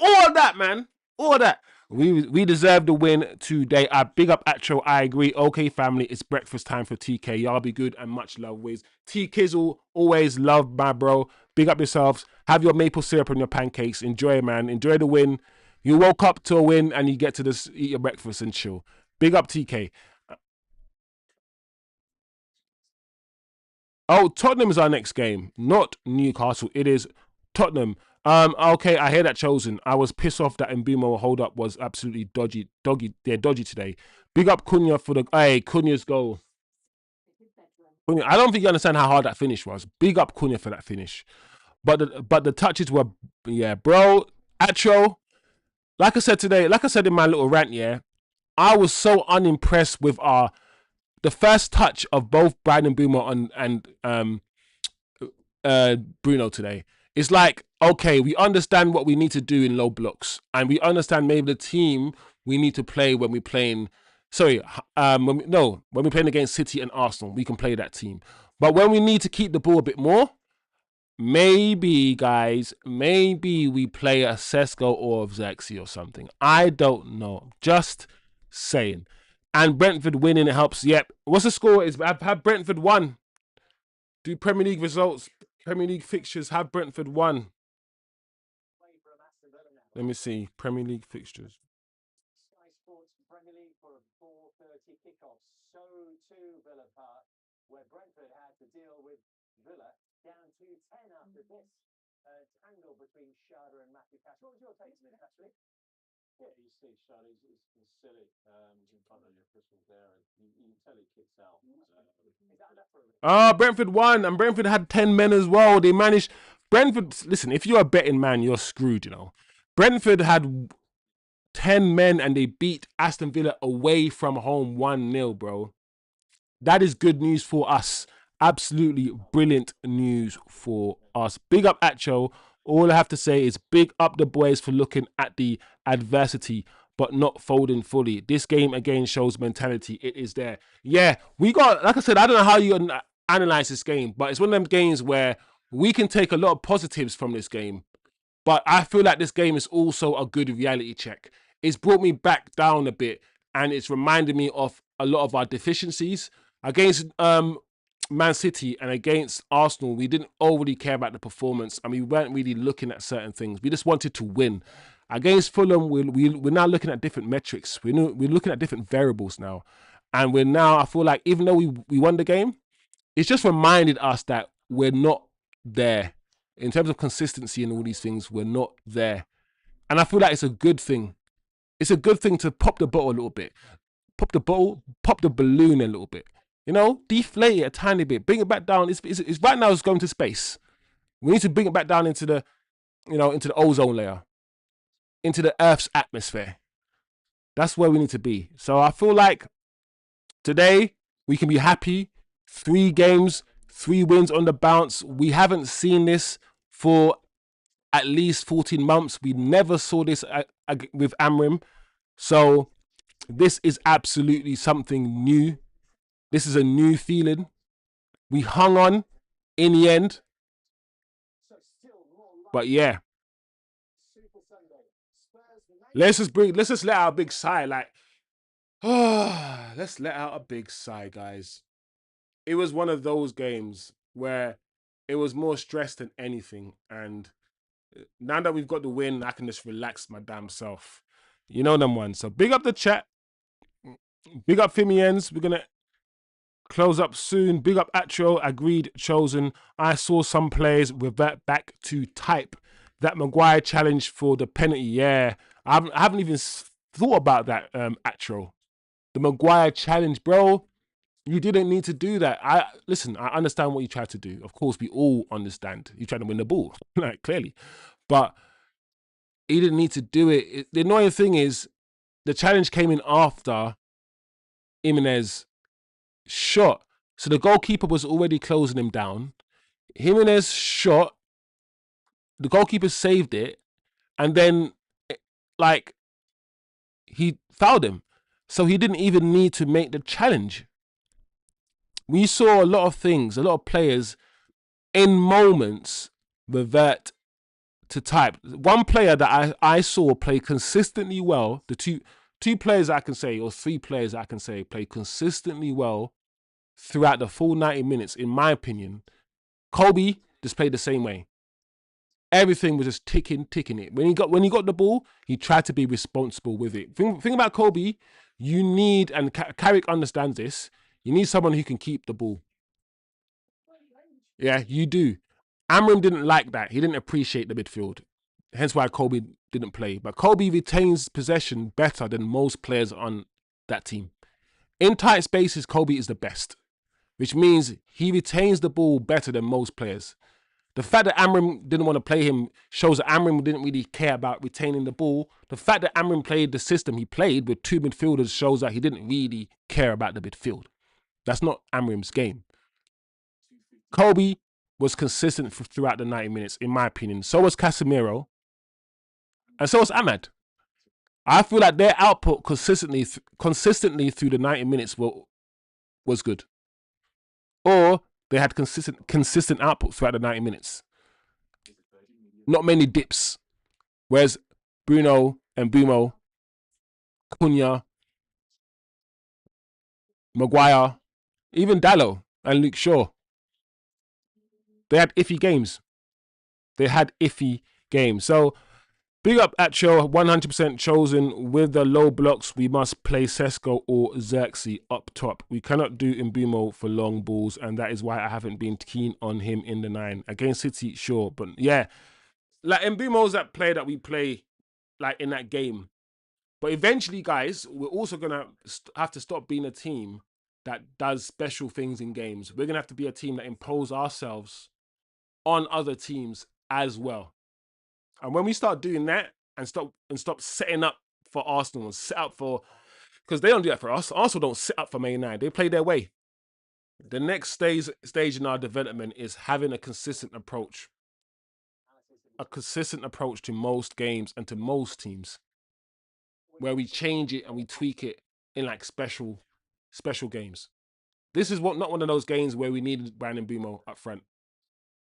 all that, man. All that. We deserve the win today. I big up Atro. I agree. Okay, family, it's breakfast time for TK. Y'all be good and much love, Wiz. T Kizzle, always love, my bro. Big up yourselves. Have your maple syrup on your pancakes. Enjoy, man. Enjoy the win. You woke up to a win and you get to just eat your breakfast and chill. Big up TK. Oh, Tottenham is our next game, not Newcastle. It is Tottenham. Okay, I hear that Chosen. I was pissed off that Mbimo hold up was absolutely dodgy today. Big up Cunha for the Cunha's goal. Cunha, I don't think you understand how hard that finish was. Big up Cunha for that finish. But the touches were, yeah, bro. Atro, like I said today, like I said in my little rant, yeah, I was so unimpressed with the first touch of both Brandon Boomer and Bruno today. It's like, okay, we understand what we need to do in low blocks, and we understand maybe the team we need to play when we're playing. Sorry, when we're playing against City and Arsenal, we can play that team. But when we need to keep the ball a bit more, maybe, guys, maybe we play a Sesko or Zexi or something. I don't know. Just saying. And Brentford winning, it helps. Yep. What's the score? Have Brentford won? Do Premier League results, Premier League fixtures, have Brentford won? Let me see. Premier League fixtures. Brentford won, and Brentford had 10 men as well. They managed. Brentford, listen, if you're a betting man, you're screwed, you know. Brentford had 10 men and they beat Aston Villa away from home 1-0, bro. That is good news for us. Absolutely brilliant news for us. Big up Acho. All I have to say is big up the boys for looking at the adversity but not folding fully. This game again shows mentality. It is there. Yeah, we got, like I said, I don't know how you analyze this game, but it's one of them games where we can take a lot of positives from this game. But I feel like this game is also a good reality check. It's brought me back down a bit and it's reminded me of a lot of our deficiencies. Against Man City and against Arsenal, we didn't overly care about the performance and we weren't really looking at certain things. We just wanted to win. Against Fulham, we're now looking at different metrics. We're looking at different variables now. And we're now, I feel like, even though we won the game, it's just reminded us that we're not there. In terms of consistency and all these things, we're not there. And I feel like it's a good thing. It's a good thing to pop the bottle a little bit. Pop the bottle, pop the balloon a little bit. You know, deflate it a tiny bit. Bring it back down. It's right now it's going to space. We need to bring it back down into the, into the ozone layer, into the Earth's atmosphere. That's where we need to be. So I feel like today we can be happy. 3 games, 3 wins on the bounce. We haven't seen this for at least 14 months. We never saw this with Amorim. So this is absolutely something new. This is a new feeling. We hung on in the end. But yeah. Let's just let out a big sigh. Like, let's let out a big sigh, guys. It was one of those games where it was more stress than anything. And now that we've got the win, I can just relax my damn self. You know them ones. So big up the chat. Big up Fimians. We're going to close up soon. Big up Atro. Agreed. Chosen. I saw some players revert back to type. That Maguire challenge for the penalty. Yeah. I haven't even thought about that, Atro. The Maguire challenge, bro. You didn't need to do that. Listen, I understand what you tried to do. Of course, we all understand. You tried to win the ball, like, clearly. But he didn't need to do it. The annoying thing is the challenge came in after Jimenez shot. So the goalkeeper was already closing him down. Jimenez shot. The goalkeeper saved it. And then, like, he fouled him. So he didn't even need to make the challenge. We saw a lot of things, a lot of players in moments revert to type. One player that I saw play consistently well, the two players I can say, or three players I can say, play consistently well throughout the full 90 minutes, in my opinion. Kobe just played the same way. Everything was just ticking it. When he got the ball, he tried to be responsible with it. Thing about Kobe, you need, and Carrick understands this, you need someone who can keep the ball. Yeah, you do. Amorim didn't like that. He didn't appreciate the midfield. Hence why Kobe didn't play. But Kobe retains possession better than most players on that team. In tight spaces, Kobe is the best, which means he retains the ball better than most players. The fact that Amorim didn't want to play him shows that Amorim didn't really care about retaining the ball. The fact that Amorim played the system he played with two midfielders shows that he didn't really care about the midfield. That's not Amorim's game. Kobe was consistent throughout the 90 minutes, in my opinion. So was Casemiro, and so was Ahmad. I feel like their output consistently through the 90 minutes was good. Or they had consistent output throughout the 90 minutes. Not many dips. Whereas Bruno and Bumo, Cunha, Maguire, even Dallo and Luke Shaw, they had iffy games. So big up at show, 100% chosen. With the low blocks, we must play Sesko or Xerxes up top. We cannot do Mbumo for long balls, and that is why I haven't been keen on him in the 9. Against City, sure, but yeah, like Mbumo's that player that we play like in that game. But eventually, guys, we're also gonna have to stop being a team that does special things in games. We're gonna have to be a team that impose ourselves on other teams as well. And when we start doing that and stop setting up for Arsenal and set up for, because they don't do that for us. Arsenal don't set up for Man United. They play their way. The next stage in our development is having a consistent approach. A consistent approach to most games and to most teams, where we change it and we tweak it in like special games. This is not one of those games where we needed Brandon Bumo up front.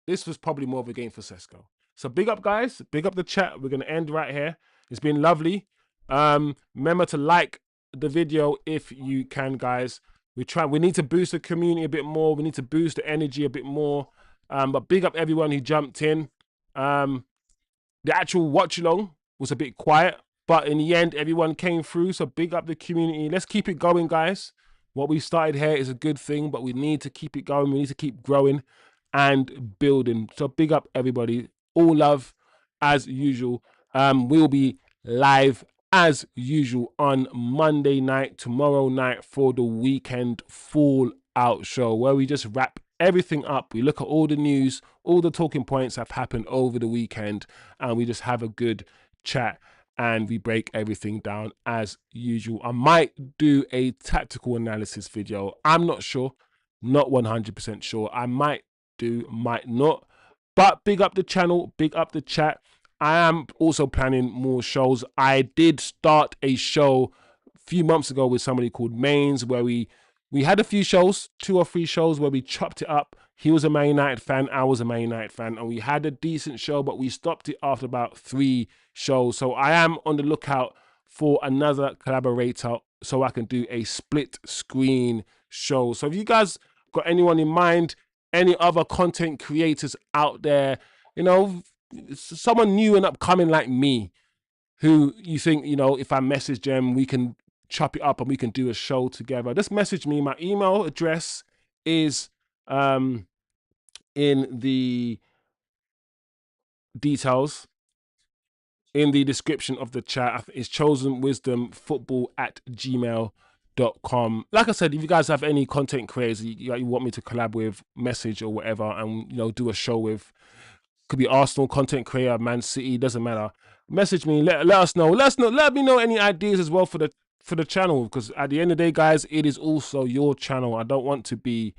This was probably more of a game for Sesko. So big up, guys. Big up the chat. We're going to end right here. It's been lovely. Remember to like the video if you can, guys. We need to boost the community a bit more. We need to boost the energy a bit more. But big up everyone who jumped in. The actual watch-along was a bit quiet, but in the end, everyone came through. So big up the community. Let's keep it going, guys. What we started here is a good thing, but we need to keep it going. We need to keep growing and building. So big up everybody. All love as usual. We'll be live as usual on Monday night, tomorrow night, for the weekend Fallout show, where we just wrap everything up. We look at all the news, all the talking points that have happened over the weekend, and we just have a good chat and we break everything down as usual. I might do a tactical analysis video. I'm not sure, not 100% sure. I might do, might not. But big up the channel, big up the chat. I am also planning more shows. I did start a show a few months ago with somebody called Mains, where we had a few shows, 2 or 3 shows where we chopped it up. He was a Man United fan, I was a Man United fan, and we had a decent show, but we stopped it after about 3 shows. So I am on the lookout for another collaborator so I can do a split screen show. So if you guys got anyone in mind, any other content creators out there, you know, someone new and upcoming like me, who you think, you know, if I message them, we can chop it up and we can do a show together, just message me. My email address is in the details, in the description of the chat. It's chosenwisdomfootball@gmail.com. Like I said, if you guys have any content creators you want me to collab with, message or whatever, and, you know, do a show with, could be Arsenal content creator, Man City, doesn't matter. Message me, let us know. Let me know any ideas as well for the channel, because at the end of the day, guys, it is also your channel. I don't want to be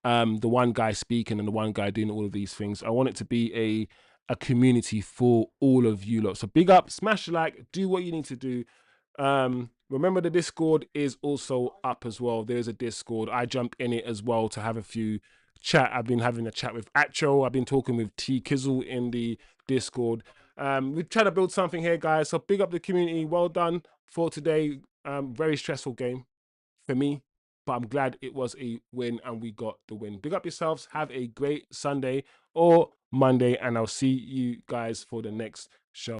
the one guy speaking and the one guy doing all of these things. I want it to be a community for all of you lot. So big up, smash the like, do what you need to do. Remember, the Discord is also up as well. There's a Discord. I jump in it as well to have a few chat. I've been having a chat with Acho. I've been talking with T Kizzle in the Discord. We're trying to build something here, guys. So big up the community. Well done for today. Very stressful game for me, but I'm glad it was a win and we got the win. Big up yourselves. Have a great Sunday or Monday, and I'll see you guys for the next show.